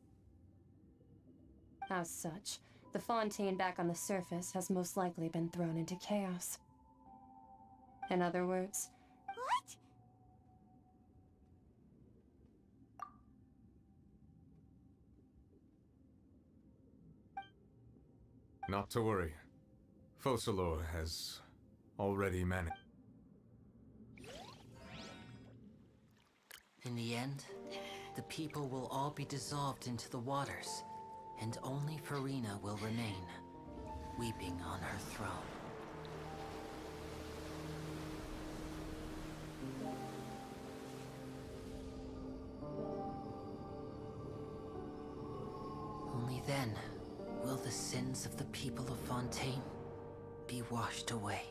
As such, the fontaine back on the surface has most likely been thrown into chaos. In other words... What? Not to worry. Focalor has already managed. In the end, the people will all be dissolved into the waters, and only Farina will remain, weeping on her throne. Only then will the sins of the people of Fontaine be washed away.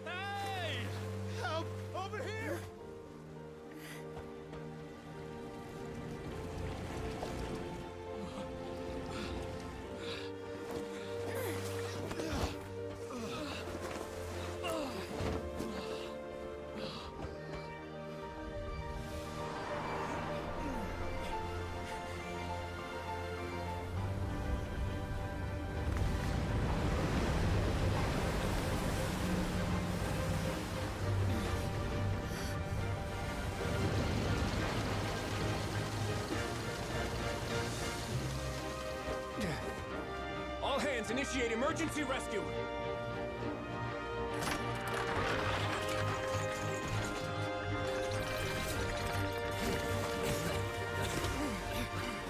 Hey! Help! Over here! All hands, initiate emergency rescue!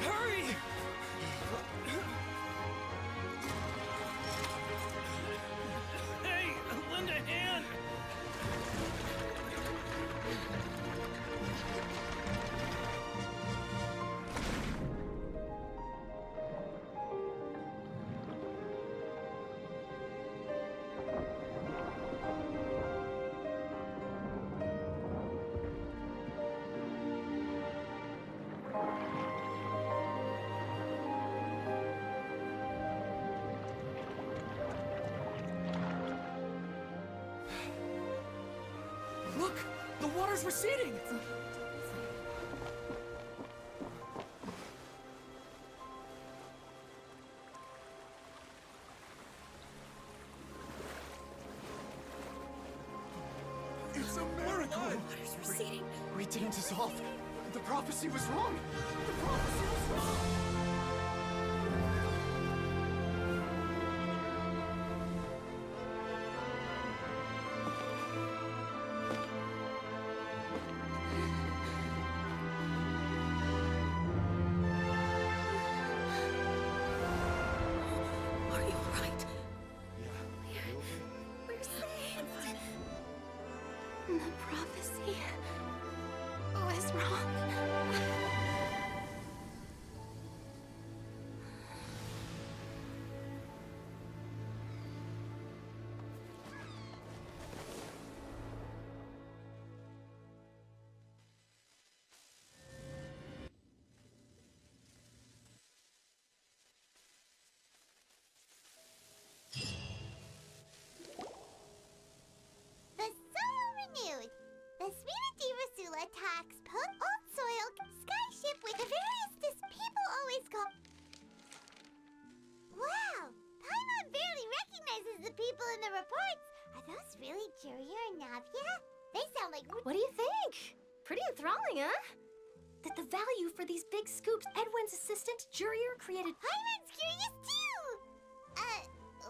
Hurry! Hey, lend a hand! Look! The water's receding! It's a miracle! Water's receding. We didn't dissolve. The prophecy was wrong! The prophecy was wrong! Are you alright? We're saved. The prophecy was wrong. The soil renewed. The Spina Divasula attacks old soil skyship with the various people always call. Wow! Paimon barely recognizes the people in the reports. Are those really Juria and Navia? They sound like. What do you think? Pretty enthralling, huh? That the value for these big scoops, Edwin's assistant, Jurier, created. Paimon's curious too!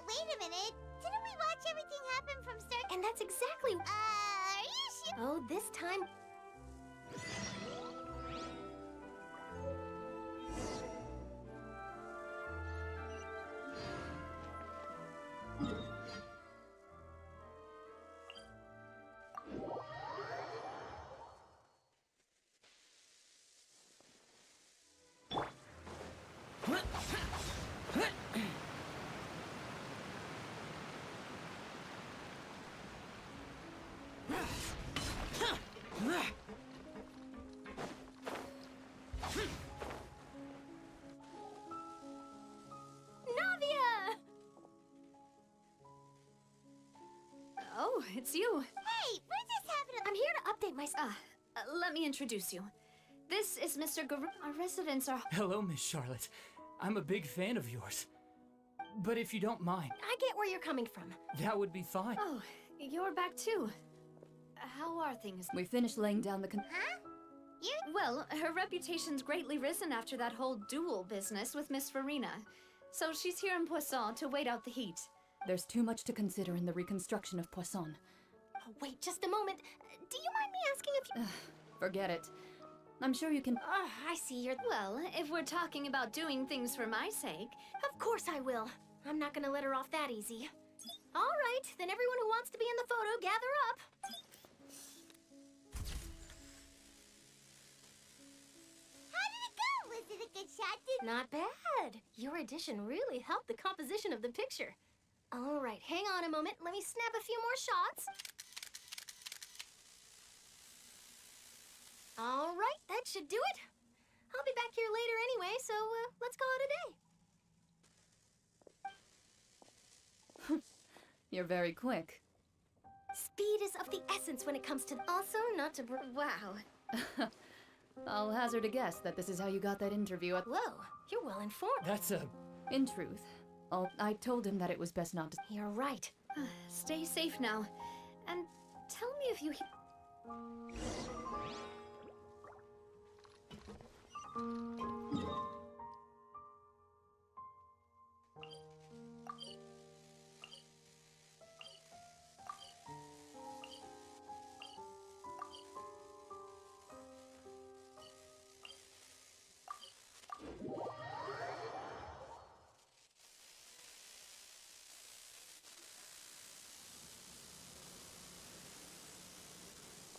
Wait a minute. Didn't we watch everything happen from start? And that's exactly. Are you sure? Oh, this time. Navia! Oh, it's you. Hey, we're just having a. I'm here to update my. Let me introduce you. This is Mr. Garu. Our residents are. Hello, Miss Charlotte. I'm a big fan of yours. But if you don't mind, I get where you're coming from. that would be fine. Oh, you're back too. How are things? We finished laying down the Huh? Well, her reputation's greatly risen after that whole duel business with Miss Farina. So she's here in Poisson to wait out the heat. There's too much to consider in the reconstruction of Poisson. Oh, wait just a moment. Do you mind me asking if you. Forget it. I'm sure you can. I see you're. Well, if we're talking about doing things for my sake. Of course I will. I'm not gonna let her off that easy. All right, then everyone who wants to be in the photo, gather up. How did it go? Was it a good shot? Not bad. Your addition really helped the composition of the picture. All right, hang on a moment. Let me snap a few more shots. All right, that should do it. I'll be back here later anyway, so let's call it a day. You're very quick. Speed is of the essence when it comes to. Also, not to. Wow. I'll hazard a guess that this is how you got that interview at. Whoa, you're well informed. That's a. In truth, I told him that it was best not to. You're right. Stay safe now. And tell me if you.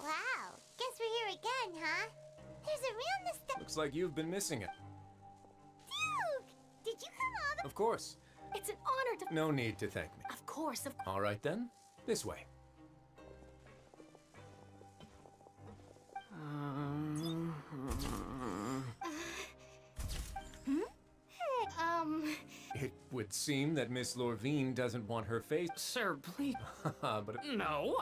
Wow. Guess we're here again, huh? There's a real nostalgia. Looks like you've been missing it. Duke! Did you come all the Of course. It's an honor to. No need to thank me. Of course, of course. All right then. This way. It would seem that Miss Lorvine doesn't want her face. Sir, please. But No,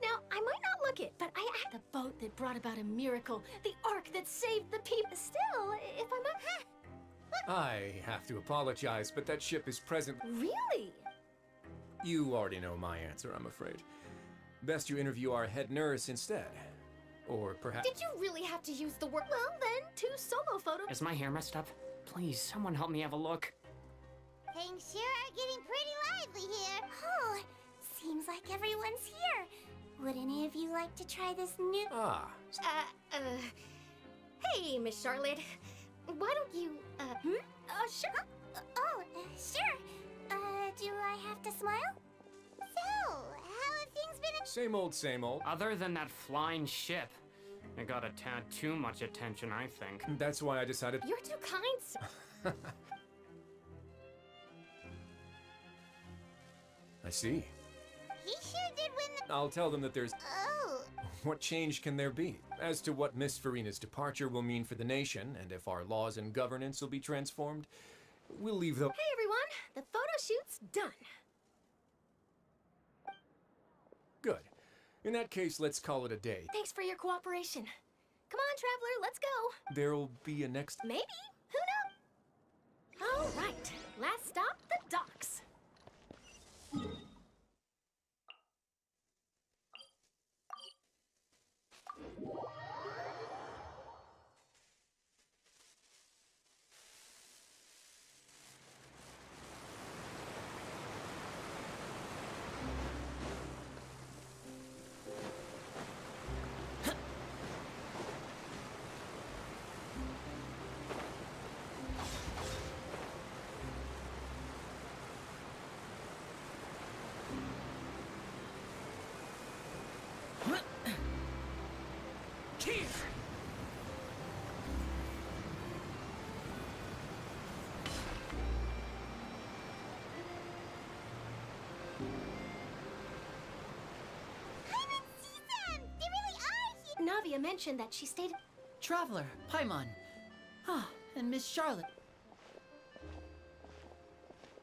Now, I might not look it, but I act the boat that brought about a miracle, the ark that saved the people. Still, if I'm a. I have to apologize, but that ship is present. Really? You already know my answer, I'm afraid. Best you interview our head nurse instead. Or perhaps... Did you really have to use the word? Well, then, 2 solo photos. Is my hair messed up? Please, someone help me have a look. Things sure are getting pretty lively here. Oh, seems like everyone's here. Would any of you like to try this new... Hey, Miss Charlotte. Why don't you, sure. Sure. Do I have to smile? So, how have things been? Same old, same old. Other than that flying ship. It got a tad too much attention, I think. That's why I decided... You're too kind, sir. I see. He sure did win the... I'll tell them that there's... Oh. What change can there be? As to what Miss Farina's departure will mean for the nation, and if our laws and governance will be transformed, we'll leave the... Hey, everyone. The photo shoot's done. Good. In that case, let's call it a day. Thanks for your cooperation. Come on, Traveler, let's go. There'll be a next... Maybe. Who knows? All right. Last stop, the docks. Navia mentioned that she stayed... Traveler, Paimon. Ah, and Miss Charlotte.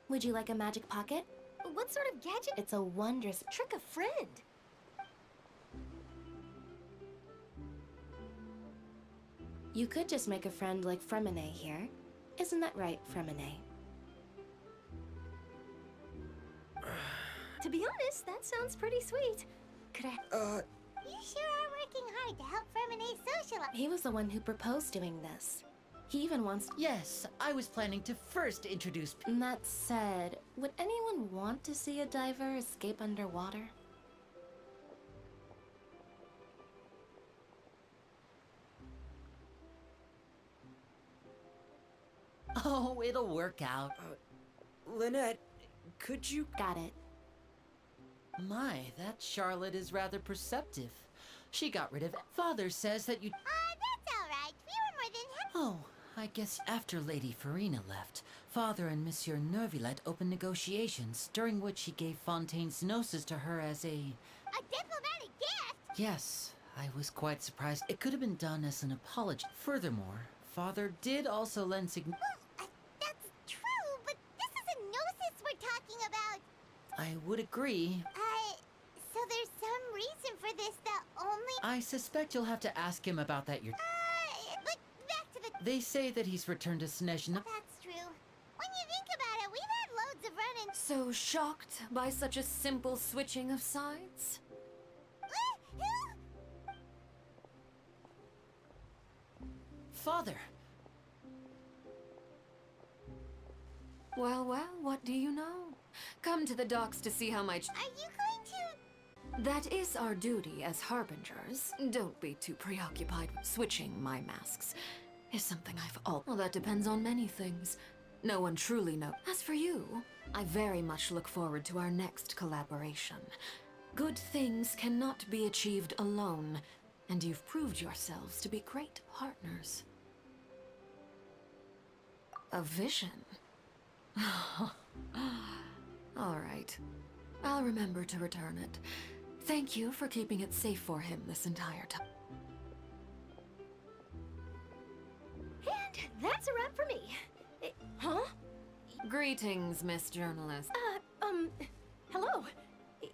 Would you like a magic pocket? What sort of gadget? It's a wondrous... Trick a friend. You could just make a friend like Fremine here. Isn't that right, Fremine? To be honest, that sounds pretty sweet. Could I... You sure are working hard to help Fremine socialize. He was the one who proposed doing this. He even wants... Yes, I was planning to first introduce... That said, would anyone want to see a diver escape underwater? Oh, it'll work out. Lynette, could you... Got it. My, that Charlotte is rather perceptive. She got rid of... Father says that you... That's all right. We were more than happy. Oh, I guess after Lady Farina left, Father and Monsieur Nervilette opened negotiations, during which he gave Fontaine's gnosis to her as a diplomatic gift? Yes, I was quite surprised. It could have been done as an apology. Furthermore, Father did also lend That's true, but this is a gnosis we're talking about. I would agree. So there's some reason for this that only... I suspect you'll have to ask him about that. But back to the... They say that he's returned to Snezhna. That's true. When you think about it, we've had loads of run-ins. So shocked by such a simple switching of sides? Father! Well, well, what do you know? Come to the docks to see how my... Are you going to... That is our duty as harbingers. Don't be too preoccupied. Switching my masks is something I've Well, that depends on many things. No one truly knows. As for you, I very much look forward to our next collaboration. Good things cannot be achieved alone, and you've proved yourselves to be great partners. A vision? All right. I'll remember to return it. Thank you for keeping it safe for him this entire time. And that's a wrap for me. Huh? Greetings, Miss Journalist. Hello.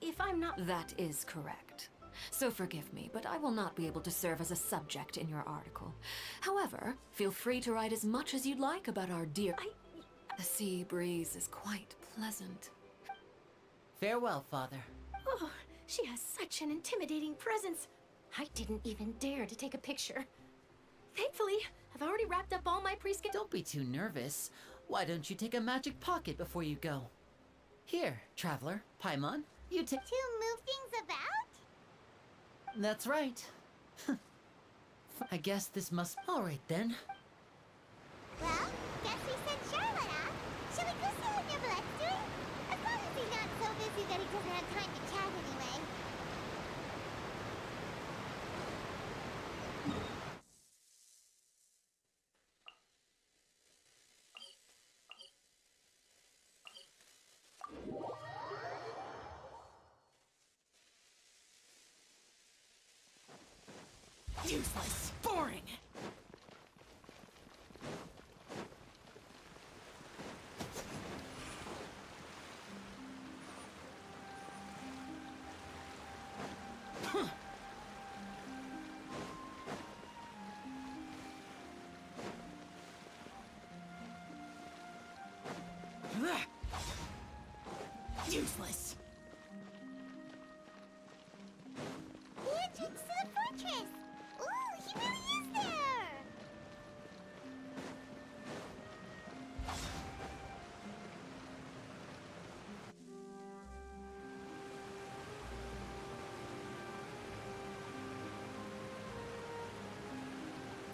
If I'm not... That is correct. So forgive me, but I will not be able to serve as a subject in your article. However, feel free to write as much as you'd like about our dear... The sea breeze is quite pleasant. Farewell, Father. Oh, she has such an intimidating presence. I didn't even dare to take a picture. Thankfully, I've already wrapped up all my pre-scheduled. Don't be too nervous. Why don't you take a magic pocket before you go? Here, traveler, Paimon, you take. To move things about? That's right. I guess this must. Alright then. Well, guess we sent Charlotte off. Shall we go see what Nibble's doing? As long as he's not so busy that he doesn't have time to chat anyway. Useless. Boring. Useless. The entrance to the fortress! Ooh, he really is there!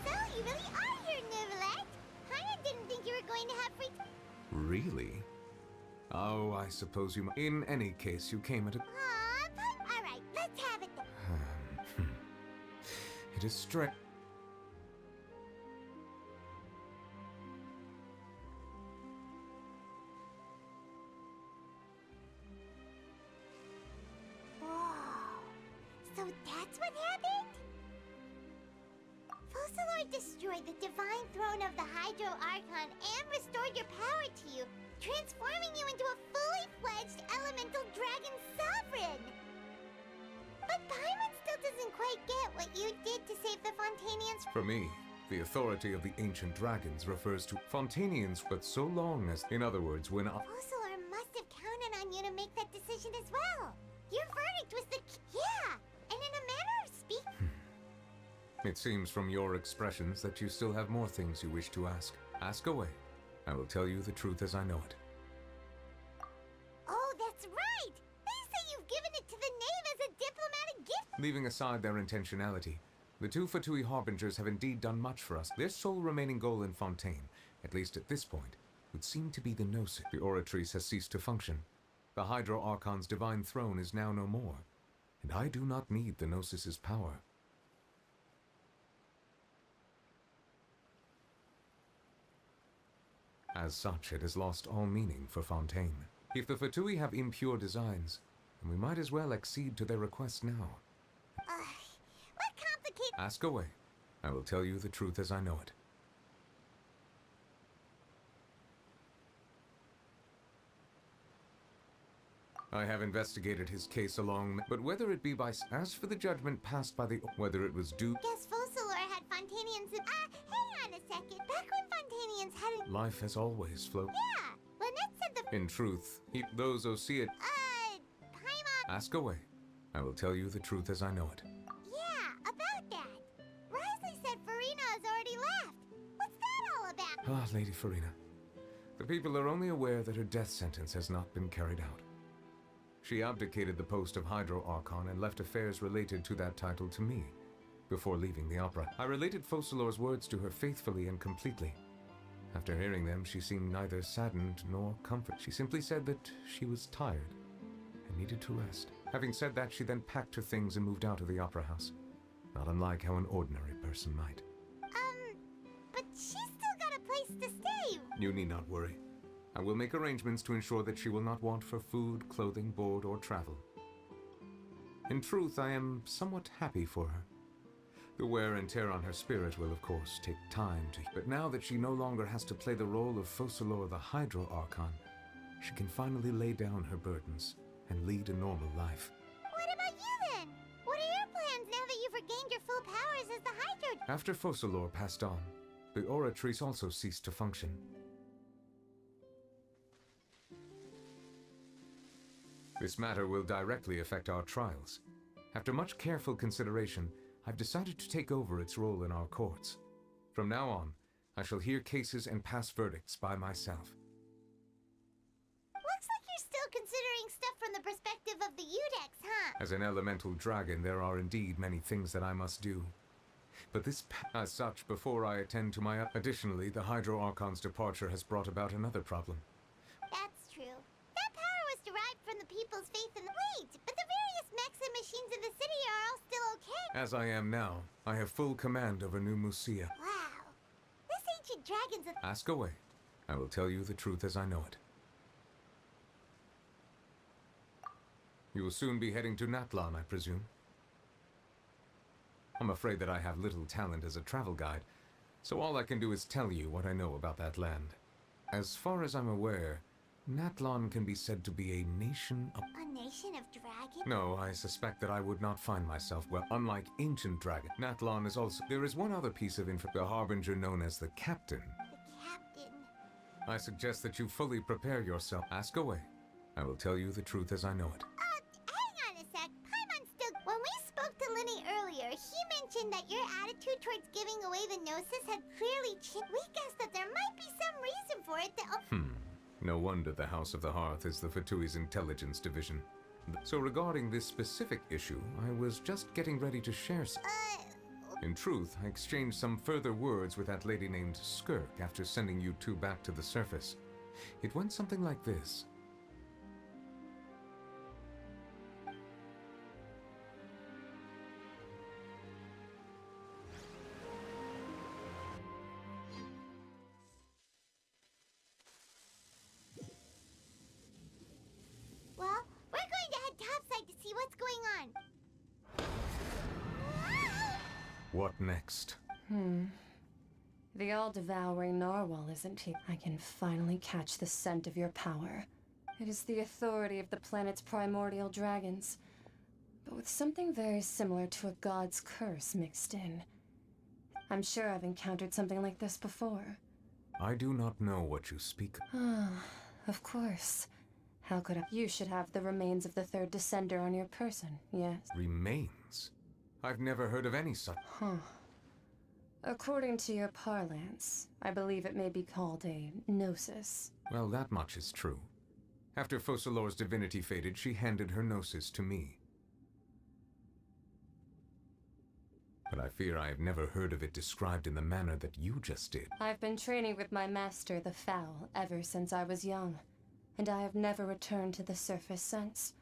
So, you really are here, Nivelet! Paimon didn't think you were going to have free time. Really? Oh, I suppose you. In any case, you came at a. Alright, let's have it then. It is strange. Whoa. So that's what happened? Focalor destroyed the divine throne of the Hydro Archon and restored your power to you, transforming you into a fully fledged elemental dragon sovereign! But Paimon still doesn't quite get what you did to save the Fontanians. For me, the authority of the ancient dragons refers to Fontanians, but so long as. In other words, when. Focalor must have counted on you to make that decision as well. Your verdict was the. Yeah! And in a manner of speaking. It seems from your expressions that you still have more things you wish to ask. Ask away. I will tell you the truth as I know it. Oh, that's right! They say you've given it to the knave as a diplomatic gift! Leaving aside their intentionality, the two Fatui Harbingers have indeed done much for us. Their sole remaining goal in Fontaine, at least at this point, would seem to be the Gnosis. The Oratrice has ceased to function. The Hydro Archon's divine throne is now no more, and I do not need the Gnosis's power. As such, it has lost all meaning for Fontaine. If the Fatui have impure designs, then we might as well accede to their request now. What complicated— Ask away. I will tell you the truth as I know it. I have investigated his case along, but whether it be by— As for the judgment passed by the— Whether it was due— Guess Focalor had Fontanians— hang on a second. Back when Fontanians hadn't— Life has always flowed. Yeah! Lynette said the— In truth, those Osea— Paimon— Ask away. I will tell you the truth as I know it. Yeah, about that. Risley said Farina has already left. What's that all about? Ah, Lady Farina. The people are only aware that her death sentence has not been carried out. She abdicated the post of Hydro Archon and left affairs related to that title to me, before leaving the opera. I related Focalor's words to her faithfully and completely. After hearing them, she seemed neither saddened nor comforted. She simply said that she was tired and needed to rest. Having said that, she then packed her things and moved out of the opera house, not unlike how an ordinary person might. But she's still got a place to stay. You need not worry. I will make arrangements to ensure that she will not want for food, clothing, board, or travel. In truth, I am somewhat happy for her. The wear and tear on her spirit will, of course, take time to... But now that she no longer has to play the role of Focalor the Hydro Archon, she can finally lay down her burdens and lead a normal life. What about you then? What are your plans now that you've regained your full powers as the Hydro? After Focalor passed on, the Oratrice also ceased to function. This matter will directly affect our trials. After much careful consideration, I've decided to take over its role in our courts. From now on, I shall hear cases and pass verdicts by myself. Looks like you're still considering stuff from the perspective of the Udex, huh? As an elemental dragon, there are indeed many things that I must do. But as such, before I attend to my... Additionally, the Hydro Archon's departure has brought about another problem. That's true. That power was derived from the people's faith in the... Wait, but the various mechs and machines in the city are all still okay? As I am now, I have full command over New Musia. Wow. This ancient dragon's a... Ask away. I will tell you the truth as I know it. You will soon be heading to Natlan, I presume. I'm afraid that I have little talent as a travel guide, so all I can do is tell you what I know about that land. As far as I'm aware, Natlan can be said to be a nation of... A nation of dragons? No, I suspect that I would not find myself well. Unlike ancient dragon, Natlan is also... There is one other piece of info, the harbinger known as the Captain. The Captain? I suggest that you fully prepare yourself. Ask away. I will tell you the truth as I know it. Hang on a sec. Paimon's still... When we spoke to Linny earlier, he mentioned that your attitude towards giving away the Gnosis had clearly changed. We guessed that there might be some reason for it that... No wonder the House of the Hearth is the Fatui's intelligence division. So regarding this specific issue, I was just getting ready to share some... In truth, I exchanged some further words with that lady named Skirk after sending you two back to the surface. It went something like this. Well, we're going to head topside to see what's going on. What next? The all-devouring narwhal isn't here. I can finally catch the scent of your power. It is the authority of the planet's primordial dragons, but with something very similar to a god's curse mixed in. I'm sure I've encountered something like this before. I do not know what you speak. Of course. How could I? You should have the remains of the third descender on your person, yes? Remains? I've never heard of any such... According to your parlance, I believe it may be called a gnosis. Well, that much is true. After Focalor's divinity faded, she handed her gnosis to me. But I fear I have never heard of it described in the manner that you just did. I've been training with my master, the Foul, ever since I was young, and I have never returned to the surface since.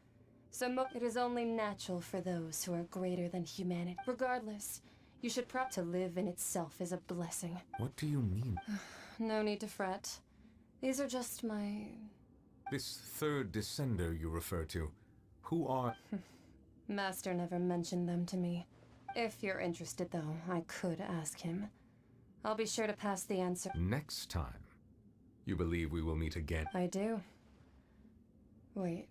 So it is only natural for those who are greater than humanity. Regardless, you should to live in itself is a blessing. What do you mean? No need to fret. These are just my... This third descender you refer to, who are... Master never mentioned them to me. If you're interested, though, I could ask him. I'll be sure to pass the answer. Next time. You believe we will meet again? I do. Wait.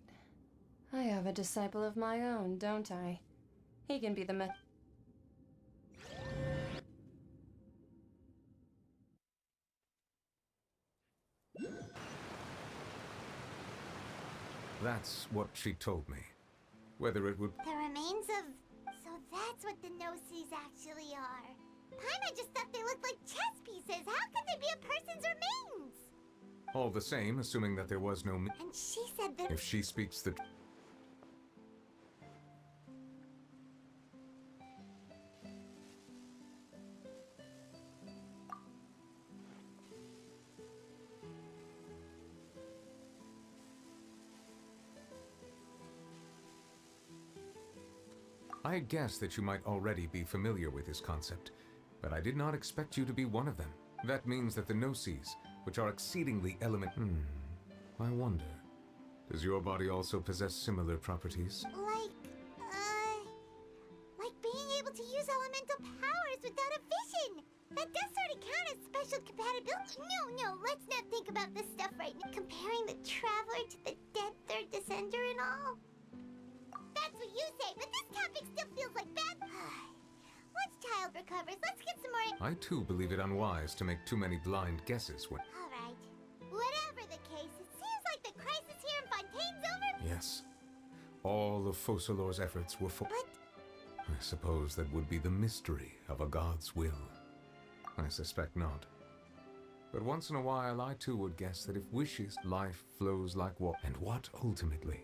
I have a disciple of my own, don't I? He can be the That's what she told me. Whether it would... The remains of... So that's what the Gnosis actually are. Paimon just thought they looked like chess pieces. How could they be a person's remains? All the same, assuming that there was no... And she said that... If she speaks the... I guessed that you might already be familiar with this concept, but I did not expect you to be one of them. That means that the Gnosis, which are exceedingly I wonder, does your body also possess similar properties? Like being able to use elemental powers without a vision! That does sort of count as special compatibility. No, let's not think about this stuff right now. Comparing the Traveler to the dead third descender and all. That's what you say, but this topic still feels like bad. Once child recovers, let's get some more... I too believe it unwise to make too many blind guesses when... Alright. Whatever the case, it seems like the crisis here in Fontaine's over. Yes. All of Focalor's efforts were for... But I suppose that would be the mystery of a god's will. I suspect not. But once in a while, I too would guess that if wishes, life flows like water. And what ultimately